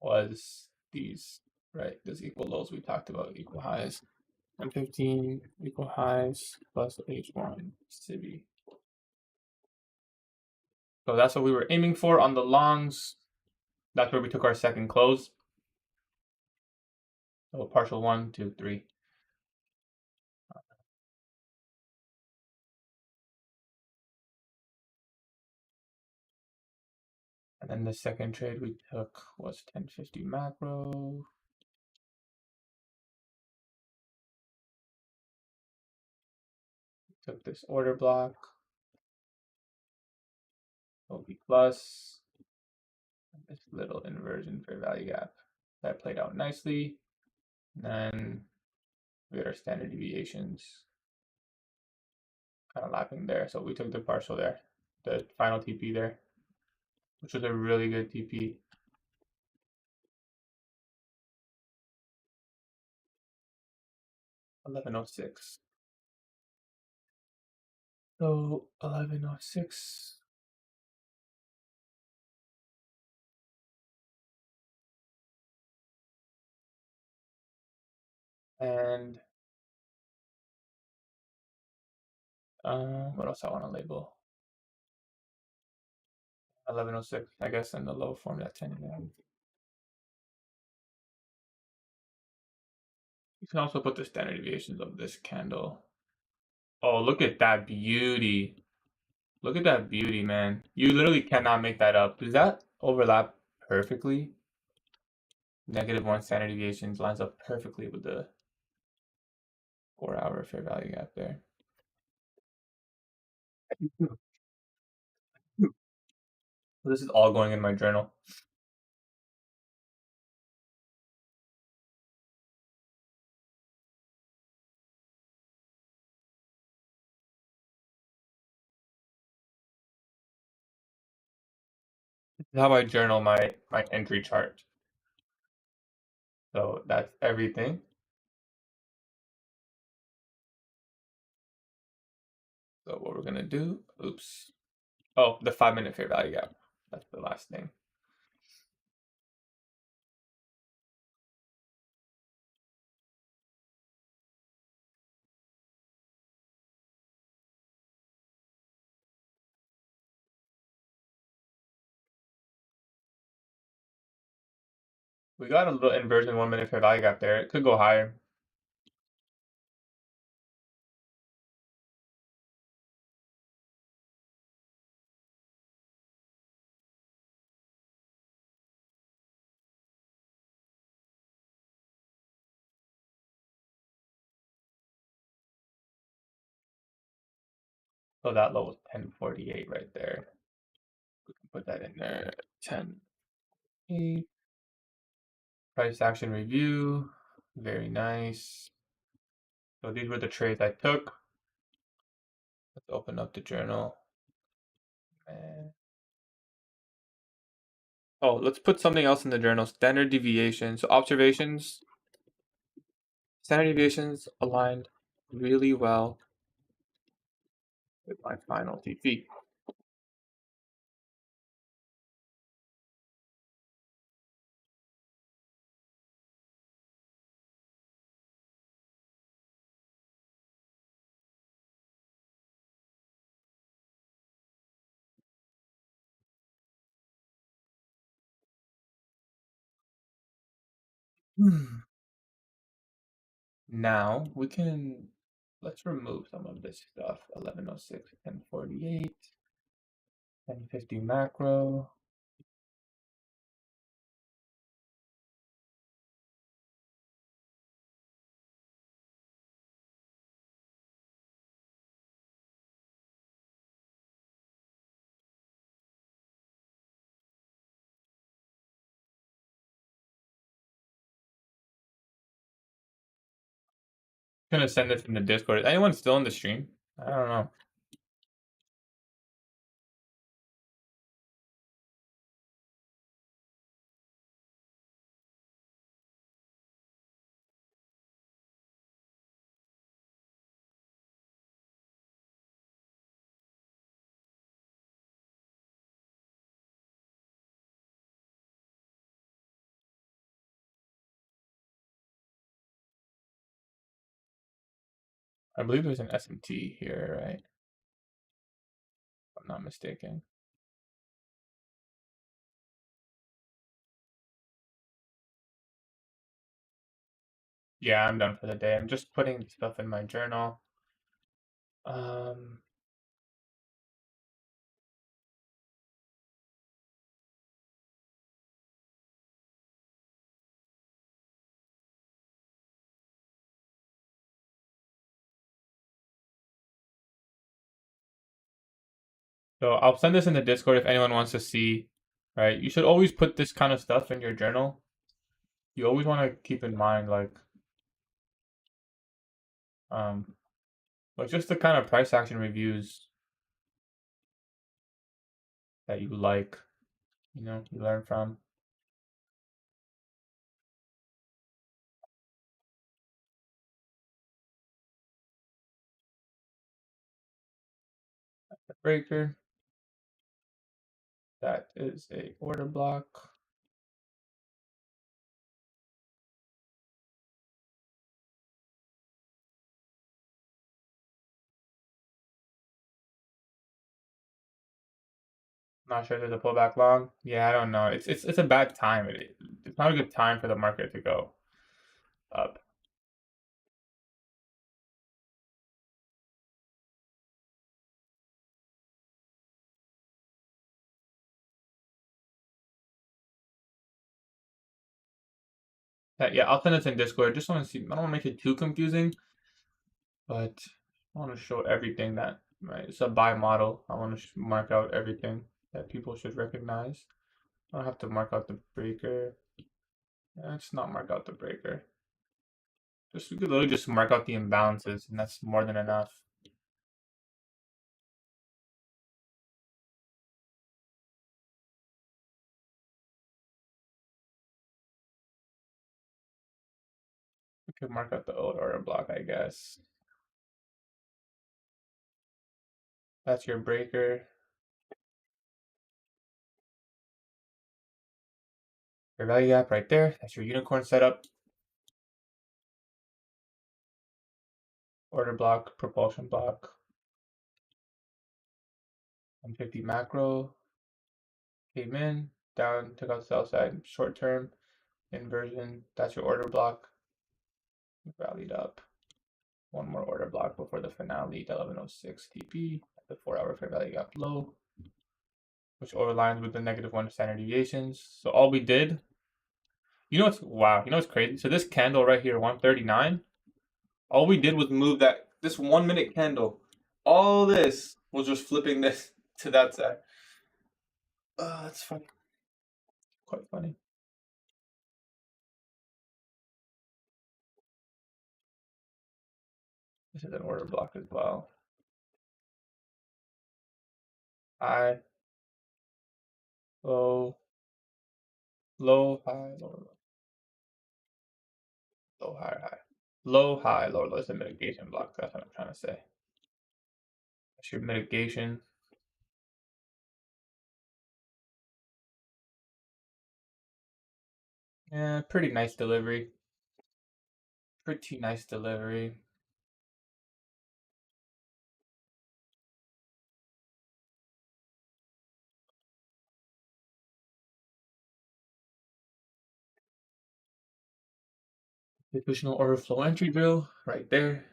was these, right? Those equal lows we talked about, equal highs. M15 equal highs plus H1 Civi. So that's what we were aiming for on the longs. That's where we took our second close. So partial 1, 2, 3. And then the second trade we took was 1050 macro. Took this order block. OP plus. This little inversion fair value gap. That played out nicely. And then we had our standard deviations kind of lapping there. So we took the partial there, the final TP there, which was a really good TP. $11.06. So $11.06. And what else I want to label? 11.06, I guess, in the low form that 10 again. You can also put the standard deviations of this candle. Oh, look at that beauty. Look at that beauty, man. You literally cannot make that up. Does that overlap perfectly? -1 standard deviations lines up perfectly with the 4-hour fair value gap there. This is all going in my journal. This is how I journal my entry chart. So that's everything. So what we're gonna do, oops. Oh, the 5-minute fair value gap. That's the last thing. We got a little inversion 1-minute fair value gap there. It could go higher. So that low was 1048 right there. We can put that in there. 10. Price action review. Very nice. So these were the trades I took. Let's open up the journal. Oh, let's put something else in the journal. Standard deviation. So observations. Standard deviations aligned really well with my final TP. Now we can, let's remove some of this stuff. 1106, 1048, 1050 macro. Gonna send this in the Discord. Is anyone still in the stream? I don't know. I believe there's an SMT here, right? If I'm not mistaken. Yeah, I'm done for the day. I'm just putting stuff in my journal. So I'll send this in the Discord if anyone wants to see, right? You should always put this kind of stuff in your journal. You always want to keep in mind, um, like just the kind of price action reviews that you like, you learn from. The breaker. That is a order block. Not sure there's a pullback long. Yeah, I don't know. It's a bad time. It's not a good time for the market to go up. Yeah, I'll send this in Discord. Just want to see. I don't want to make it too confusing, but I want to show everything that right. It's a buy model. I want to mark out everything that people should recognize. I don't have to mark out the breaker. Let's not mark out the breaker. We could literally just mark out the imbalances, and that's more than enough. We could mark out the old order block, I guess. That's your breaker. Your value gap right there. That's your unicorn setup. Order block, propulsion block. 150 macro. Came in, down, took out the sell side. Short term, inversion. That's your order block. Rallied up. One more order block before the finale. 1106 TP. The 4-hour fair value gap low, which overlines with the -1 standard deviations. So all we did, wow, what's crazy? So this candle right here, 139, all we did was move this 1 minute candle. All this was just flipping this to that side. That's funny. Quite funny. This is an order block as well. High, low, low, high, low, low, high, high. Low, high, low, low. It's a mitigation block. That's what I'm trying to say. That's your mitigation. Yeah, pretty nice delivery. Pretty nice delivery. Institutional order flow entry drill right there.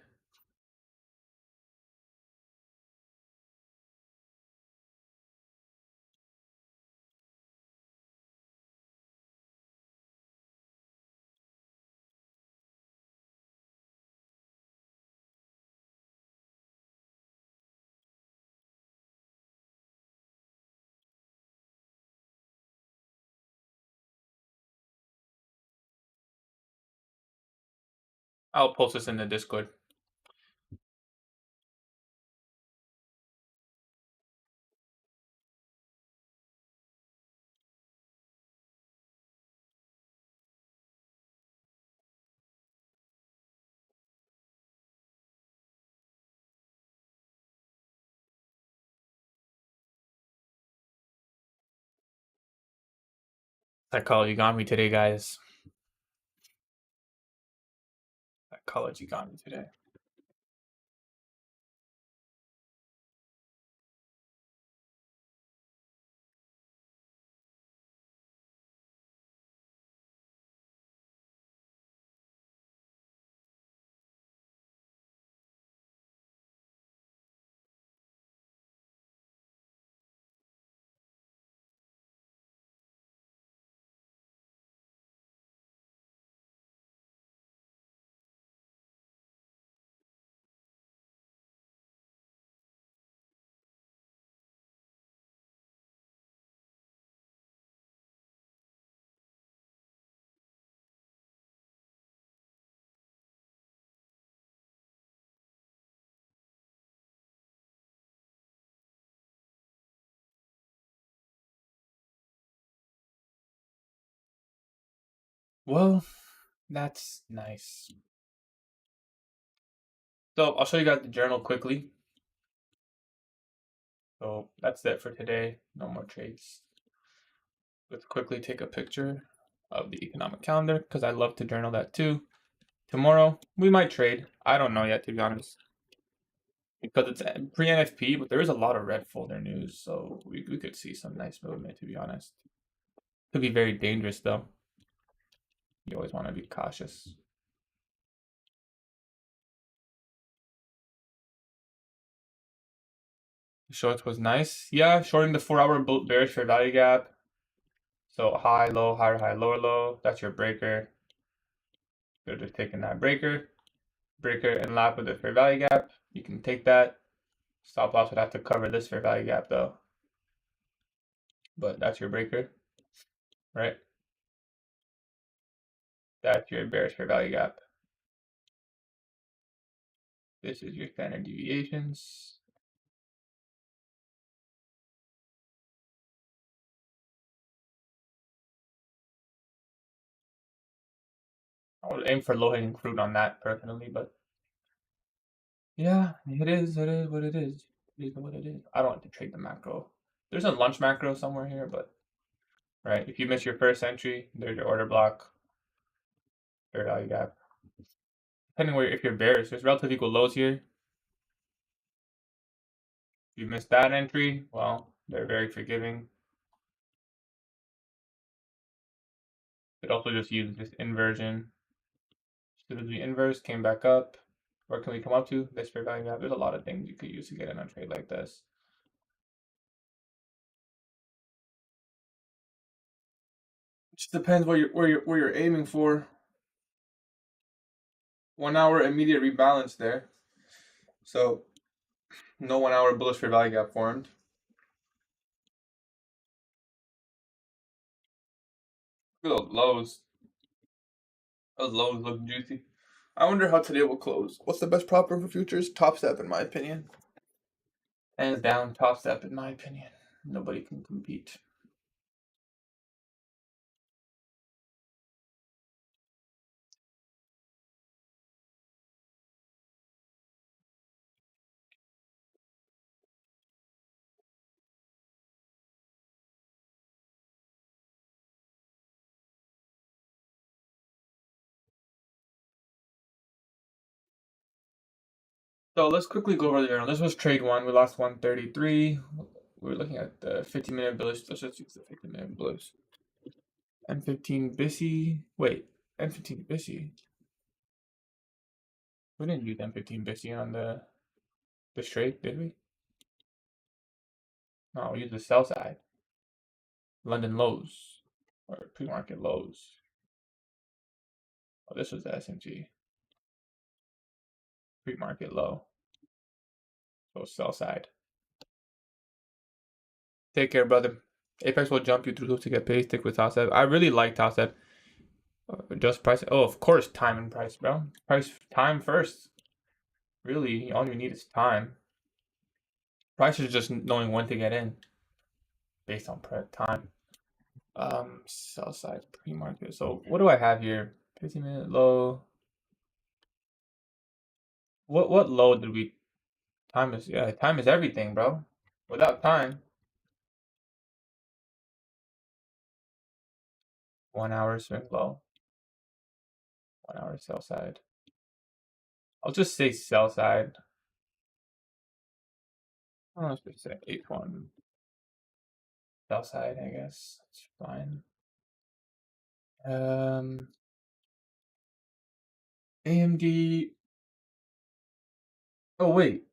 I'll post this in the Discord. Psychology got me today, guys. Psychology got me today. Well, that's nice. So I'll show you guys the journal quickly. So that's it for today. No more trades. Let's quickly take a picture of the economic calendar because I love to journal that too. Tomorrow we might trade. I don't know yet, to be honest, because it's pre-NFP, but there is a lot of red folder news, so we could see some nice movement, to be honest. Could be very dangerous though. You always want to be cautious. Shorts was nice. Yeah, shorting the 4-hour bearish fair value gap. So high, low, higher, high, lower, low. That's your breaker. You're just taking that breaker and lap with the fair value gap. You can take that. Stop loss would have to cover this fair value gap though. But that's your breaker, right? That's your bearish fair value gap. This is your standard deviations. I would aim for low-hanging fruit on that personally, but yeah, it is what it is. It is what it is. I don't like to trade the macro. There's a lunch macro somewhere here, but right, if you miss your first entry, there's your order block, fair value gap. Depending where, if you're bearish, there's relative equal lows here. If you miss that entry, well, they're very forgiving. Could also just use this inversion. As soon as we inverse, came back up. Where can we come up to? This fair value gap. There's a lot of things you could use to get in a trade like this. It just depends where you're aiming for. 1 hour immediate rebalance there. So no 1 hour bullish fair value gap formed. Look at those lows. Those lows look juicy. I wonder how today will close. What's the best prop for futures? Top step, in my opinion. Hands down, top step, in my opinion. Nobody can compete. So let's quickly go over the journal. This was trade one. We lost 133. We were looking at the 15-minute bullish. Let's just use the 15-minute bullish. M15 Bissy. Wait, M15 Bissy. We didn't use M15 Bissy on the trade, did we? No, we used the sell side. London lows or pre-market lows. Oh, this was the SMG. Pre-market low. So sell side. Take care, brother. Apex will jump you through hoops to get paid. Stick with top step. I really like top step. Just price. Oh, of course, time and price, bro. Price, time first. Really, all you need is time. Price is just knowing when to get in, based on time. Sell side pre-market. So what do I have here? 15-minute low. What low did we? Time is everything, bro. Without time, 1 hour swing low. 1 hour sell side. I'll just say sell side. Let's just say H1 sell side, I guess. That's fine. AMD. Oh wait,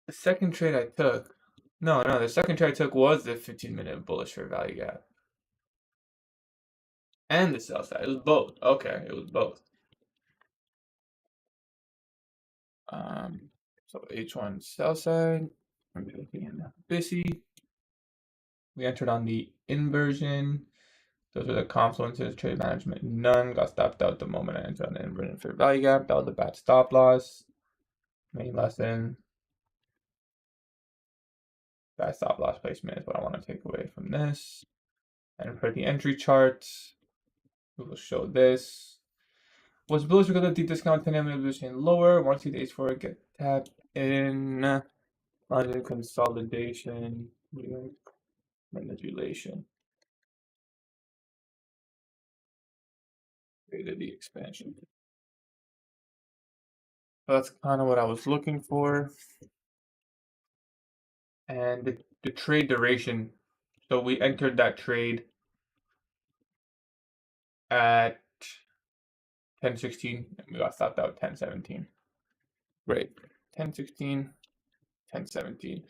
the second trade I took. No, the second trade I took was the 15-minute bullish fair value gap. And the sell side. It was both. Okay, it was both. So H1 sell side. I'm looking in BISI. We entered on the inversion. Those are the confluences, trade management, none. Got stopped out the moment I entered on the inversion fair value gap. That was a bad stop loss. Main lesson. Bad stop loss placement is what I want to take away from this. And for the entry chart, we will show this. Was bullish because of the discount 10 minute position lower. Once the H4 get tapped in. London consolidation. Manipulation. Created the expansion. So that's kind of what I was looking for. And the trade duration. So we entered that trade at 10:16 and we got stopped out 10:17. Great. 10:16, 10:17.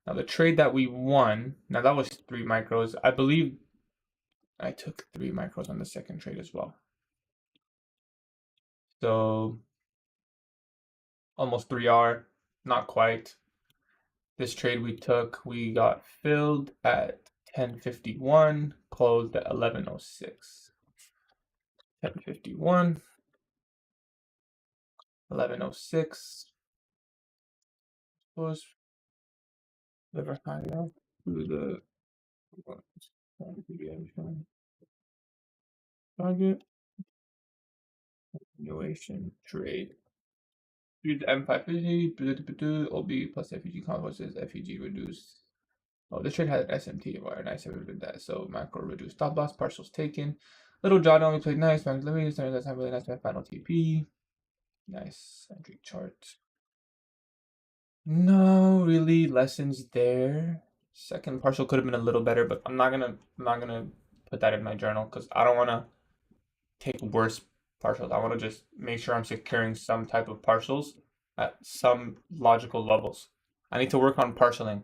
Now the trade that we won, now that was 3 micros. I believe I took 3 micros on the second trade as well. So almost 3R, not quite. This trade we took, we got filled at 10:51, closed at 11:06. 10:51, 11:06. Was never higher through the target continuation trade. Use M550, OB plus FEG converses, FEG reduced. Oh, this trade had an SMT, or nice if we did that. So macro reduced stop loss, partials taken. Little drawdown, we played nice. Let me just that's not really nice. My final TP. Nice entry chart. No really lessons there. Second partial could have been a little better, but I'm not gonna put that in my journal because I don't wanna take worse partials. I want to just make sure I'm securing some type of partials at some logical levels. I need to work on partialing.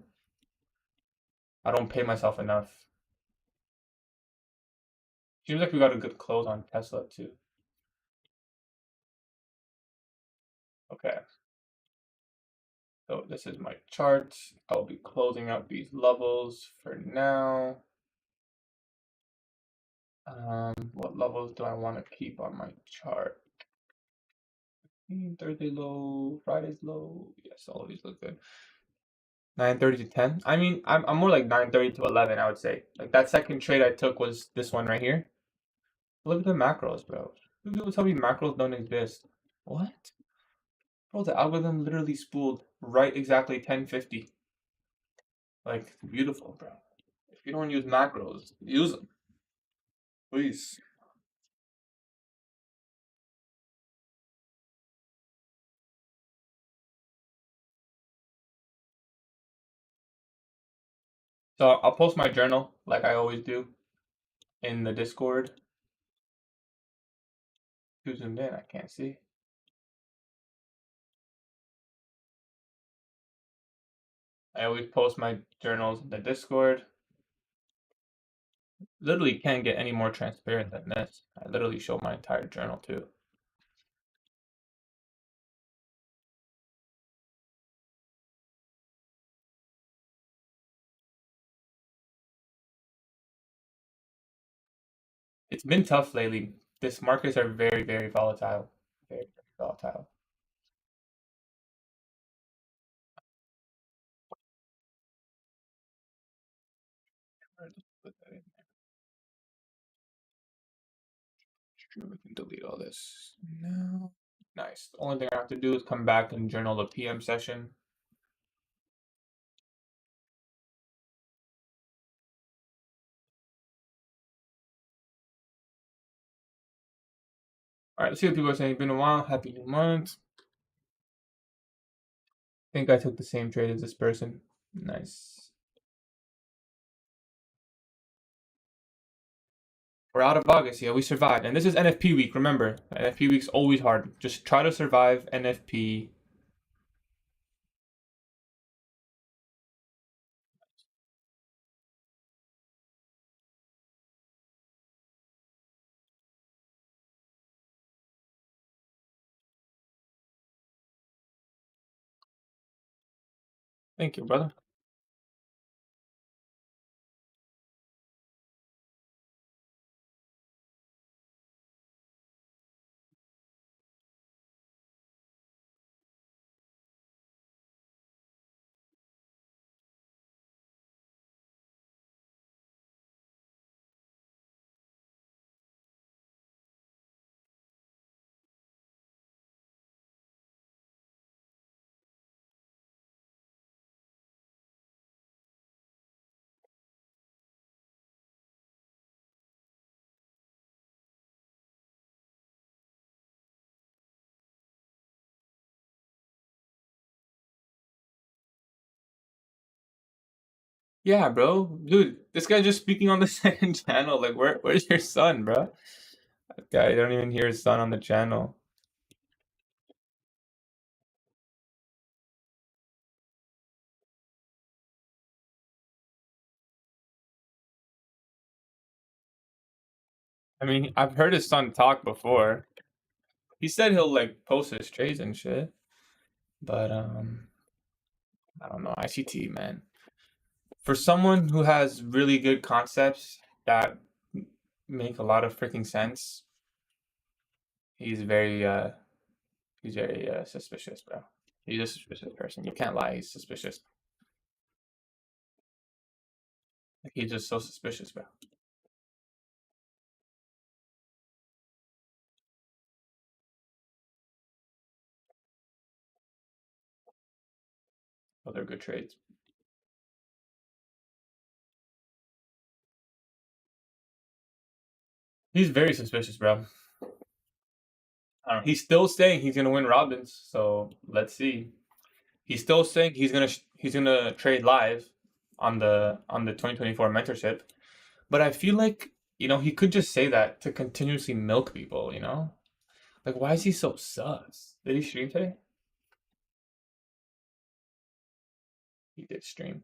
I don't pay myself enough. Seems like we got a good close on Tesla too. Okay. So this is my chart. I'll be closing out these levels for now. What levels do I want to keep on my chart? Thursday low, Friday's low. Yes, all of these look good. 9:30 to 10. I mean, I'm more like 9:30 to 11, I would say. Like that second trade I took was this one right here. Look at the macros, bro. People tell me macros don't exist. What? Bro, the algorithm literally spooled right exactly 10:50. Like, beautiful, bro. If you don't use macros, use them. Please. So I'll post my journal like I always do in the Discord. Too zoomed in, I can't see. I always post my journals in the Discord. Literally can't get any more transparent than this. I literally show my entire journal too. It's been tough lately. This markets are very, very volatile. Very, very volatile. Put that in there. We can delete all this now. Nice. The only thing I have to do is come back and journal the PM session. All right, let's see what people are saying. It's been a while. Happy new month. I think I took the same trade as this person. Nice. We're out of August. Yeah, we survived. And this is NFP week. Remember, NFP week's always hard. Just try to survive NFP. Thank you, brother. Yeah, bro. Dude, this guy's just speaking on the second channel. Like, where's your son, bro? That guy, I don't even hear his son on the channel. I mean, I've heard his son talk before. He said he'll like post his trades and shit. But I don't know. ICT, man. For someone who has really good concepts that make a lot of freaking sense, he's very suspicious, bro. He's a suspicious person. You can't lie. He's suspicious. Like, he's just so suspicious, bro. Oh, they're good trades. He's very suspicious, bro. I don't know. He's still saying he's gonna win Robbins, so let's see. He's still saying he's gonna trade live on the 2024 mentorship, but I feel like he could just say that to continuously milk people. Like, why is he so sus? Did he stream today? He did stream.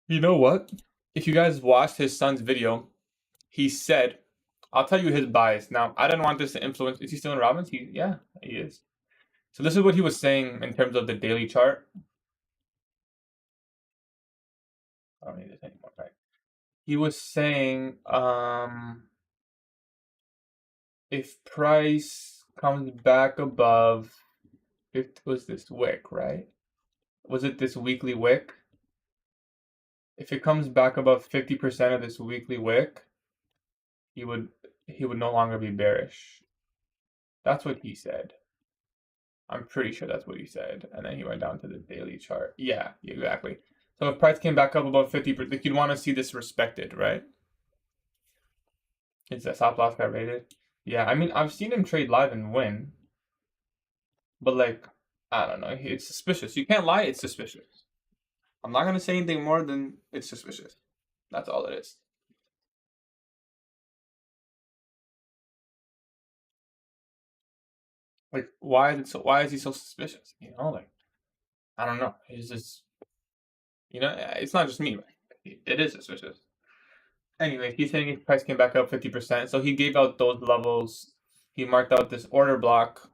You know what? If you guys watched his son's video, he said, I'll tell you his bias. Now, I don't want this to influence. Is he still in Robbins? Yeah, he is. So this is what he was saying in terms of the daily chart. I don't need this anymore, right? He was saying, if price comes back above, it was this wick, right? Was it this weekly wick? If it comes back above 50% of this weekly wick, he would no longer be bearish. That's what he said. I'm pretty sure that's what he said. And then he went down to the daily chart. Yeah, exactly. So if price came back up above 50%, like, you'd want to see this respected, right? Is that stop loss got rated? Yeah, I mean, I've seen him trade live and win, but like, I don't know. It's suspicious. You can't lie. It's suspicious. I'm not gonna say anything more than it's suspicious. That's all it is. Like, why is he so suspicious? Like, I don't know. He's just, it's not just me, man. It is suspicious. Anyway, he's saying his price came back up 50%. So he gave out those levels. He marked out this order block.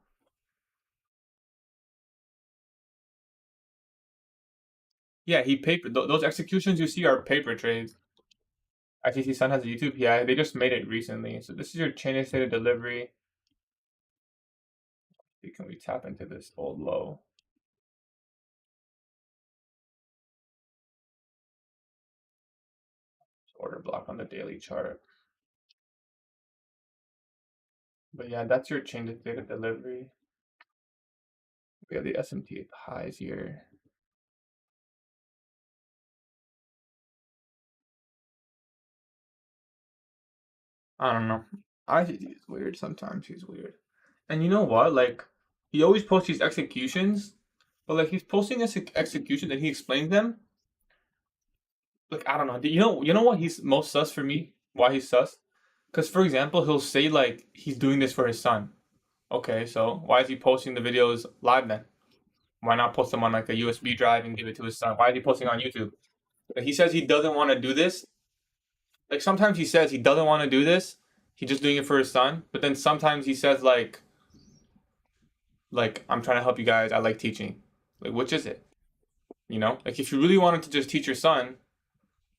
Yeah, he paper those executions you see are paper trades. ICT Sun has a YouTube. Yeah, they just made it recently. So this is your chain of state of delivery. Can we tap into this old low? Order block on the daily chart. But yeah, that's your chain of state of delivery. We have the SMT highs here. I don't know. He's weird sometimes. He's weird. And you know what? Like, he always posts these executions, but like he's posting this execution and he explains them. Like, I don't know. You know what he's most sus for me? Why he's sus? Because for example, he'll say like he's doing this for his son. Okay, so why is he posting the videos live then? Why not post them on like a USB drive and give it to his son? Why is he posting on YouTube? Like, he says he doesn't want to do this. Like sometimes he says he doesn't want to do this. He's just doing it for his son. But then sometimes he says like I'm trying to help you guys. I like teaching. Like which is it? You know, like if you really wanted to just teach your son,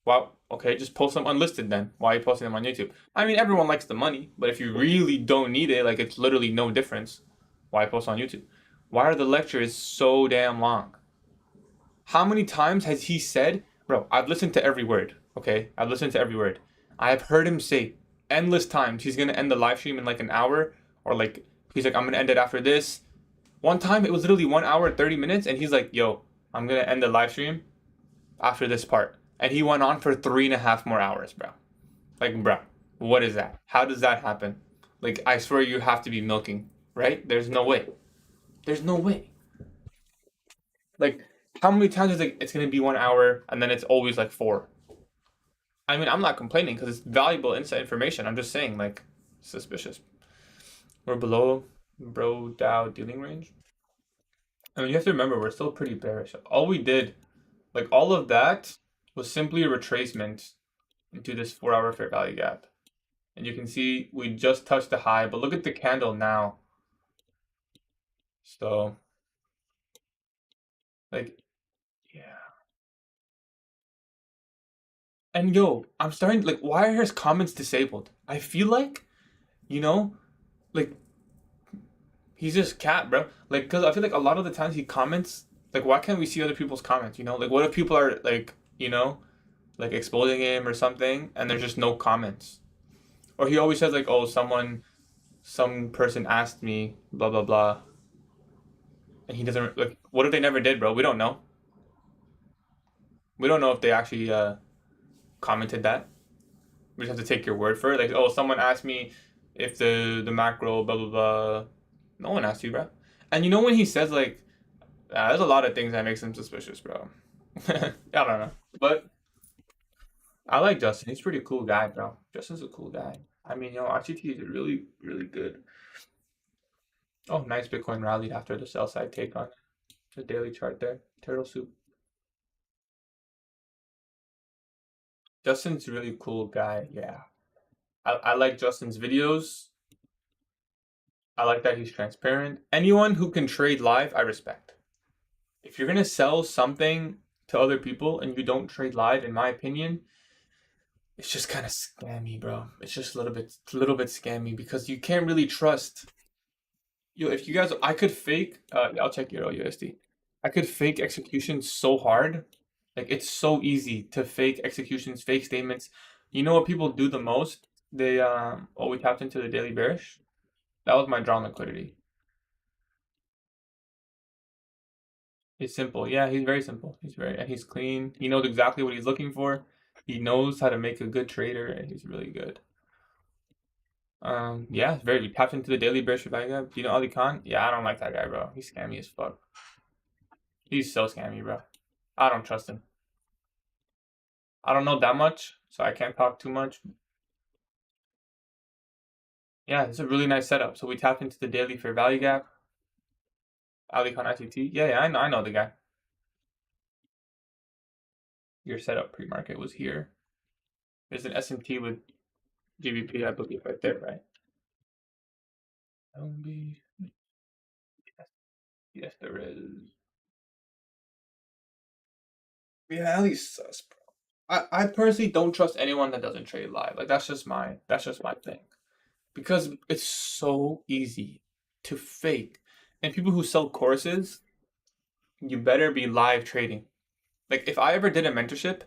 well, okay, just post them unlisted then. Why are you posting them on YouTube? I mean, everyone likes the money, but if you really don't need it, like it's literally no difference. Why post on YouTube? Why are the lectures so damn long? How many times has he said, bro, I've listened to every word, okay? I've listened to every word. I have heard him say endless times he's gonna end the live stream in like an hour, or like, he's like, I'm gonna end it after this. One time it was literally 1 hour, 30 minutes, and he's like, yo, I'm gonna end the live stream after this part. And he went on for 3.5 more hours, bro. Like, bro, what is that? How does that happen? Like, I swear you have to be milking, right? There's no way. There's no way. Like, how many times is it's gonna be 1 hour and then it's always like 4? I mean, I'm not complaining because it's valuable inside information. I'm just saying, like, suspicious. We're below bro Dow dealing range. I mean, you have to remember we're still pretty bearish. All we did, like, all of that was simply a retracement into this 4-hour fair value gap. And you can see we just touched the high, but look at the candle now. So, like, yeah. And yo, I'm starting, like, why are his comments disabled? I feel like, you know, like, he's just cat, bro. Like, because I feel like a lot of the times he comments, like, why can't we see other people's comments, you know? Like, what if people are, like, you know, like, exposing him or something, and there's just no comments? Or he always says, like, oh, some person asked me, blah, blah, blah. And he doesn't, like, what if they never did, bro? We don't know. We don't know if they actually commented that. We just have to take your word for it. Like, oh, someone asked me if the macro, blah, blah, blah. No one asked you, bro. And you know when he says, like, there's a lot of things that makes him suspicious, bro. I don't know. But I like Justin. He's a pretty cool guy, bro. Justin's a cool guy. I mean, ICT is really, really good. Oh, nice Bitcoin rallied after the sell side take on the daily chart there. Turtle soup. Justin's a really cool guy. Yeah. I like Justin's videos. I like that he's transparent. Anyone who can trade live, I respect. If you're gonna sell something to other people and you don't trade live, in my opinion, it's just kind of scammy, bro. It's just a little bit scammy because you can't really trust. Yo, if you guys, I could fake. I'll check Euro USD. I could fake execution so hard. Like it's so easy to fake executions, fake statements. You know what people do the most? They we tapped into the daily bearish. That was my drawn liquidity. He's simple. Yeah, he's very simple. He's clean. He knows exactly what he's looking for. He knows how to make a good trader, and he's really good. Yeah, it's very. We tapped into the daily bearish value gap. Do you know Ali Khan? Yeah, I don't like that guy, bro. He's scammy as fuck. He's so scammy, bro. I don't trust him. I don't know that much, so I can't talk too much. Yeah, it's a really nice setup. So we tapped into the daily fair value gap. Ali Khan ICT. Yeah, I know the guy. Your setup pre-market was here. There's an SMT with GBP, I believe, right there, right? LB. Yes, there is. Yeah, at least sus, bro. I personally don't trust anyone that doesn't trade live. Like that's just my thing. Because it's so easy to fake. And people who sell courses, you better be live trading. Like if I ever did a mentorship,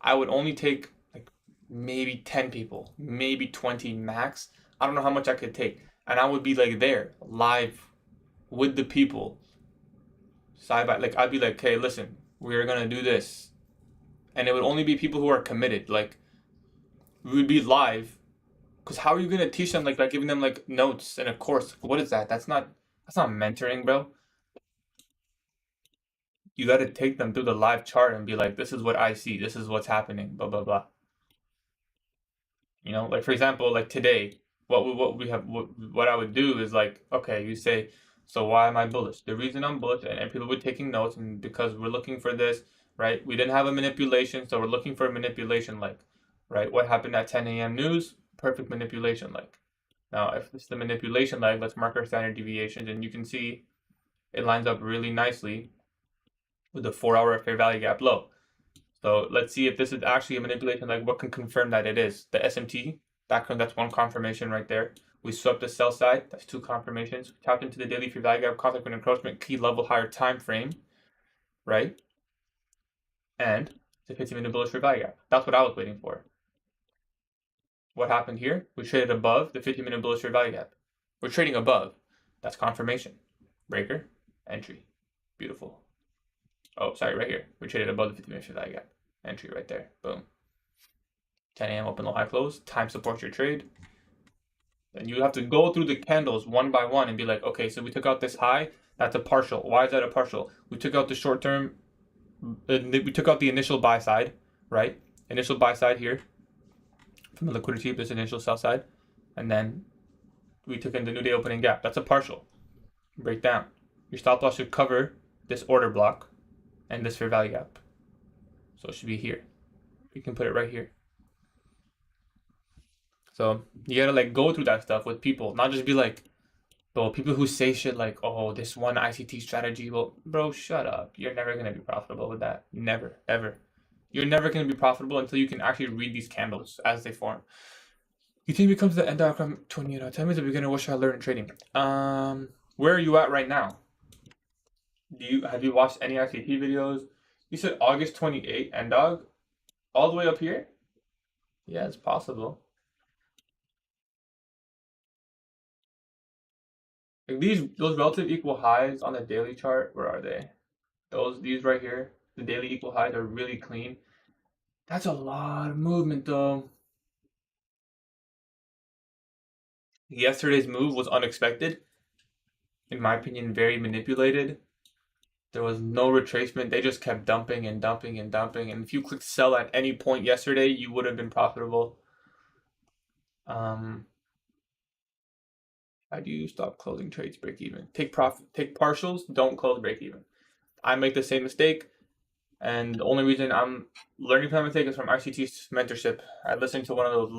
I would only take like maybe 10 people, maybe 20 max. I don't know how much I could take. And I would be like there, live with the people. Side by like I'd be like, hey, listen, we're gonna do this. And it would only be people who are committed. Like we would be live Because how are you gonna teach them like by giving them like notes in a course? What is that? That's not mentoring, bro. You got to take them through the live chart and be like, this is what I see, this is what's happening, blah blah blah. You know, like for example, like today, what I would do is like, okay, you say, so why am I bullish? The reason I'm bullish, and people were taking notes, and because we're looking for this, right? We didn't have a manipulation, so we're looking for a manipulation like, right? What happened at 10 a.m. news? Perfect manipulation like. Now, if it's the manipulation leg, let's mark our standard deviations, and you can see it lines up really nicely with the 4-hour fair value gap low. So let's see if this is actually a manipulation leg. What can confirm that it is? The SMT background, that's one confirmation right there. We swept the sell side, that's 2 confirmations. Tapped into the daily fair value gap, consequent encroachment, key level, higher time frame, right? And the 50-minute bullish fair value gap. That's what I was waiting for. What happened here? We traded above the 50-minute bullish fair value gap. We're trading above. That's confirmation. Breaker, entry. Beautiful. Oh, sorry, right here. We traded above the 50-minute fair value gap. Entry right there. Boom. 10 a.m. open low high close. Time supports your trade. Then you have to go through the candles one by one and be like, okay, so we took out this high. That's a partial. Why is that a partial? We took out the short term. We took out the initial buy side, right? Initial buy side here from the liquidity, this initial sell side. And then we took in the new day opening gap. That's a partial. Break down. Your stop loss should cover this order block and this fair value gap. So it should be here. You can put it right here. So you gotta like go through that stuff with people, not just be like, bro, people who say shit like, oh, this one ICT strategy. Well, bro, shut up. You're never gonna be profitable with that. Never, ever. You're never gonna be profitable until you can actually read these candles as they form. You think it becomes the end diagram 28? Tell me the beginner, what should I learn in trading? Where are you at right now? Have you watched any ICT videos? You said August 28 end dog? All the way up here? Yeah, it's possible. Like those relative equal highs on the daily chart, where are they? These right here, the daily equal highs are really clean. That's a lot of movement though. Yesterday's move was unexpected. In my opinion, very manipulated. There was no retracement. They just kept dumping and dumping and dumping. And if you clicked sell at any point yesterday, you would have been profitable. How do you stop closing trades break even? Take partials, don't close break even. I make the same mistake. And the only reason I'm learning from that mistake is from ICT's mentorship. I listened to one of those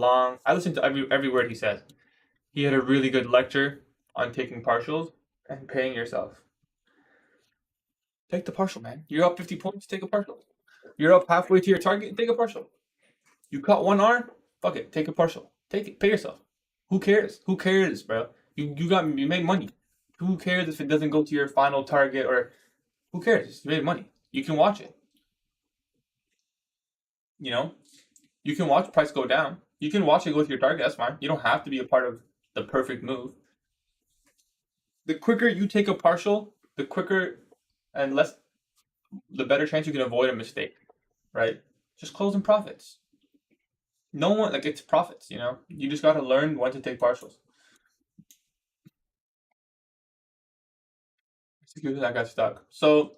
I listened to every word he said. He had a really good lecture on taking partials and paying yourself. Take the partial, man. You're up 50 points, take a partial. You're up halfway to your target, take a partial. You caught one R, fuck it, take a partial. Take it, pay yourself. Who cares? Who cares, bro? You made money. Who cares if it doesn't go to your final target, or who cares? You made money. You can watch it. You know? You can watch price go down. You can watch it go to your target, that's fine. You don't have to be a part of the perfect move. The quicker you take a partial, the quicker and the better chance you can avoid a mistake, right? Just close in profits. No one, like, it's profits, you know? You just got to learn when to take partials. I got stuck. So,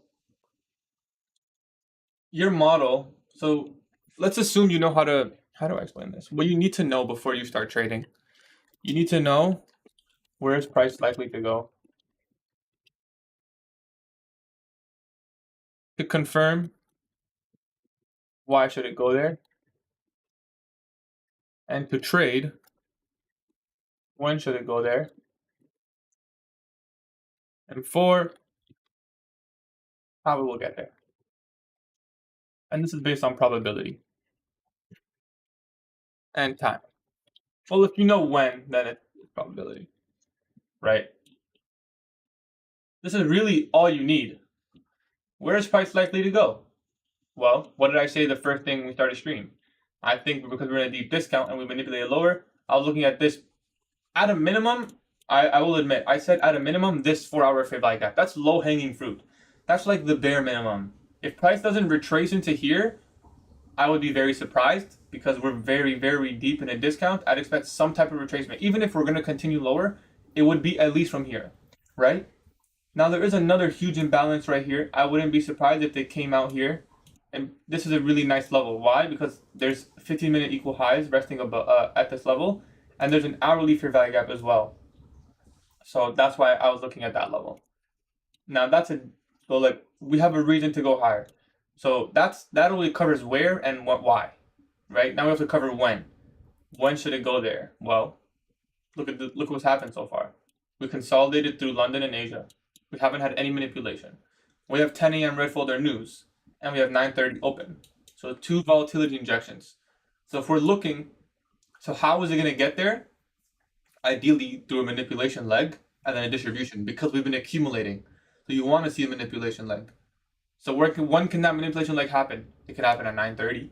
your model, so let's assume you know how do I explain this? What you need to know before you start trading. You need to know where is price likely to go. To confirm, why should it go there? And to trade, when should it go there? And 4, how it will get there. And this is based on probability and time. Well, if you know when, then it's probability, right? This is really all you need. Where is price likely to go? Well, what did I say the first thing we started stream? I think because we're in a deep discount and we manipulated lower, I was looking at this. At a minimum, I will admit, I said at a minimum, this 4-hour fair value gap. That's low-hanging fruit. That's like the bare minimum. If price doesn't retrace into here, I would be very surprised. because we're very, very deep in a discount, I'd expect some type of retracement. Even if we're going to continue lower, it would be at least from here, right? Now there is another huge imbalance right here. I wouldn't be surprised if they came out here, and this is a really nice level. Why? Because there's 15-minute equal highs resting above, at this level, and there's an hourly fair value gap as well. So that's why I was looking at that level. Now so like we have a reason to go higher. So that only covers where and why, right? Now we have to cover when. When should it go there? Well, look what's happened so far. We consolidated through London and Asia. We haven't had any manipulation. We have 10 a.m. red folder news, and we have 9:30 open. So 2 volatility injections. So if we're looking, so how is it going to get there? Ideally through a manipulation leg and then a distribution, because we've been accumulating. So you want to see a manipulation leg. So when can that manipulation leg happen? It could happen at 9:30.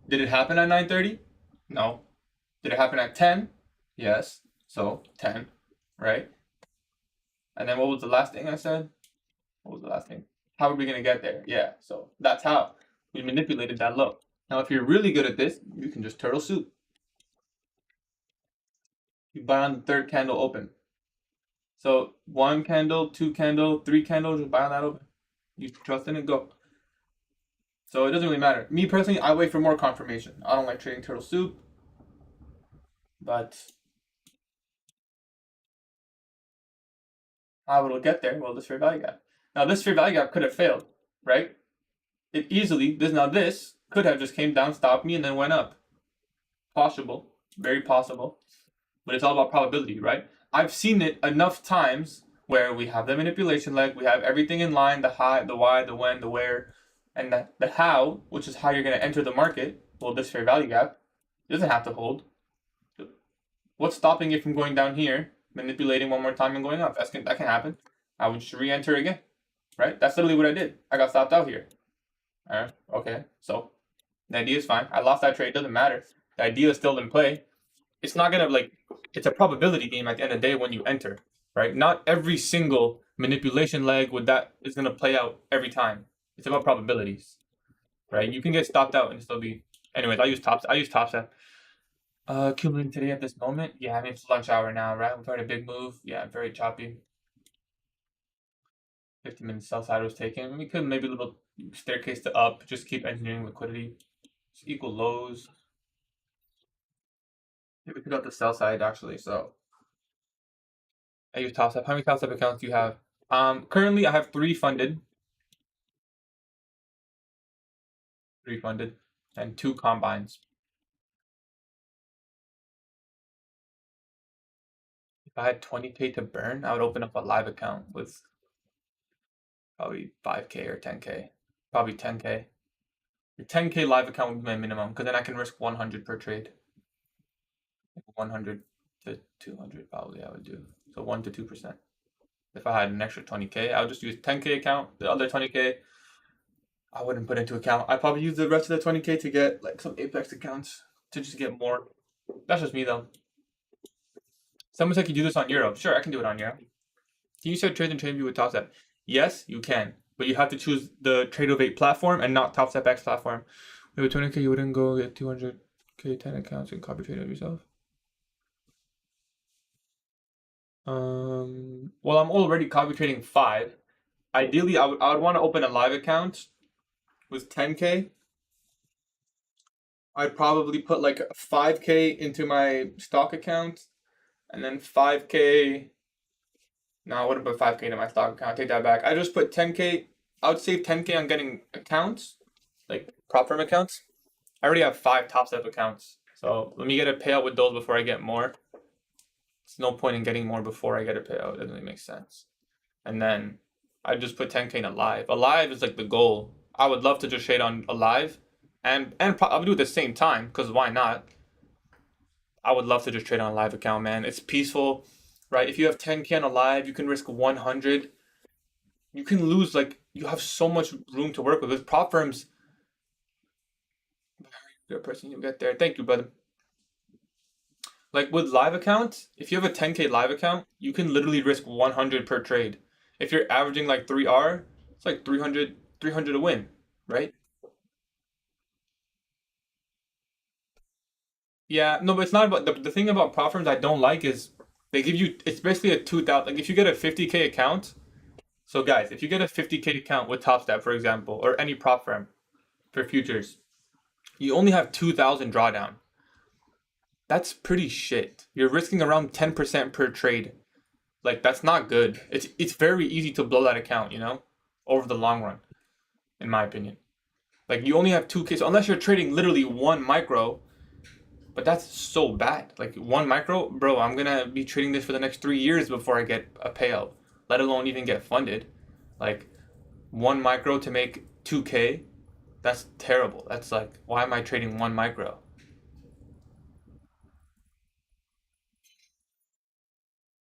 Did it happen at 9:30? No. Did it happen at 10? Yes. So 10, right? And then what was the last thing I said? What was the last thing? How are we going to get there? Yeah, so that's how we manipulated that low. Now, if you're really good at this, you can just turtle soup. You buy on the third candle open. So 1 candle, 2 candle, 3 candles, just buy on that open. You trust in it, go. So it doesn't really matter. Me personally, I wait for more confirmation. I don't like trading turtle soup, but how it'll get there? Well, this fair value gap. Now, this fair value gap could have failed, right? It easily, this could have just came down, stopped me, and then went up. Possible, very possible. But it's all about probability, right? I've seen it enough times where we have the manipulation leg, we have everything in line, the how, the why, the when, the where, and the how, which is how you're going to enter the market. Well, this fair value gap doesn't have to hold. What's stopping it from going down here, manipulating one more time and going up? That can happen. I would just re-enter again, right? That's literally what I did. I got stopped out here. All right, okay, so the idea is fine. I lost that trade, doesn't matter. The idea is still in play. It's not gonna it's a probability game at the end of the day when you enter, right? Not every single manipulation leg with that is gonna play out every time. It's about probabilities, right? You can get stopped out and still be. Anyways, I use top step. Accumulating today at this moment. Yeah, I mean it's lunch hour now, right? We've had a big move. Yeah, very choppy. 50 minutes sell side was taken. We could maybe a little staircase to up. Just keep engineering liquidity. Just equal lows. Maybe we took out the sell side actually. So I use top step. How many top step accounts do you have? Currently I have 3 funded. 3 funded and 2 combines. If I had 20K to burn, I would open up a live account with probably 5K or 10K. Probably 10K. Your 10K live account would be my minimum, because then I can risk 100 per trade. 100 to 200 probably I would do. So 1 to 2%. If I had an extra 20K, I would just use 10K account. The other 20K, I wouldn't put into account. I'd probably use the rest of the 20K to get like some Apex accounts to just get more. That's just me though. Someone said, can you do this on Euro? Sure, I can do it on Euro. Can you start trading TradingView with TopStep? Yes, you can. But you have to choose the Tradeovate platform and not TopStep X platform. With 20K, you wouldn't go get 200K 10 accounts and copy trade of yourself. Well, I'm already copy trading 5. Ideally, I would want to open a live account with 10K. I'd probably put like 5K into my stock account, and then 5K. No, I wouldn't put 5K into my stock account. Take that back. I just put 10K. I would save 10K on getting accounts, like prop firm accounts. I already have 5 top step accounts, so let me get a payout with those before I get more. There's no point in getting more before I get a payout. It doesn't really make sense. And then I just put 10K in a live. A live is like the goal. I would love to just trade on a live, and I would do it at the same time, because why not? I would love to just trade on a live account, man. It's peaceful, right? If you have 10K on a live, you can risk 100. You can lose, like, you have so much room to work with. With prop firms, good person, you get there. Thank you, brother. Like with live accounts, if you have a 10K live account, you can literally risk 100 per trade. If you're averaging like 3R, it's like 300 to win, right? Yeah, no, but it's not about the thing about prop firms I don't like is they give you it's basically a 2,000 like if you get a 50K account. So guys, if you get a 50K account with TopStep, for example, or any prop firm for futures, you only have 2,000 drawdown. That's pretty shit. You're risking around 10% per trade. Like that's not good. It's very easy to blow that account, over the long run, in my opinion. Like you only have 2K, so unless you're trading literally one micro, but that's so bad. Like one micro, bro, I'm gonna be trading this for the next 3 years before I get a payout, let alone even get funded. Like one micro to make 2K, that's terrible. That's like, why am I trading one micro?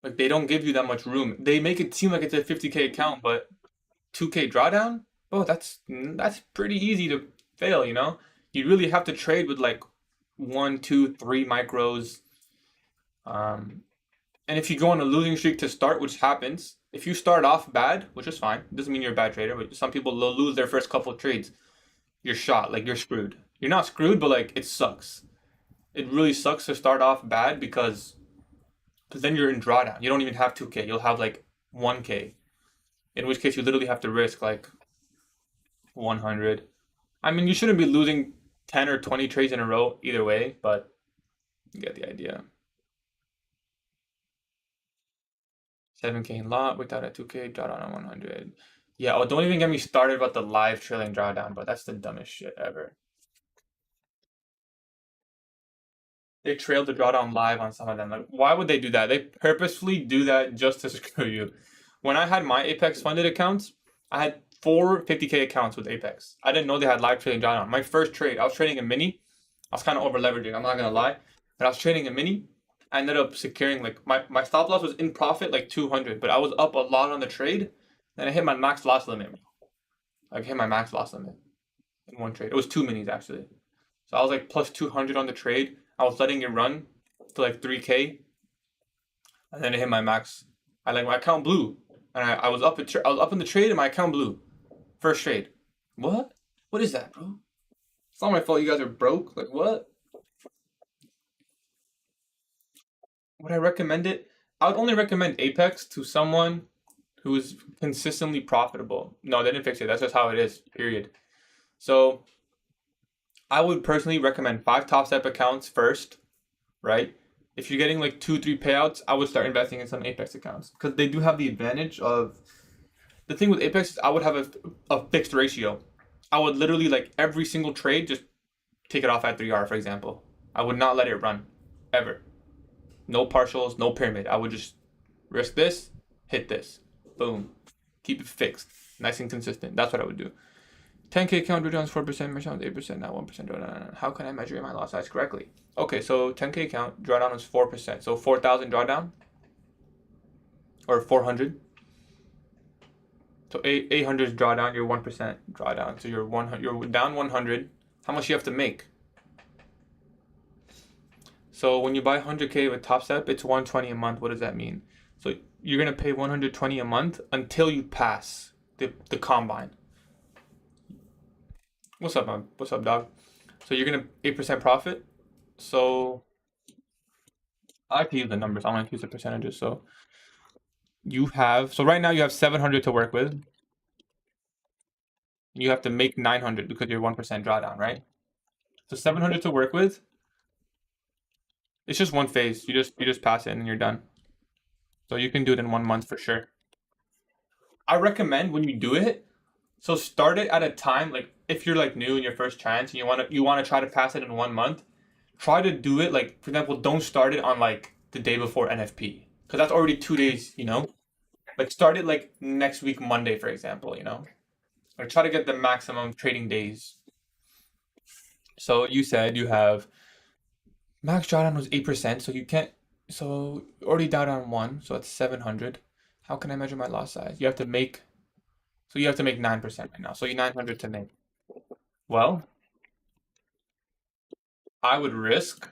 Like they don't give you that much room. They make it seem like it's a 50K account, but 2K drawdown, bro, that's pretty easy to fail. You really have to trade with like one, two, three micros. Um, and if you go on a losing streak to start, which happens, if you start off bad, which is fine, it doesn't mean you're a bad trader, but some people will lose their first couple of trades. You're shot, like you're screwed. You're not screwed, but like it sucks. It really sucks to start off bad because then you're in drawdown. You don't even have 2K. You'll have like 1K, in which case you literally have to risk like 100. I mean, you shouldn't be losing 10 or 20 trades in a row either way, but you get the idea. 7K in lot without a 2K drawdown on 100. Yeah, oh, don't even get me started about the live trailing drawdown, but that's the dumbest shit ever. They trailed the drawdown live on some of them. Like, why would they do that? They purposefully do that just to screw you. When I had my Apex funded accounts, I had four 50K accounts with Apex. I didn't know they had live trading drawdown. My first trade, I was trading a mini. I was kind of over leveraging. I'm not gonna lie, but I was trading a mini. I ended up securing like my stop loss was in profit like 200, but I was up a lot on the trade. Then I hit my max loss limit. I hit my max loss limit in one trade. It was two minis actually. So I was like plus 200 on the trade. I was letting it run to like 3K, and then it hit my max. My account blew, and I was up. I was up in the trade, and my account blew. First trade. What? What is that, bro? It's not my fault. You guys are broke. Like what? Would I recommend it? I would only recommend Apex to someone who is consistently profitable. No, they didn't fix it. That's just how it is. Period. So I would personally recommend 5 top step accounts first, right? If you're getting like 2, 3 payouts, I would start investing in some Apex accounts because they do have the advantage of the thing with Apex is I would have a fixed ratio. I would literally like every single trade just take it off at 3R, for example. I would not let it run ever. No partials, no pyramid. I would just risk this, hit this, boom, keep it fixed, nice and consistent. That's what I would do. 10K count drawdowns 4%, measure 8%, not 1% drawdown. How can I measure my lot size correctly? Okay, so 10K count drawdown is 4%. So 4,000 drawdown or 400. So 800 is drawdown. You're 1% drawdown. So you're down 100. How much you have to make? So when you buy 100K with TopStep, it's 120 a month. What does that mean? So you're gonna pay 120 a month until you pass the combine. What's up, man? What's up, dog? So you're gonna 8% profit. So I like to use the numbers. I want to use the percentages. So right now you have 700 to work with. You have to make 900 because you're 1% drawdown, right? So 700 to work with. It's just one phase. You just pass it and you're done. So you can do it in 1 month for sure. I recommend when you do it, so start it at a time like if you're like new in your first chance and you wanna try to pass it in 1 month, try to do it like for example, don't start it on like the day before NFP because that's already 2 days. Like start it like next week Monday for example. Like try to get the maximum trading days. So you said you have max drawdown was 8%, so you can't. So already down on one, so that's 700. How can I measure my loss size? You have to make. So you have to make 9% right now. So you 900 to make. Well, I would risk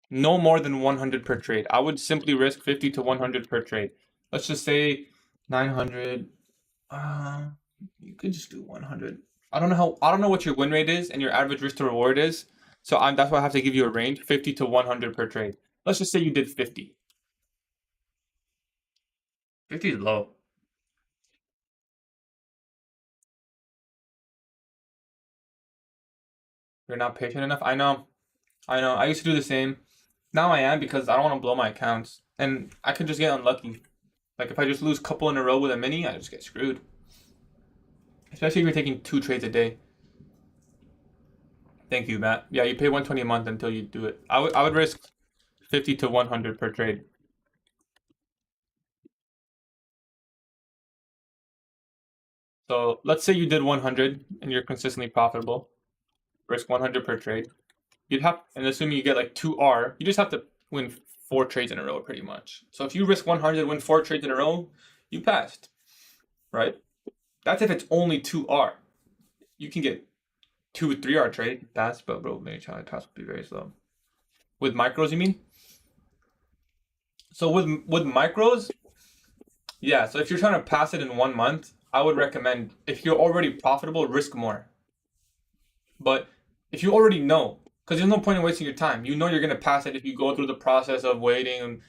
no more than 100 per trade. I would simply risk 50 to 100 per trade. Let's just say 900. You could just do 100. I don't know what your win rate is and your average risk to reward is, So that's why I have to give you a range, 50 to 100 per trade. Let's just say you did 50. 50 is low. You're not patient enough. I know. I know. I used to do the same. Now I am because I don't want to blow my accounts. And I can just get unlucky. Like if I just lose a couple in a row with a mini, I just get screwed. Especially if you're taking 2 trades a day. Thank you, Matt. Yeah, you pay 120 a month until you do it. I would risk 50 to 100 per trade. So let's say you did 100 and you're consistently profitable. Risk 100 per trade. You'd have, and assuming you get like 2R, you just have to win 4 trades in a row pretty much. So if you risk 100, win 4 trades in a row, you passed, right? That's if it's only 2R. You can get 2 3R trade, pass, but bro, maybe challenge pass would be very slow. With micros, you mean? So with micros, yeah. So if you're trying to pass it in 1 month, I would recommend if you're already profitable, risk more. But if you already know, because there's no point in wasting your time. You know you're gonna pass it if you go through the process of waiting and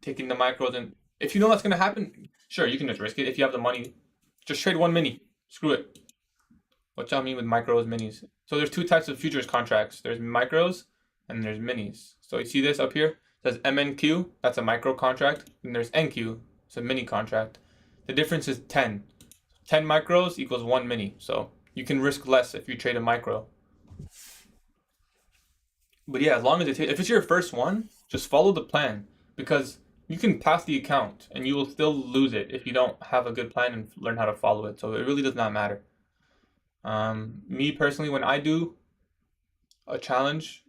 taking the micros, and if you know that's gonna happen, sure, you can just risk it. If you have the money, just trade one mini. Screw it. What y'all mean with micros, minis? So there's 2 types of futures contracts. There's micros and there's minis. So you see this up here? It says MNQ, that's a micro contract, and there's NQ, it's a mini contract. The difference is 10. 10 micros equals 1 mini. So you can risk less if you trade a micro. But yeah, as long as if it's your first one, just follow the plan because you can pass the account and you will still lose it if you don't have a good plan and learn how to follow it. So it really does not matter. Me personally, when I do a challenge,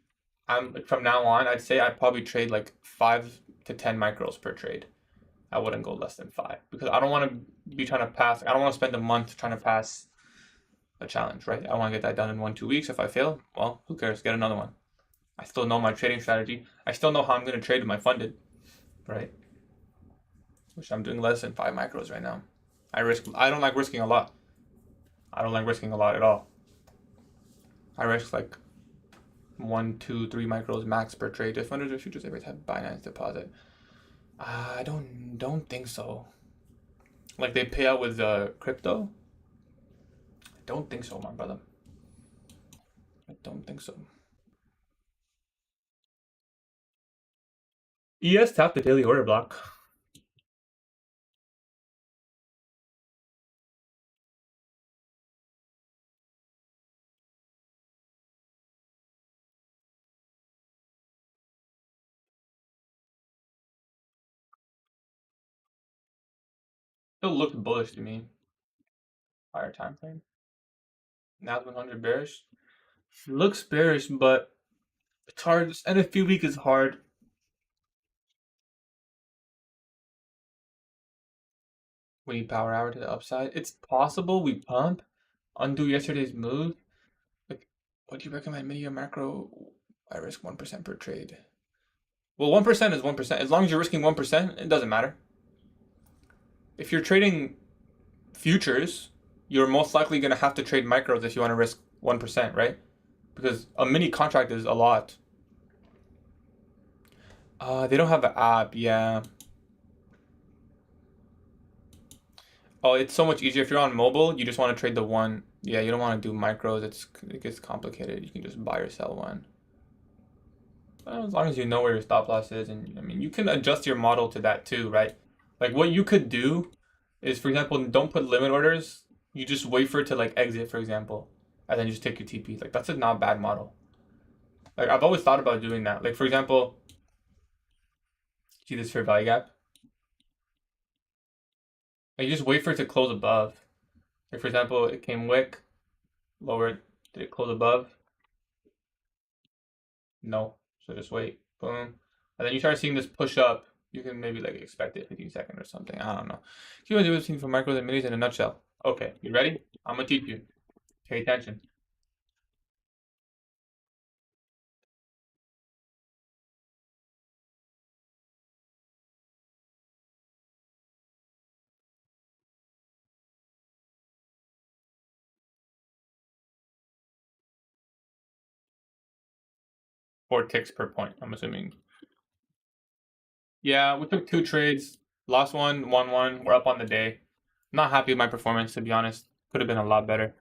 I'm from now on, I'd say I probably trade like 5 to 10 micros per trade. I wouldn't go less than 5 because I don't want to be trying to pass. I don't want to spend a month trying to pass a challenge, right? I want to get that done in 1 2 weeks. If I fail, well, who cares? Get another one. I still know my trading strategy. I still know how I'm going to trade with my funded, right? Which I'm doing less than 5 micros right now. I don't like risking a lot. I don't like risking a lot at all. I risk like 1 2 3 micros max per trade. If under the futures every time Binance deposit. I don't think so. Like they pay out with crypto. I don't think so, my brother. I don't think so. ES tapped the daily order block. Still looks bullish to me. Higher time frame. Now 100 bearish. Looks bearish, but it's hard. And a few week is hard. We need power hour to the upside. It's possible we pump, undo yesterday's move. Like, what do you recommend? Mini or macro? I risk 1% per trade. Well, 1% is 1%. As long as you're risking 1%, it doesn't matter. If you're trading futures, you're most likely going to have to trade micros if you want to risk 1%, right? Because a mini contract is a lot. They don't have an app, yeah. Oh, it's so much easier if you're on mobile. You just want to trade the one. Yeah, you don't want to do micros. It gets complicated. You can just buy or sell one. As long as you know where your stop loss is, and I mean, you can adjust your model to that too, right? Like what you could do is, for example, don't put limit orders. You just wait for it to like exit, for example, and then you just take your TP. Like that's a not bad model. Like I've always thought about doing that. Like for example, see this fair value gap. Like you just wait for it to close above. Like for example, it came wick, lowered. Did it close above? No. So just wait. Boom. And then you start seeing this push up. You can maybe like expect it 15 seconds or something. I don't know. Here's what we've for micros and minis in a nutshell. Okay, you ready? I'm gonna teach you. Pay attention. 4 ticks per point, I'm assuming. Yeah, we took 2 trades. Lost one, won one. We're up on the day. Not happy with my performance, to be honest. Could have been a lot better.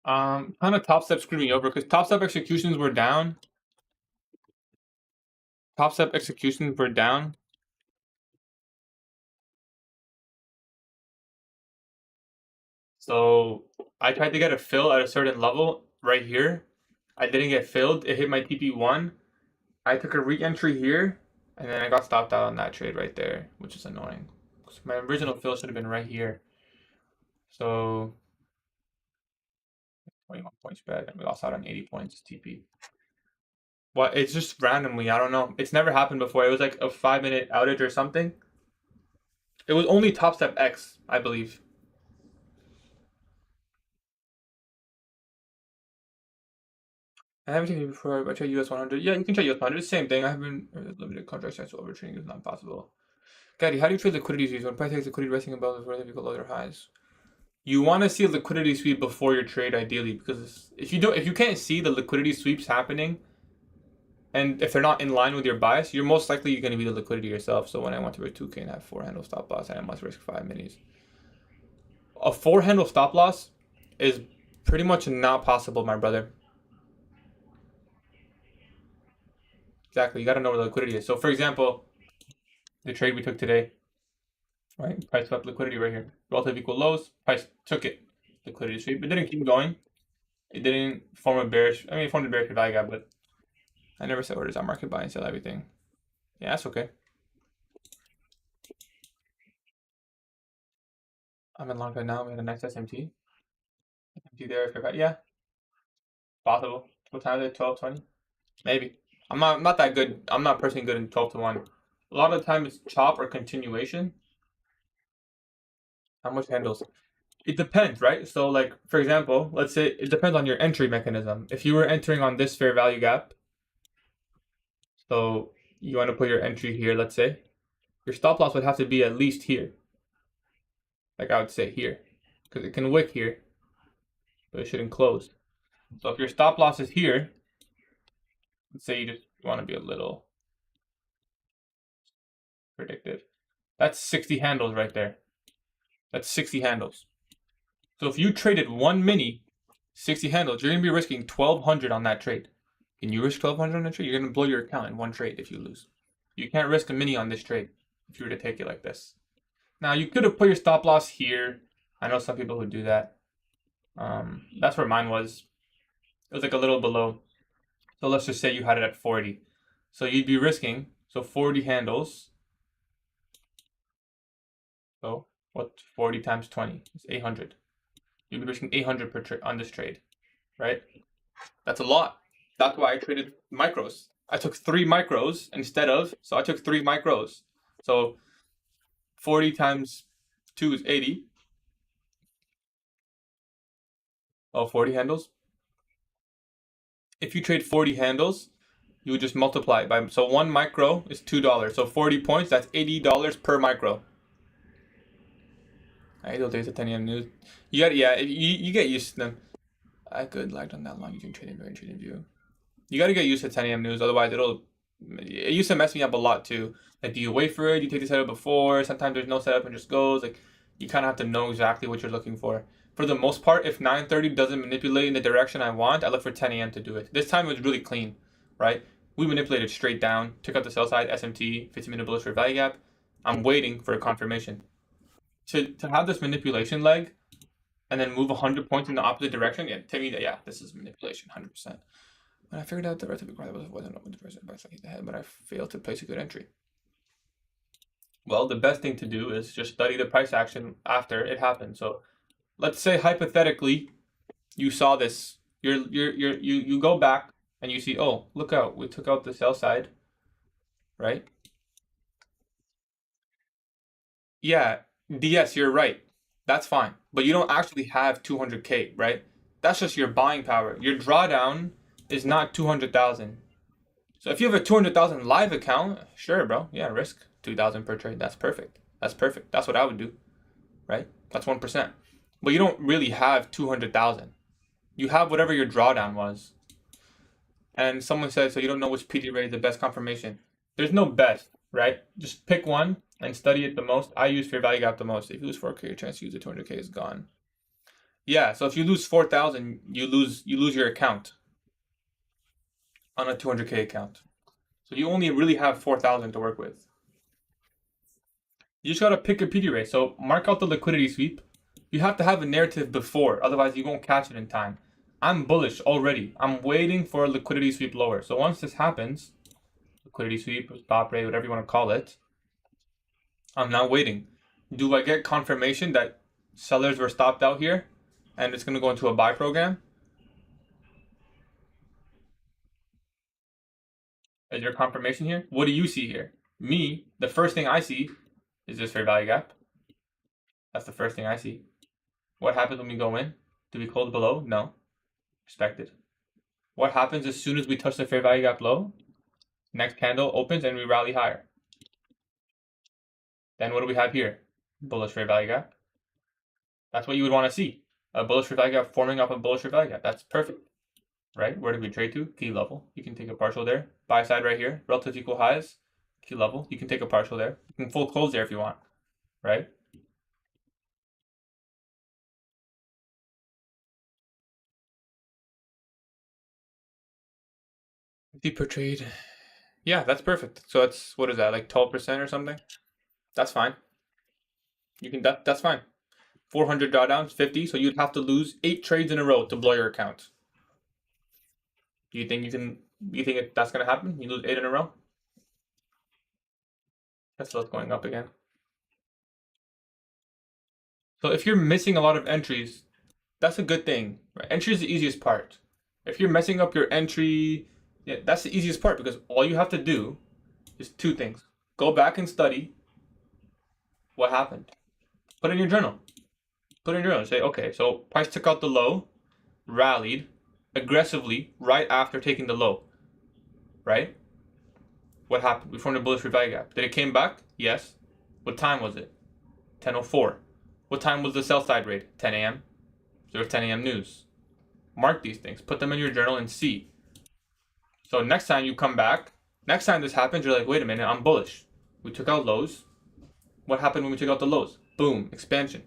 Kind of Top Step screwed me over because Top Step executions were down. Top Step executions were down. So I tried to get a fill at a certain level right here. I didn't get filled. It hit my TP1. I took a re-entry here, and then I got stopped out on that trade right there, which is annoying. So my original fill should have been right here. So 21 points back, and we lost out on 80 points TP. Well, it's just randomly. I don't know. It's never happened before. It was like a 5-minute outage or something. It was only Top Step X, I believe. I haven't seen it before. I tried US 100. Yeah, you can try US 100. Same thing. I haven't limited contract size, so overtrading is not possible. Gatie, how do you trade liquidity sweeps when price takes liquidity resting above the vertical lows or highs? You want to see a liquidity sweep before your trade, ideally, because if you can't see the liquidity sweeps happening, and if they're not in line with your bias, you're most likely going to be the liquidity yourself. So when I want to risk 2K and have 4-handle stop loss, I must risk 5 minis. A 4-handle stop loss is pretty much not possible, my brother. Exactly, you got to know where the liquidity is. So for example, the trade we took today, right? Price swept liquidity right here. Relative equal lows, price took it. Liquidity sweep. It didn't keep going. It didn't form a bearish. I mean, it formed a bearish value gap, but I never set orders on market buy and sell everything. Yeah, that's okay. I'm in long right now. We had a nice SMT. SMT there. Yeah, possible. What time is it? 12:20? Maybe. I'm not that good. I'm not personally good in 12 to 1. A lot of the time it's chop or continuation. How much handles? It depends, right? So like, for example, let's say it depends on your entry mechanism. If you were entering on this fair value gap, so you want to put your entry here, let's say, your stop loss would have to be at least here. Like I would say here, because it can wick here, but it shouldn't close. So if your stop loss is here, let's say you just want to be a little predictive. That's 60 handles right there. That's 60 handles. So if you traded one mini, 60 handles, you're going to be risking 1,200 on that trade. Can you risk 1,200 on that trade? You're going to blow your account in one trade if you lose. You can't risk a mini on this trade if you were to take it like this. Now, you could have put your stop loss here. I know some people who do that. That's where mine was. It was like a little below. So let's just say you had it at 40. So you'd be risking, so 40 handles. So what 40 times 20 is 800. You'd be risking 800 per on this trade, right? That's a lot. That's why I traded micros. I took 3 micros instead of, so I took 3 micros. So 40 times 2 is 80. Oh, 40 handles. If you trade 40 handles, you would just multiply it by, so 1 micro is $2. So 40 points, that's $80 per micro. Idle days at 10 a.m. news. You got, yeah, you get used to them. I could lagged on that long using trading view and trading view. You got to get used to 10 a.m. news, otherwise it used to mess me up a lot too. Like, do you wait for it? Do you take the setup before? Sometimes there's no setup and just goes. Like, you kind of have to know exactly what you're looking for. For the most part, if 9:30 doesn't manipulate in the direction I want, I look for 10 a.m. to do it. This time it was really clean, right? We manipulated straight down, took out the sell side, SMT, 15-minute bullish for value gap. I'm waiting for a confirmation. To have this manipulation leg and then move 100 points in the opposite direction, yeah, to me, yeah, this is manipulation, 100%. When I figured out the rest of the wasn't open to person by the head, but I failed to place a good entry. Well, the best thing to do is just study the price action after it happened. So let's say hypothetically you saw this. You go back and you see, oh, look out, we took out the sell side, right? Yeah, yes, you're right. That's fine. But you don't actually have 200K, right? That's just your buying power. Your drawdown is not 200,000. So if you have a 200,000 live account, sure, bro. Yeah, risk 2,000 per trade. That's perfect. That's perfect. That's what I would do, right? That's 1%. But you don't really have 200,000. You have whatever your drawdown was. And someone said, so you don't know which PD rate is the best confirmation. There's no best, right? Just pick one and study it the most. I use fair value gap the most. If you lose 4K, your chance to use the 200K is gone. Yeah, so if you lose 4,000, you lose your account on a 200K account. So you only really have 4,000 to work with. You just gotta pick your PD rate. So mark out the liquidity sweep. You have to have a narrative before, otherwise you won't catch it in time. I'm bullish already. I'm waiting for a liquidity sweep lower. So once this happens, liquidity sweep, stop rate, whatever you want to call it, I'm now waiting. Do I get confirmation that sellers were stopped out here and it's going to go into a buy program? Is there confirmation here? What do you see here? Me, the first thing I see is this fair value gap. That's the first thing I see. What happens when we go in? Do we close below? No. Respected. What happens as soon as we touch the fair value gap low? Next candle opens and we rally higher. Then what do we have here? Bullish fair value gap. That's what you would want to see. A bullish fair value gap forming up a bullish fair value gap. That's perfect. Right? Where did we trade to? Key level. You can take a partial there. Buy side right here. Relative equal highs. Key level. You can take a partial there. You can full close there if you want. Right? Deeper trade. Yeah, that's perfect. So that's, what is that, like 12% or something? That's fine. You can, that's fine. 400 drawdowns, 50. So you'd have to lose 8 trades in a row to blow your account. Do you think that's gonna happen? You lose 8 in a row? Tesla's going up again. So if you're missing a lot of entries, that's a good thing. Right? Entry is the easiest part. If you're messing up your entry, yeah, that's the easiest part because all you have to do is 2 things. Go back and study what happened. Put it in your journal. Put it in your journal. Say, okay, so price took out the low, rallied aggressively right after taking the low. Right? What happened? We formed a bullish value gap. Did it came back? Yes. What time was it? 10:04. What time was the sell side rate? 10 a.m. So there's 10 a.m. news. Mark these things. Put them in your journal and see. So next time you come back, next time this happens, you're like, wait a minute, I'm bullish. We took out lows. What happened when we took out the lows? Boom, expansion.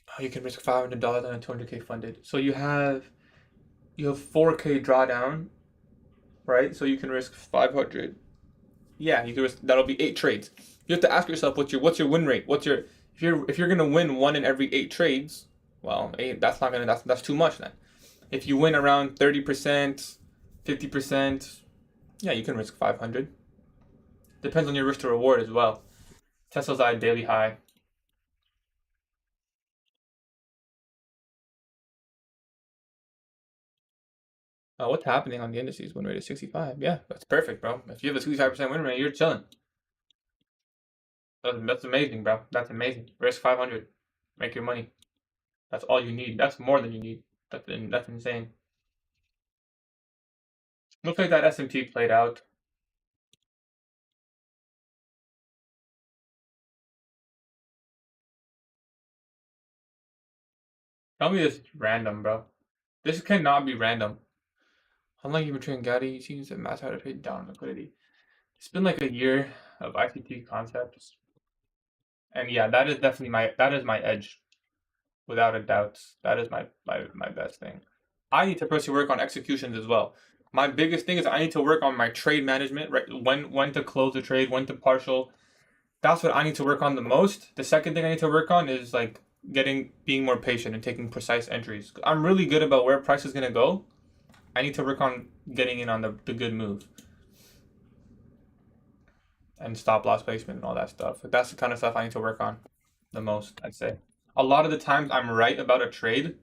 Oh, you can risk $500 on a 200K funded. So you have 4K drawdown, right? So you can risk 500. Yeah, you can risk, that'll be 8 trades. You have to ask yourself what's your win rate? If you're gonna win 1 in every 8 trades, well, that's too much then. If you win around 30%, 50%, yeah, you can risk 500. Depends on your risk to reward as well. Tesla's at a daily high. What's happening on the indices? Win rate is 65. Yeah, that's perfect, bro. If you have a 65% win rate, you're chilling. That's amazing, bro. That's amazing. Risk 500. Make your money. That's all you need. That's more than you need. That's insane. Looks like that S&P played out. Tell me this is random, bro. This cannot be random. How long you been trading Gatie? Seems to mass how to trade down liquidity. It's been like a year of ICT concepts. And yeah, that is definitely my edge. Without a doubt. That is my best thing. I need to personally work on executions as well. My biggest thing is I need to work on my trade management, right? When to close a trade, when to partial. That's what I need to work on the most. The second thing I need to work on is like being more patient and taking precise entries. I'm really good about where price is gonna go. I need to work on getting in on the good move. And stop loss placement and all that stuff. That's the kind of stuff I need to work on the most, I'd say. A lot of the times I'm right about a trade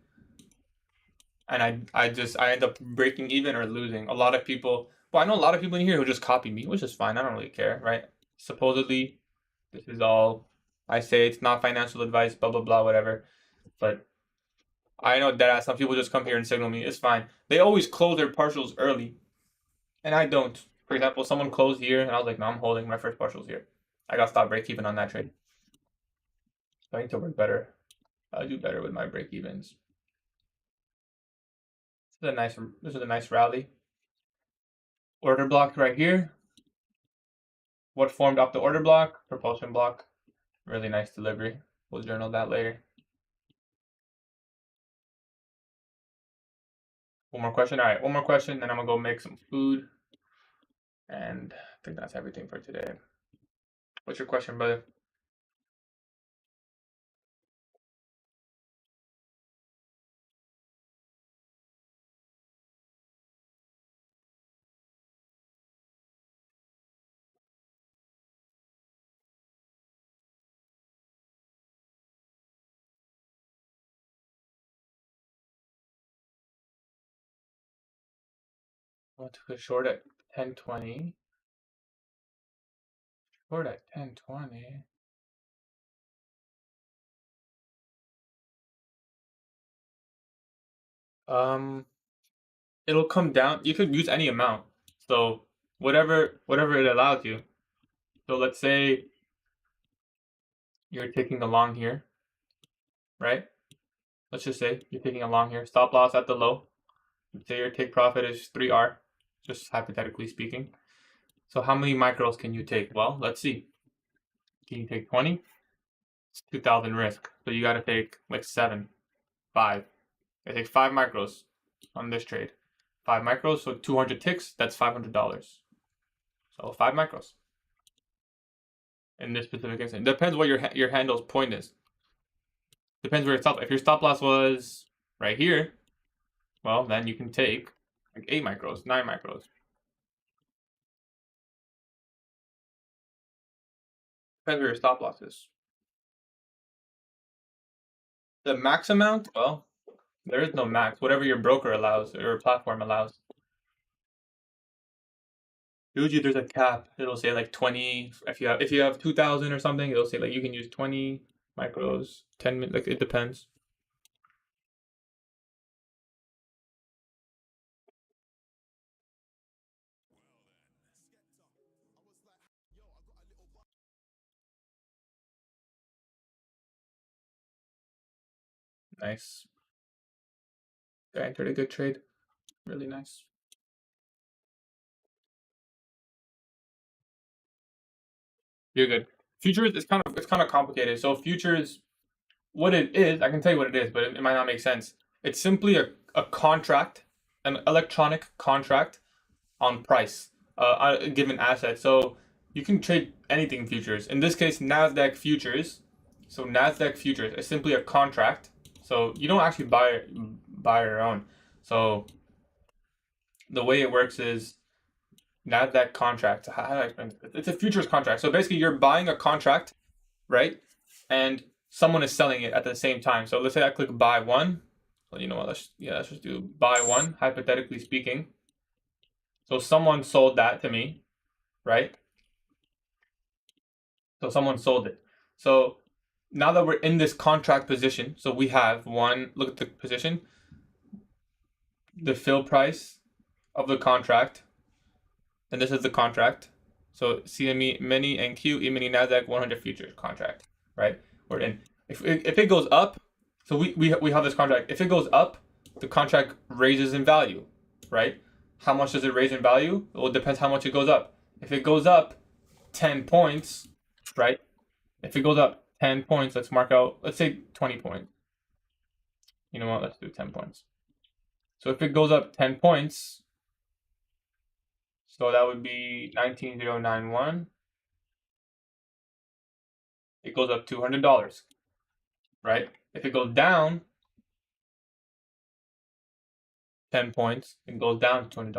and I end up breaking even or losing. A lot of people, well, I know a lot of people in here who just copy me, which is fine. I don't really care, right? Supposedly, this is all I say. It's not financial advice, blah, blah, blah, whatever. But I know that some people just come here and signal me. It's fine. They always close their partials early, and I don't. For example, someone closed here, and I was like, no, I'm holding my first partials here. I got stop break even on that trade. So I need to work better. I'll do better with my break evens. This is a nice rally. Order block right here. What formed up the order block? Propulsion block. Really nice delivery. We'll journal that later. One more question. All right, one more question, then I'm gonna go make some food. And I think that's everything for today. What's your question, brother? I want to go short at 1020. Short at 1020. It'll come down. You could use any amount. So whatever it allows you. So let's say you're taking a long here, right? Let's just say you're taking a long here. Stop loss at the low. Let's say your take profit is 3R, just hypothetically speaking. So how many micros can you take? Well, let's see. Can you take 20? It's 2,000 risk. So you got to take like 7, 5. I take 5 micros on this trade. 5 micros, so 200 ticks, that's $500. So 5 micros. In this specific instance. Depends what your handle's point is. Depends where your stop. If your stop loss was right here, well, then you can take like 8 micros, 9 micros. Depends where your stop loss is. The max amount, well, there is no max. Whatever your broker allows or your platform allows. Usually there's a cap. It'll say like 20. If you have 2,000 or something, it'll say like you can use 20 micros, 10 minutes. Like it depends. Nice. I entered a good trade. Really nice. You're good. Futures it's kind of complicated. So futures, what it is, I can tell you what it is, but it might not make sense. It's simply a contract, an electronic contract on price, on a given asset. So you can trade anything futures. In this case, Nasdaq futures. So Nasdaq futures is simply a contract. So you don't actually buy your own. So the way it works is Nasdaq contract. How do I explain it? It's a futures contract. So basically, you're buying a contract, right? And someone is selling it at the same time. So let's say I click buy one. Well, you know what? Let's just do buy one, hypothetically speaking. So someone sold that to me, right? So someone sold it. So now that we're in this contract position, so we have one. Look at the position. The fill price of the contract. And this is the contract. So CME mini and Q E-mini Nasdaq 100 futures contract, right? We're in. If it goes up, so we have this contract. If it goes up, the contract raises in value, right? How much does it raise in value? Well, it depends how much it goes up. If it goes up 10 points, right? If it goes up 10 points, let's mark out, let's say 20 points. You know what? Let's do 10 points. So if it goes up 10 points, so that would be 19,091. It goes up $200, right? If it goes down 10 points, it goes down $200.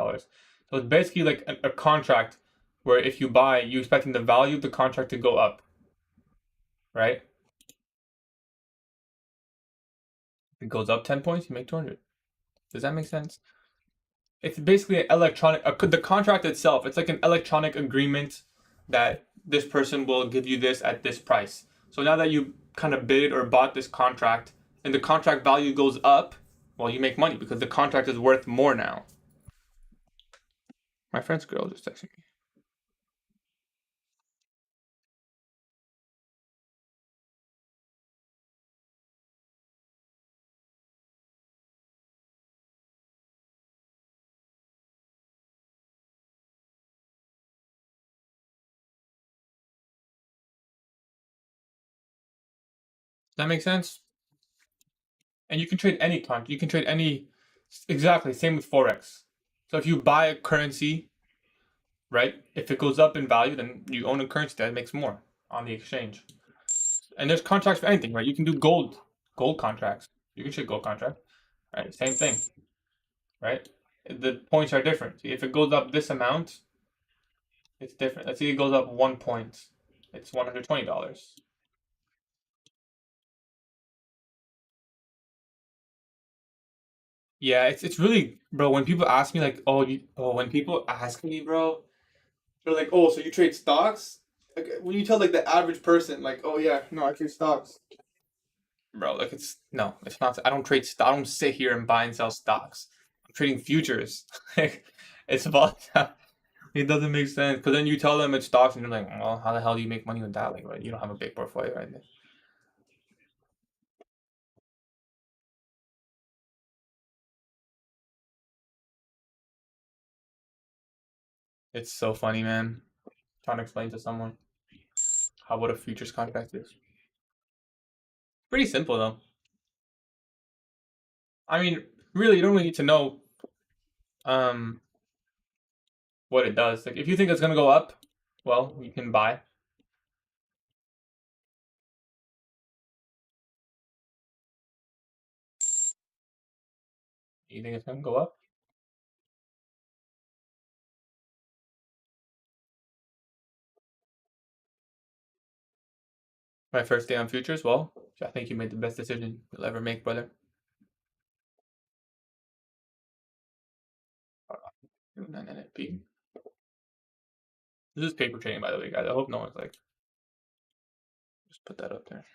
So it's basically like a contract where if you buy, you're expecting the value of the contract to go up, right? If it goes up 10 points, you make 200. Does that make sense? It's basically an electronic, the contract itself, it's like an electronic agreement that this person will give you this at this price. So now that you kind of bid or bought this contract and the contract value goes up, well, you make money because the contract is worth more now. My friend's girl just texted me. That makes sense. And you can trade any contract. You can trade any. Exactly. Same with forex. So if you buy a currency, right? If it goes up in value, then you own a currency that makes more on the exchange. And there's contracts for anything, right? You can do gold contracts. You can trade gold contract, right? Same thing, right? The points are different. If it goes up this amount, it's different. Let's say it goes up 1 point, it's $120. Yeah, it's really, bro. When people ask me like, when people ask me, bro, they're like, oh, so you trade stocks? Like when you tell like the average person, like, oh yeah, no, I trade stocks, bro. Like it's no, it's not. I don't trade. I don't sit here and buy and sell stocks. I'm trading futures. Like it's about. It doesn't make sense because then you tell them it's stocks and you're like, well, how the hell do you make money with that? Like, right? You don't have a big portfolio right there. It's so funny, man. Trying to explain to someone how what a futures contract is. Pretty simple though. I mean, really, you don't really need to know um what it does. Like, if you think it's gonna go up, well, you can buy. You think it's gonna go up? My first day on futures, well, I think you made the best decision you'll ever make, brother. NNP. This is paper trading, by the way, guys. I hope no one's like, just put that up there.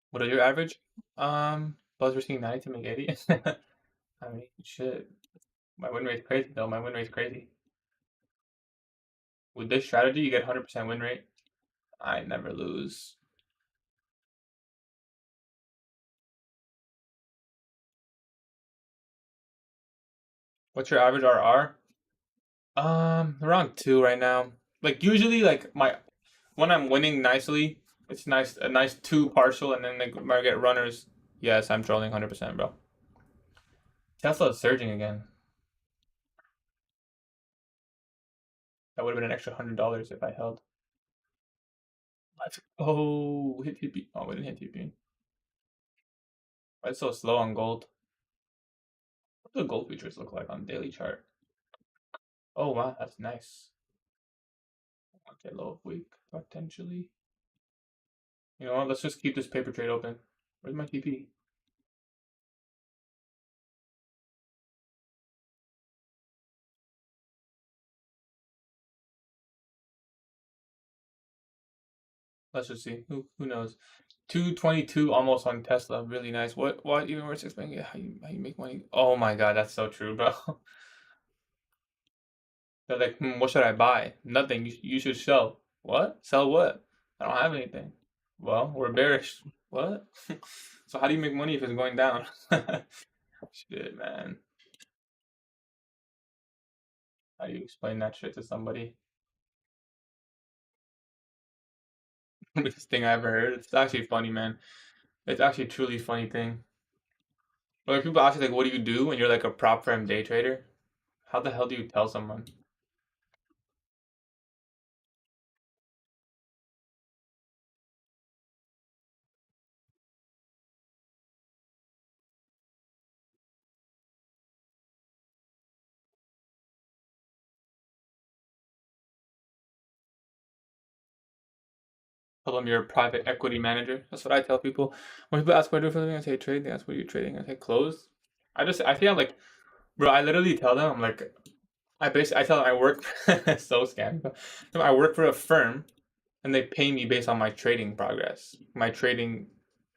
What are your average? Buzz we're seeing 90 to make 80. I mean, shit. My win rate's crazy though. My win rate's crazy. With this strategy, you get 100% win rate. I never lose. What's your average RR? Around 2 right now. Like usually, like my when I'm winning nicely, it's nice a nice 2 partial, and then like when I get runners. Yes, I'm trolling 100%, bro. Tesla is surging again. That would have been an extra $100 if I held. Let's oh hit TP. Oh, we didn't hit TP. Why it's so slow on gold? What do the gold futures look like on daily chart? Oh wow, that's nice. Okay, low of week potentially. You know what? Let's just keep this paper trade open. Where's my TP? Let's just see. Who knows? 222 almost on Tesla. Really nice. What even worse explaining yeah, how you make money? Oh my god, that's so true, bro. They're like, what should I buy? Nothing. You should sell. What? Sell what? I don't have anything. Well, we're bearish. What? So how do you make money if it's going down? Shit, man. How do you explain that shit to somebody? Biggest thing I ever heard. It's actually funny, man. It's actually a truly funny thing. But when people ask you like, what do you do when you're like a prop firm day trader? How the hell do you tell someone? Tell them you're a private equity manager. That's what I tell people. When people ask what I do for a living, I say trade. They ask what you're trading. I say close. I feel like, bro, I literally tell them, I'm like, I tell them I work, so scammy, but I work for a firm and they pay me based on my trading progress, my trading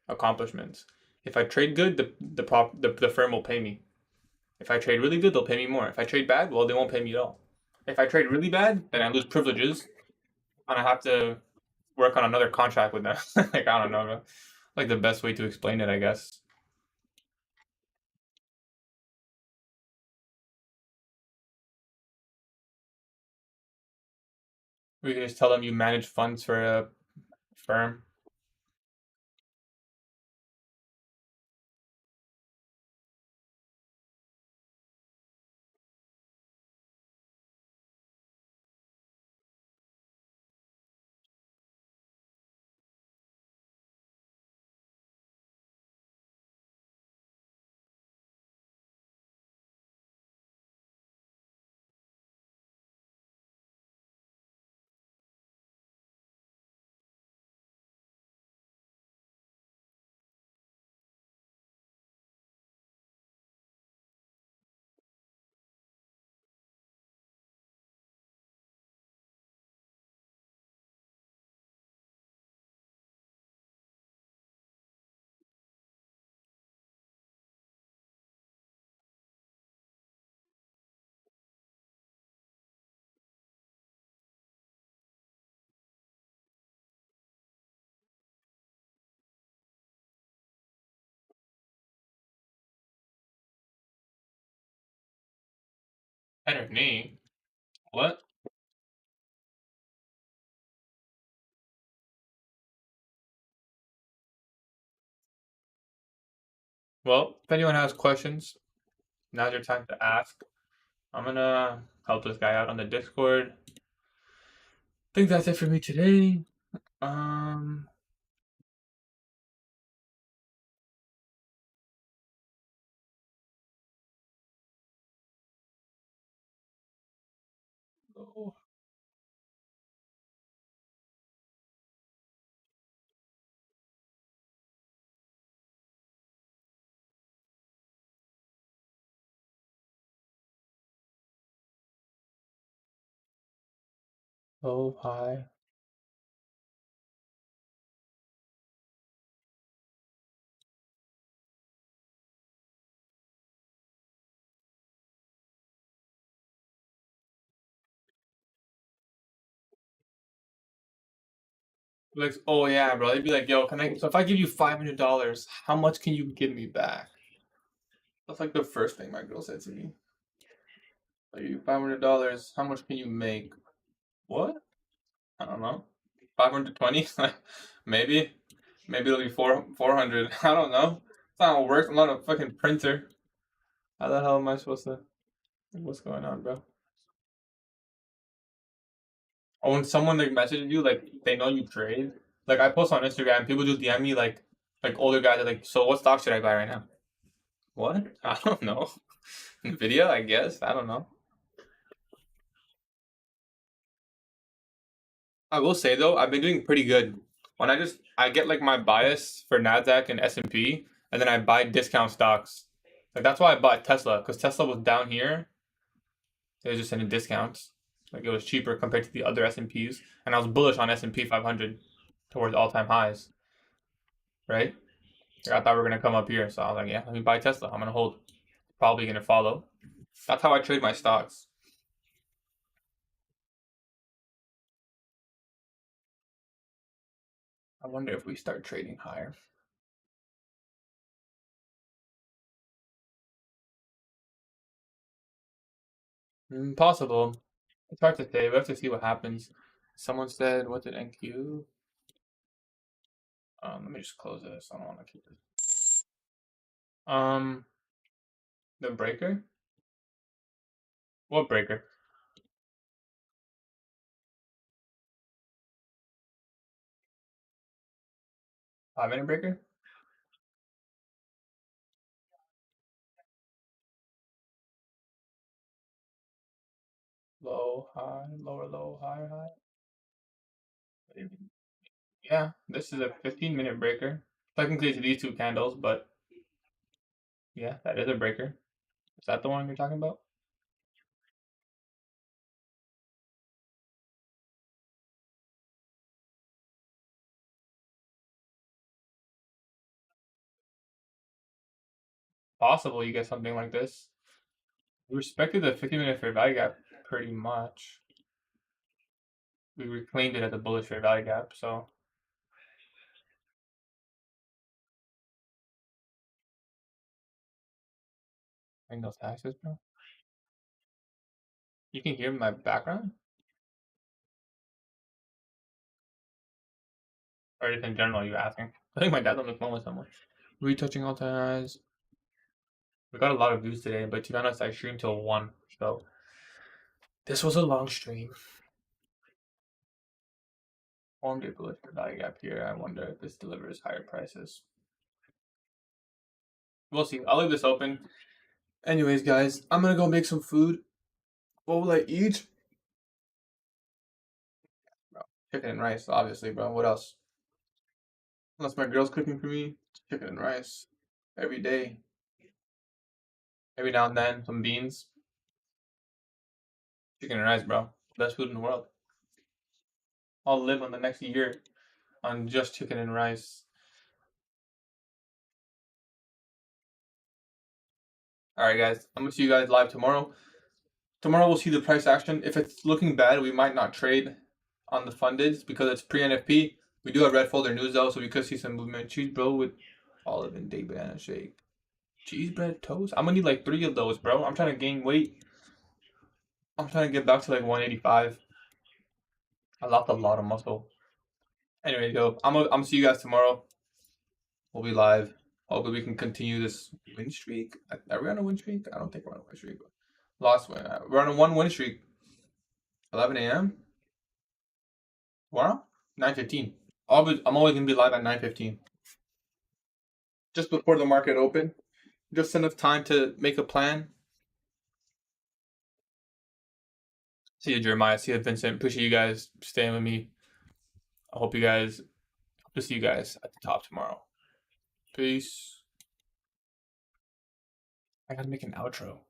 accomplishments. If I trade good, the firm will pay me. If I trade really good, they'll pay me more. If I trade bad, well, they won't pay me at all. If I trade really bad, then I lose privileges and I have to work on another contract with them. Like I don't know, like the best way to explain it, I guess. We can just tell them you manage funds for a firm. Better than me. What? Well, if anyone has questions, now's your time to ask. I'm gonna help this guy out on the Discord. I think that's it for me today. Um, oh, oh, hi. Like, oh yeah, bro. They'd be like, yo, can I? So if I give you $500, how much can you give me back? That's like the first thing my girl said to me. Like, $500, how much can you make? What? I don't know. 520? Maybe. Maybe it'll be 400. I don't know. It's not how it works. I'm not a fucking printer. How the hell am I supposed to? What's going on, bro? Or when someone like messages you, like they know you trade. Like I post on Instagram, people just DM me like older guys are like, so what stock should I buy right now? What? I don't know. Nvidia, I guess. I don't know. I will say though, I've been doing pretty good. When I get like my bias for Nasdaq and S&P, and then I buy discount stocks. Like that's why I bought Tesla because Tesla was down here. It was just in discounts. Like it was cheaper compared to the other S&Ps, and I was bullish on S&P 500 towards all-time highs. Right? Like, I thought we were gonna come up here, so I was like, yeah, let me buy Tesla. I'm gonna hold. Probably gonna follow. That's how I trade my stocks. I wonder if we start trading higher. Possible. It's hard to say. We have to see what happens. Someone said, what did NQ? Let me just close this. I don't want to keep it. Um, the breaker? What breaker? 5 minute breaker? Low, high, lower, low, higher, high. Yeah, this is a 15-minute breaker. Technically, it's these two candles, but yeah, that is a breaker. Is that the one you're talking about? Possible you get something like this. We respected the 50-minute fair value gap pretty much. We reclaimed it at the bullish fair value gap, so paying those taxes, bro. You can hear my background? Or just in general, you asking? I think my dad's on the phone with someone. Retouching all ties. We got a lot of views today, but to be honest, I streamed till 1, so this was a long stream. Formed a bullish fair value gap here. I wonder if this delivers higher prices. We'll see. I'll leave this open. Anyways, guys, I'm gonna go make some food. What will I eat? Bro, chicken and rice, obviously, bro. What else? Unless my girl's cooking for me, chicken and rice every day. Every now and then, some beans. Chicken and rice, bro. Best food in the world. I'll live on the next year on just chicken and rice. All right, guys. I'm gonna see you guys live tomorrow. Tomorrow we'll see the price action. If it's looking bad, we might not trade on the funded because it's pre-NFP. We do have red folder news though, so we could see some movement. Cheese, bro, with olive and day banana shake. Cheese bread toast. I'm gonna need like 3 of those, bro. I'm trying to gain weight. I'm trying to get back to like 185. I lost a lot of muscle. Anyway, yo, I'm gonna see you guys tomorrow. We'll be live. Hopefully, we can continue this win streak. Are we on a win streak? I don't think we're on a win streak. Lost win. We're on a 1 win streak. 11 a.m. Tomorrow? 9:15. I'm always gonna be live at 9:15. Just before the market open. Just enough time to make a plan. See you, Jeremiah. See you, Vincent. Appreciate you guys staying with me. I hope to see you guys at the top tomorrow. Peace. I gotta make an outro.